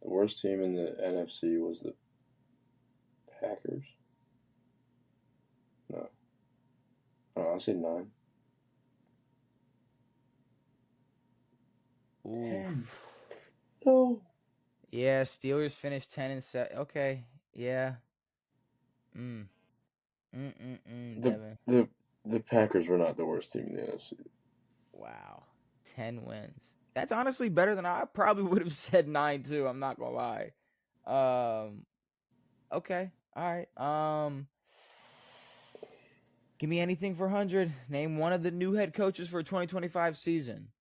The worst team in the NFC was the Packers. No. I'll say 9. Ooh. 10. No. Yeah, Steelers finished 10-7. Okay. Yeah. Devin. The Packers were not the worst team in the NFC. Wow. 10 wins. That's honestly better than I probably would have said 9 too. I'm not gonna lie. Okay. All right. Give me anything for 100. Name one of the new head coaches for 2025 season.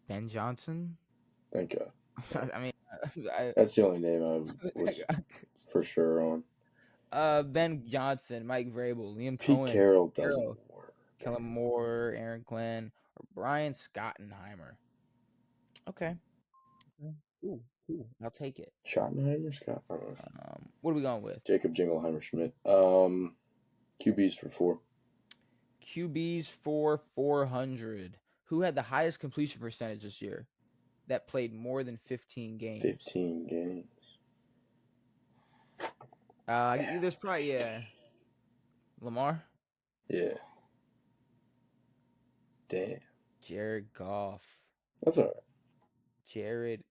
Ben Johnson? Thank God. I mean, that's the only name I was for sure on. Ben Johnson, Mike Vrabel, Liam Pete Cohen, Carroll doesn't work. Kellen Moore, Aaron Glenn, or Brian Schottenheimer. Okay. Ooh, I'll take it. Schottenheimer, Scott. What are we going with? Jacob Jingleheimer Schmidt. QBs for 4. QBs for 400. Who had the highest completion percentage this year? That played more than 15 games. 15 games. There's probably Lamar. Yeah. Damn. Jared Goff. That's all right. Jared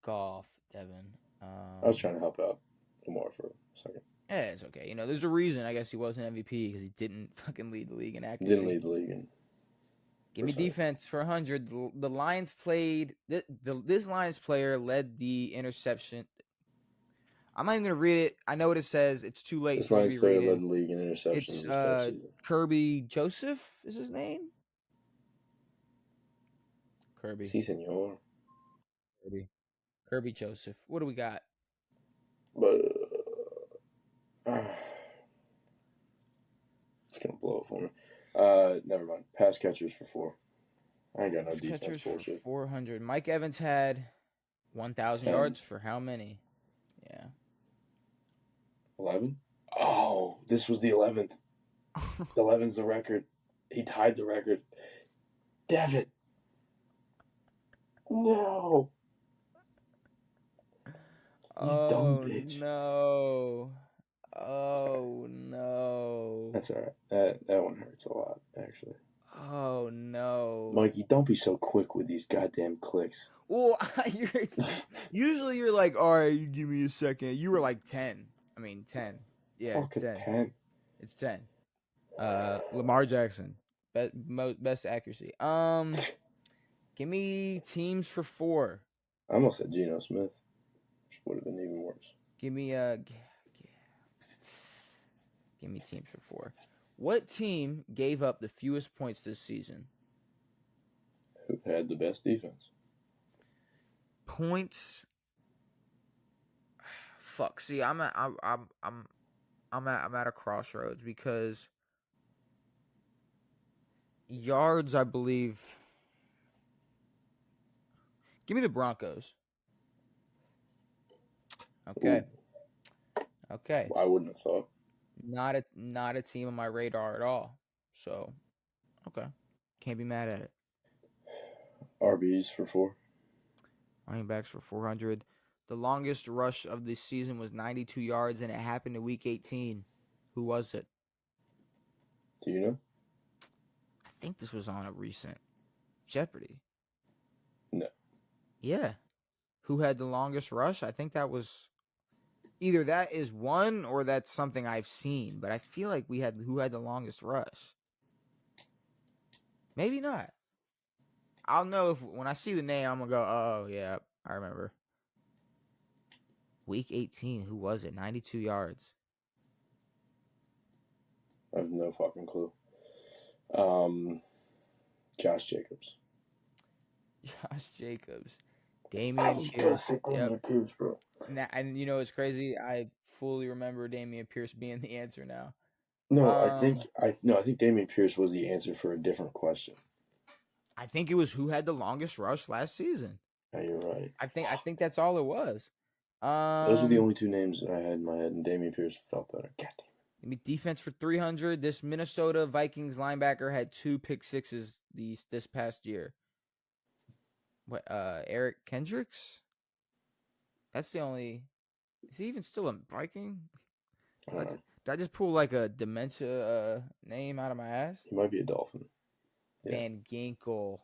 Goff, Devin. I was trying to help out Lamar for a second. Yeah, it's okay. You know, there's a reason I guess he wasn't MVP because he didn't fucking lead the league in accuracy. He didn't lead the league in. Give me defense for 100. The Lions played. This Lions player led the interception. I'm not even gonna read it. I know what it says. It's too late. This Lions player led the league in interceptions. It's Kirby Joseph is his name. Kirby. Si, senor. Kirby Joseph. What do we got? But it's gonna blow it for me. Never mind. Pass catchers for 4. I ain't got no defense catchers bullshit. For 400. Mike Evans had 1,000 yards for how many? Yeah. 11? Oh, this was the 11th. 11's the record. He tied the record. Damn it. No. You dumb bitch. No. Oh, no. That's all right. That one hurts a lot, actually. Oh, no. Mikey, don't be so quick with these goddamn clicks. Well, usually you're like, all right, you give me a second. You were like 10. I mean, 10. Yeah, fucking 10. It's 10. Lamar Jackson. Best accuracy. Give me teams for 4. I almost said Geno Smith, which would have been even worse. Give me teams for 4. What team gave up the fewest points this season? Who had the best defense? Points. Fuck. See, I'm at a crossroads because yards, I believe. Give me the Broncos. Okay. Ooh. Okay. I wouldn't have thought. Not a team on my radar at all. So, okay. Can't be mad at it. RBs for 4. Running backs for 400. The longest rush of the season was 92 yards, and it happened in Week 18. Who was it? Do you know? I think this was on a recent Jeopardy. No. Yeah. Who had the longest rush? I think that was either that is one or that's something I've seen, but I feel like we had who had the longest rush. Maybe not. I'll know if when I see the name, I'm gonna go, oh yeah, I remember. Week 18, who was it? 92 yards. I have no fucking clue. Josh Jacobs. Josh Jacobs. Damian Pierce. Damian Pierce, bro. And you know it's crazy. I fully remember Damian Pierce being the answer now. No, I think Damian Pierce was the answer for a different question. I think it was who had the longest rush last season. Yeah, you're right. I think that's all it was. Those were the only 2 names I had in my head, and Damian Pierce felt better. God damn. I mean, defense for 300. This Minnesota Vikings linebacker had 2 pick sixes this past year. What? Eric Kendricks? That's the only. Is he even still a Viking? Did I just pull like a dementia name out of my ass? He might be a Dolphin. Yeah. Van Ginkel.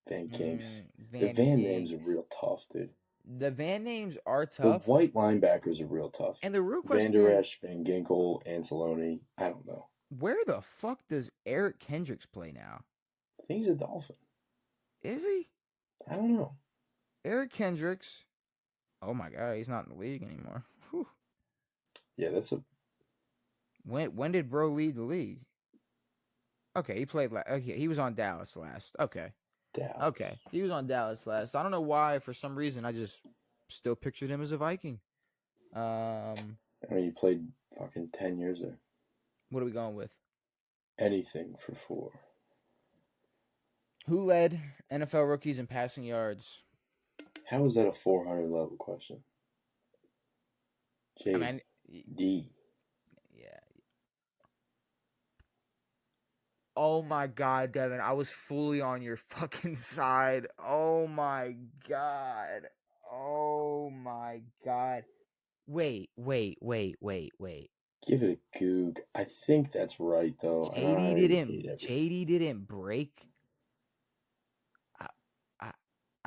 Van Ginks. The Van names are real tough, dude. The Van names are tough. The white linebackers are real tough. And the real question Van Der Esch, Van Ginkel, Anceloni. I don't know. Where the fuck does Eric Kendricks play now? I think he's a Dolphin. Is he? I don't know. Eric Kendricks. Oh my god, he's not in the league anymore. Whew. Yeah, that's a. When did bro lead the league? Okay, he played. Okay, he was on Dallas last. Okay. Dallas. Okay, he was on Dallas last. I don't know why. For some reason, I just still pictured him as a Viking. I mean, he played fucking 10 years there. What are we going with? Anything for 4. Who led NFL rookies in passing yards? How is that a 400 level question? D. Yeah. Oh my god, Devin, I was fully on your fucking side. Oh my god. Oh my god. Wait. Give it a goog. I think that's right though. JD didn't break.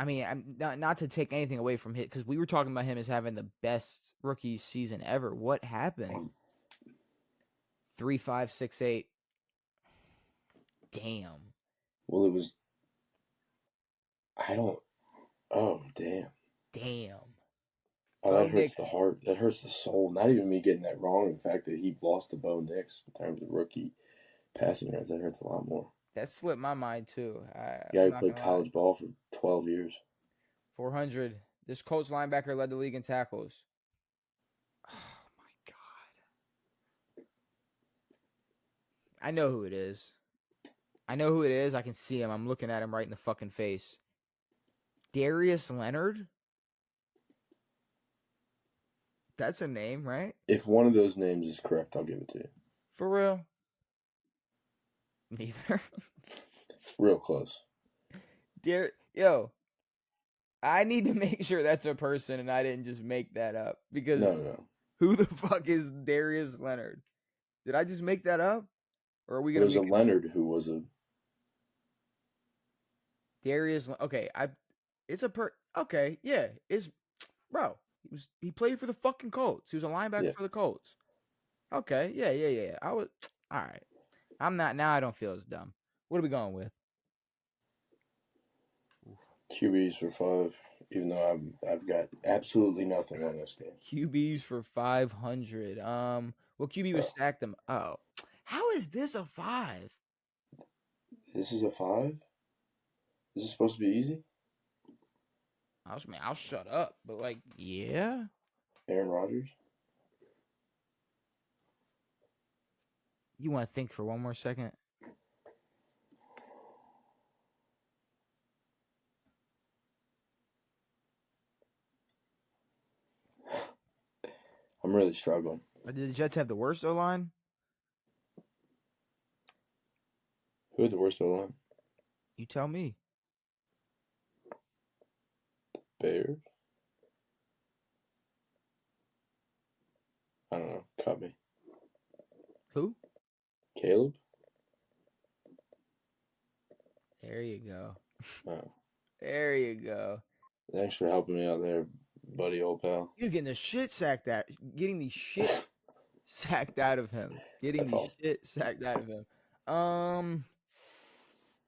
I mean, I'm not to take anything away from him because we were talking about him as having the best rookie season ever. What happened? 3.568. Damn. Well, it was. I don't. Oh, damn. Oh, that hurts the heart. That hurts the soul. Not even me getting that wrong. The fact that he lost to Bo Nix in terms of rookie passing yards, that hurts a lot more. That slipped my mind too. He played college ball for 12 years. 400. This Colts linebacker led the league in tackles. Oh my god. I know who it is. I can see him. I'm looking at him right in the fucking face. Darius Leonard? That's a name, right? If one of those names is correct, I'll give it to you. For real? Neither. It's real close. Yo, I need to make sure that's a person and I didn't just make that up. Because No. Who the fuck is Darius Leonard? Did I just make that up? Or are we gonna? There's a Leonard who was a Darius. Okay, Okay, yeah, bro. He played for the fucking Colts. He was a linebacker for the Colts. Okay, yeah. I was all right. I'm not now. I don't feel as dumb. What are we going with? QBs for 5. Even though I've got absolutely nothing on this game. QBs for 500. Well, QB was stacked them. Oh, how is this a 5? This is a 5. This is supposed to be easy. I'll shut up. But yeah. Aaron Rodgers. You want to think for one more second? I'm really struggling. Did the Jets have the worst O-line? Who had the worst O-line? You tell me. Bears? I don't know. Cut me. Who? Caleb? There you go. Oh. There you go. Thanks for helping me out there, buddy, old pal. You're getting the shit sacked out. Getting the shit sacked out of him. Getting That's the awesome. shit sacked out of him. All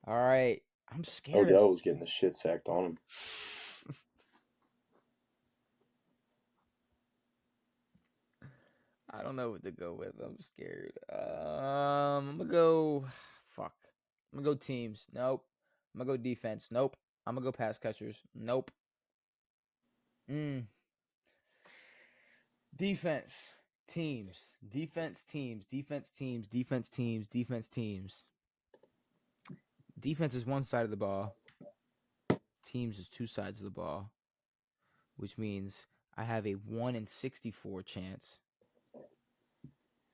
right. I'm scared. Odell was getting the shit sacked on him. I don't know what to go with. I'm scared. I'm gonna go. Fuck. I'm gonna go teams. Nope. I'm gonna go defense. Nope. I'm gonna go pass catchers. Nope. Defense teams. Defense teams. Defense teams. Defense teams. Defense teams. Defense is one side of the ball. Teams is two sides of the ball, which means I have a 1 in 64 chance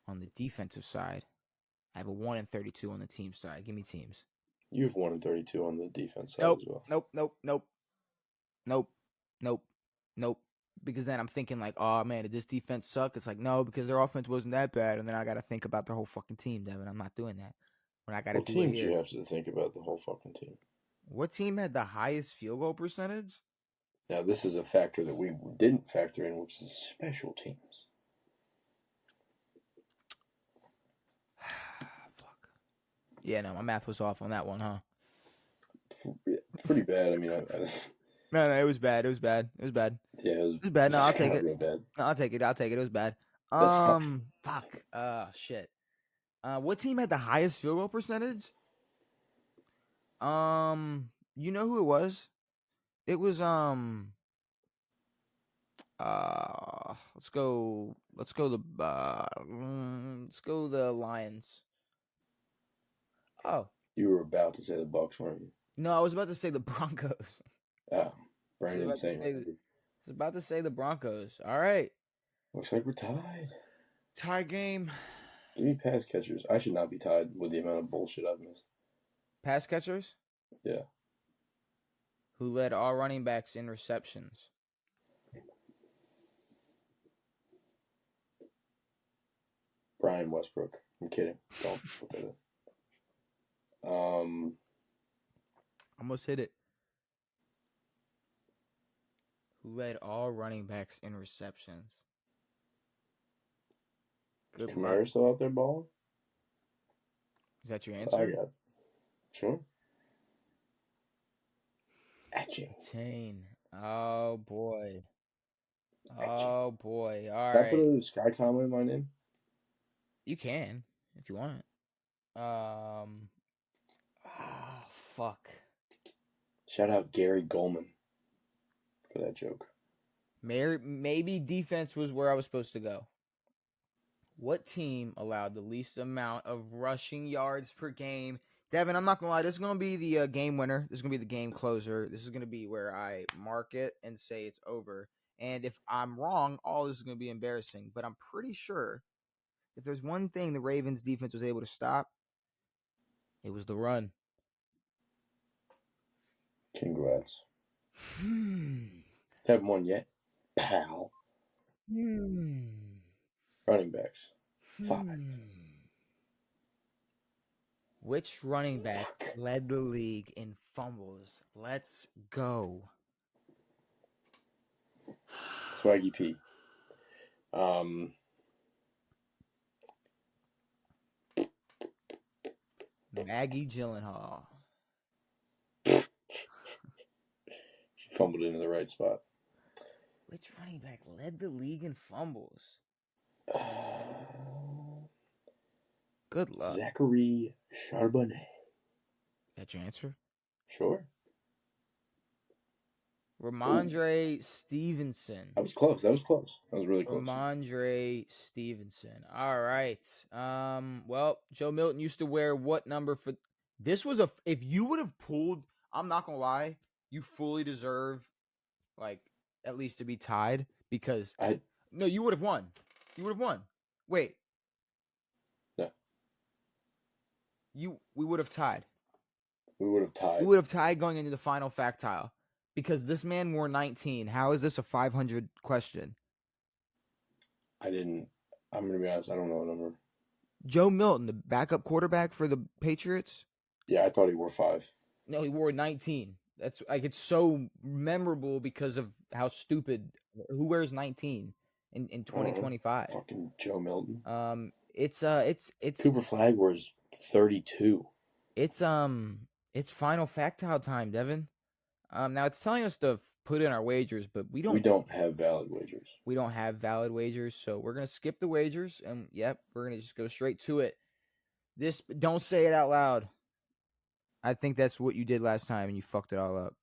on the defensive side. I have a 1 in 32 on the team side. Give me teams. You have 1 in 32 on the defense side Nope. as well. Nope. Because then I'm thinking like, oh man, did this defense suck? It's like, no, because their offense wasn't that bad. And then I got to think about the whole fucking team, Devin. I'm not doing that. When I got to What do it teams here. you have to think about the whole fucking team? What team had the highest field goal percentage? Now, this is a factor that we didn't factor in, which is special teams. Fuck. Yeah, no, my math was off on that one, huh? Pretty bad. I mean, No, it was bad. It was bad. Yeah, it was bad. No, I'll take it. Real bad. No, I'll take it. It was bad. That's fine. Fuck. Shit. What team had the highest field goal percentage? You know who it was? It was let's go the Lions. Oh. You were about to say the Bucks, weren't you? No, I was about to say the Broncos. Oh, Brandon saying I was about to say the Broncos. All right. Looks like we're tied. Tie game. Give me pass catchers. I should not be tied with the amount of bullshit I've missed. Pass catchers? Yeah. Who led all running backs in receptions? Brian Westbrook. I'm kidding. Don't put that in. Almost hit it. Who led all running backs in receptions? Good Kamara luck. still out there balling? Is that your That's all I answer? got. Sure. Etching. Chain. Oh boy. Oh boy. All Can I right. put a Sky Comma in my name? You can if you want. Fuck. Shout out Gary Goldman for that joke. Maybe defense was where I was supposed to go. What team allowed the least amount of rushing yards per game? Devin, I'm not going to lie. This is going to be the game winner. This is going to be the game closer. This is going to be where I mark it and say it's over. And if I'm wrong, all this is going to be embarrassing. But I'm pretty sure if there's one thing the Ravens defense was able to stop, it was the run. Congrats. Haven't won yet, pal. Running backs. 5. Which running back led the league in fumbles? Let's go. Swaggy P. Maggie Gyllenhaal. She fumbled into the right spot. Which running back led the league in fumbles? Good luck. Zachary Charbonnet. That's your answer? Sure. Ramondre Stevenson. That was close. That was really close. Ramondre Stevenson. All right. Well, Joe Milton used to wear what number for this was if you would have pulled, I'm not gonna lie, you fully deserve like at least to be tied because no, you would have won. You would have won. Wait. No. We would have tied. We would have tied. We would have tied going into the final factile. Because this man wore 19. How is this a 500 question? I'm gonna be honest. I don't know the number. Joe Milton, the backup quarterback for the Patriots. Yeah, I thought he wore 5. No, he wore 19. That's like it's so memorable because of how stupid. Who wears 19 in 2025? Fucking Joe Milton. It's Cooper Flagg wears 32. It's final factile time, Devin. Now it's telling us to put in our wagers, but we don't have valid wagers. We don't have valid wagers, so we're gonna skip the wagers, and we're gonna just go straight to it. Don't say it out loud. I think that's what you did last time, and you fucked it all up.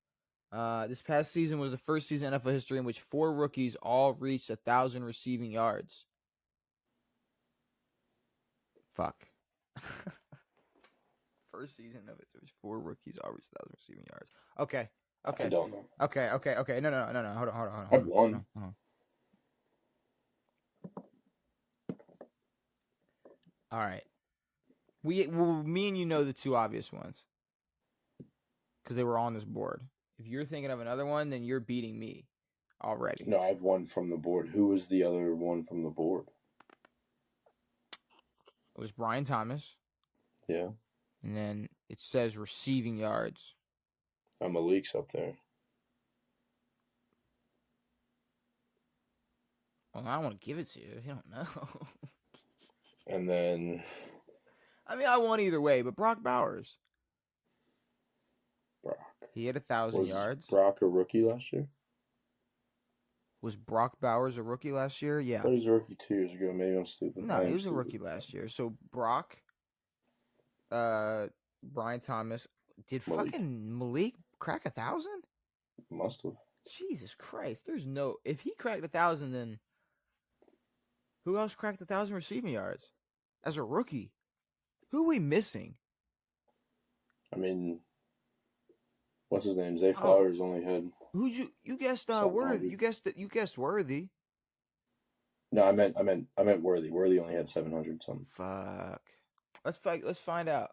This past season was the first season in NFL history in which 4 rookies all reached 1,000 receiving yards. Fuck. First season of it, there was 4 rookies all reached 1,000 receiving yards. Okay. I don't know. Okay. No. Hold on. I've won. All right. Me and you know the 2 obvious ones because they were on this board. If you're thinking of another one, then you're beating me already. No, I have one from the board. Who was the other one from the board? It was Brian Thomas. Yeah. And then it says receiving yards. Malik's up there. Well, I don't want to give it to you if you don't know. And then... I mean, I won either way, but Brock Bowers. Brock. He had 1,000 yards. Was Brock a rookie last year? Was Brock Bowers a rookie last year? Yeah. I thought he was a rookie 2 years ago. Maybe I'm stupid. No, he was a rookie last year. So Brock, Brian Thomas, did fucking Malik crack 1,000? Must have. Jesus Christ! If he cracked 1,000, then who else cracked 1,000 receiving yards as a rookie? Who are we missing? I mean, what's his name? Zay Flowers only had. Who'd you guessed? Worthy. You guessed Worthy. No, I meant Worthy. Worthy only had 700 something. Fuck. Let's find out.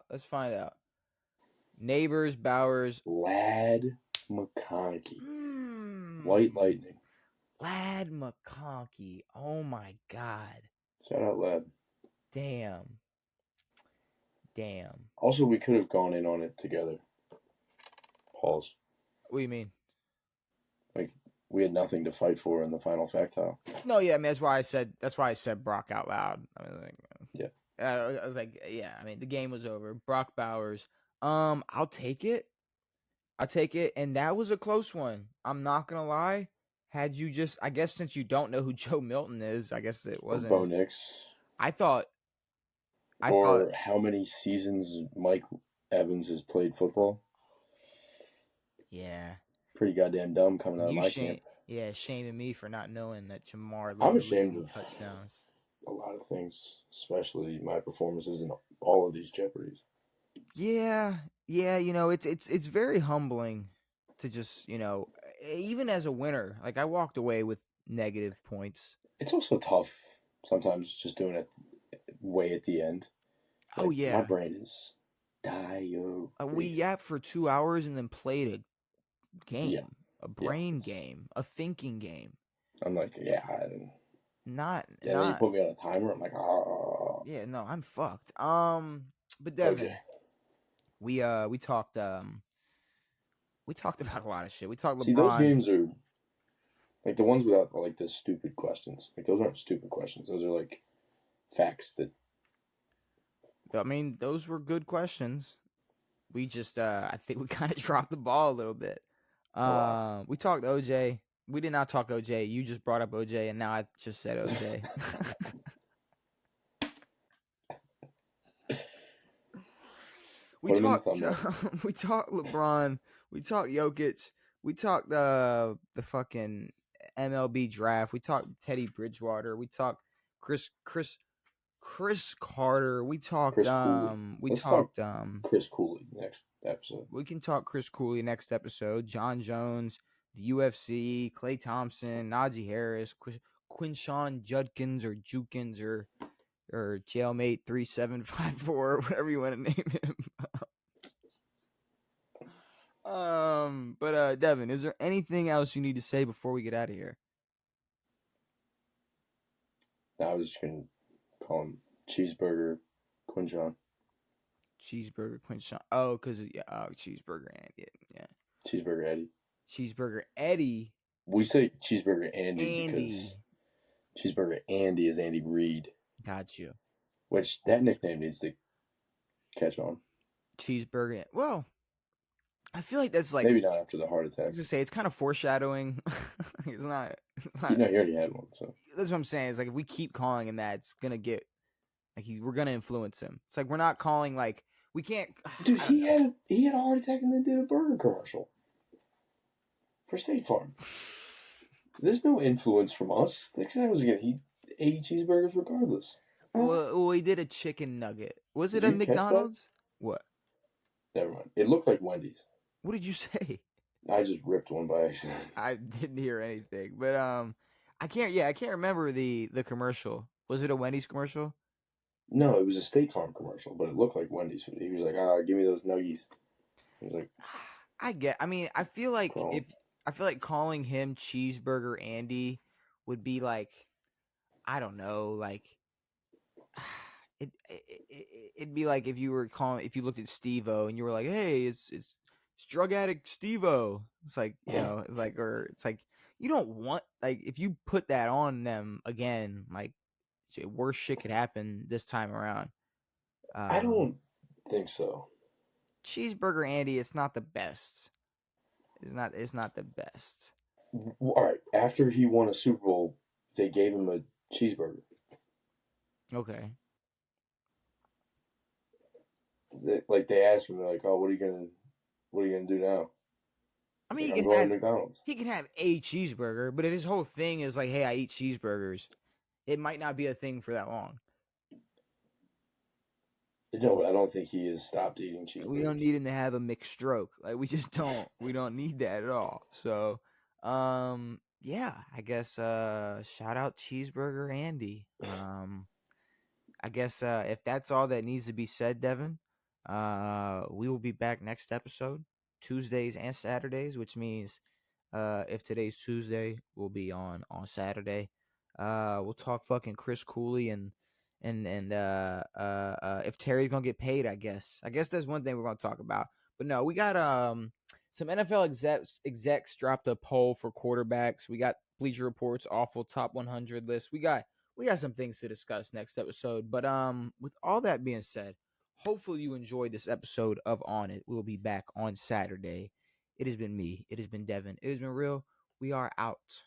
Neighbors, Bowers, Lad McConkey, White Lightning. Lad McConkey. Oh my God. Shout out Lad. Damn. Also, we could have gone in on it together. Pause. What do you mean? Like we had nothing to fight for in the final factile. No, yeah, I mean that's why I said Brock out loud. I mean, yeah. I was like, yeah. I mean, the game was over. Brock Bowers. I'll take it. And that was a close one. I'm not gonna lie. Had you just, I guess, since you don't know who Joe Milton is, I guess it wasn't. Bo Nix. I thought. How many seasons Mike Evans has played football? Yeah. Pretty goddamn dumb coming out of my camp. Yeah, shaming me for not knowing that Jamar. I'm ashamed of touchdowns. A lot of things, especially my performances in all of these Jeopardies. Yeah. It's very humbling to just, even as a winner, like I walked away with negative points. It's also tough sometimes just doing it way at the end. Like, oh yeah, my brain is diarrhea. We yapped for 2 hours and then played a game, a brain game, a thinking game. I'm like, you put me on a timer. I'm like, oh. Yeah, no, I'm fucked. But Devin, OJ. We talked about a lot of shit. We talked LeBron. See, those games are like the ones without like the stupid questions. Like those aren't stupid questions. Those are like facts that. I mean, those were good questions. We just, I think we kind of dropped the ball a little bit. We talked OJ. We did not talk OJ. You just brought up OJ, and now I just said OJ. We talked LeBron. We talked Jokic. We talked the fucking MLB draft. We talked Teddy Bridgewater. We talked Cris Carter. We talked Chris Cooley next episode. We can talk Chris Cooley next episode. Jone Jones, the UFC, Klay Thompson, Najee Harris, Quinshawn Judkins or Jukins or Jailmate 3754, whatever you want to name him. But Devin, is there anything else you need to say before we get out of here? I was just gonna call him Cheeseburger Quinchon. Cheeseburger Quinchon. Oh, because Cheeseburger Andy. Yeah. Cheeseburger Eddie. Cheeseburger Eddie. We say Cheeseburger Andy Andy. because Cheeseburger Andy is Andy Reid. Got you. Which that nickname needs to catch on. Cheeseburger. Well, I feel like that's like maybe not after the heart I attack. was gonna say it's kind of foreshadowing. It's not. You know, he already had one. So that's what I'm saying. It's like if we keep calling him that, it's gonna get like we're gonna influence him. It's like we're not calling like we can't. Dude, he had a heart attack and then did a burger commercial for State Farm. There's no influence from us. The guy was gonna eat 80 cheeseburgers regardless. Well, he did a chicken nugget. Was it Did a you catch McDonald's? What? Never mind. It looked like Wendy's. What did you say? I just ripped one by accident. I didn't hear anything, but I can't remember the commercial. Was it a Wendy's commercial? No, it was a State Farm commercial, but it looked like Wendy's. He was like, give me those nuggies. He was like, I feel like calling him Cheeseburger Andy would be like, I don't know, like it'd be like if you looked at Steve-O and you were like, hey, it's drug addict Steve-O. It's like, it's like, or it's like you don't want, like, if you put that on them again, like worse shit could happen this time around. I don't think so. Cheeseburger Andy, it's not the best. It's not the best. All right. After he won a Super Bowl, they gave him a cheeseburger. Okay. They asked him, they're like, "Oh, what are you gonna do now?" I mean, like, I'm going to McDonald's. He can have a cheeseburger, but if his whole thing is like, "Hey, I eat cheeseburgers," it might not be a thing for that long. No, but I don't think he has stopped eating cheeseburgers. We don't need him to have a mixed stroke. Like, we just don't. We don't need that at all. So, yeah, I guess shout out Cheeseburger Andy. I guess if that's all that needs to be said, Devin, we will be back next episode, Tuesdays and Saturdays, which means if today's Tuesday, we'll be on Saturday. We'll talk fucking Chris Cooley and if Terry's gonna get paid, I guess that's one thing we're gonna talk about. But no, we got some NFL execs dropped a poll for quarterbacks. We got Bleacher Report's awful top 100 list. We got some things to discuss next episode. But with all that being said, hopefully you enjoyed this episode of On It. We'll be back on Saturday. It has been me. It has been Devin. It has been real. We are out.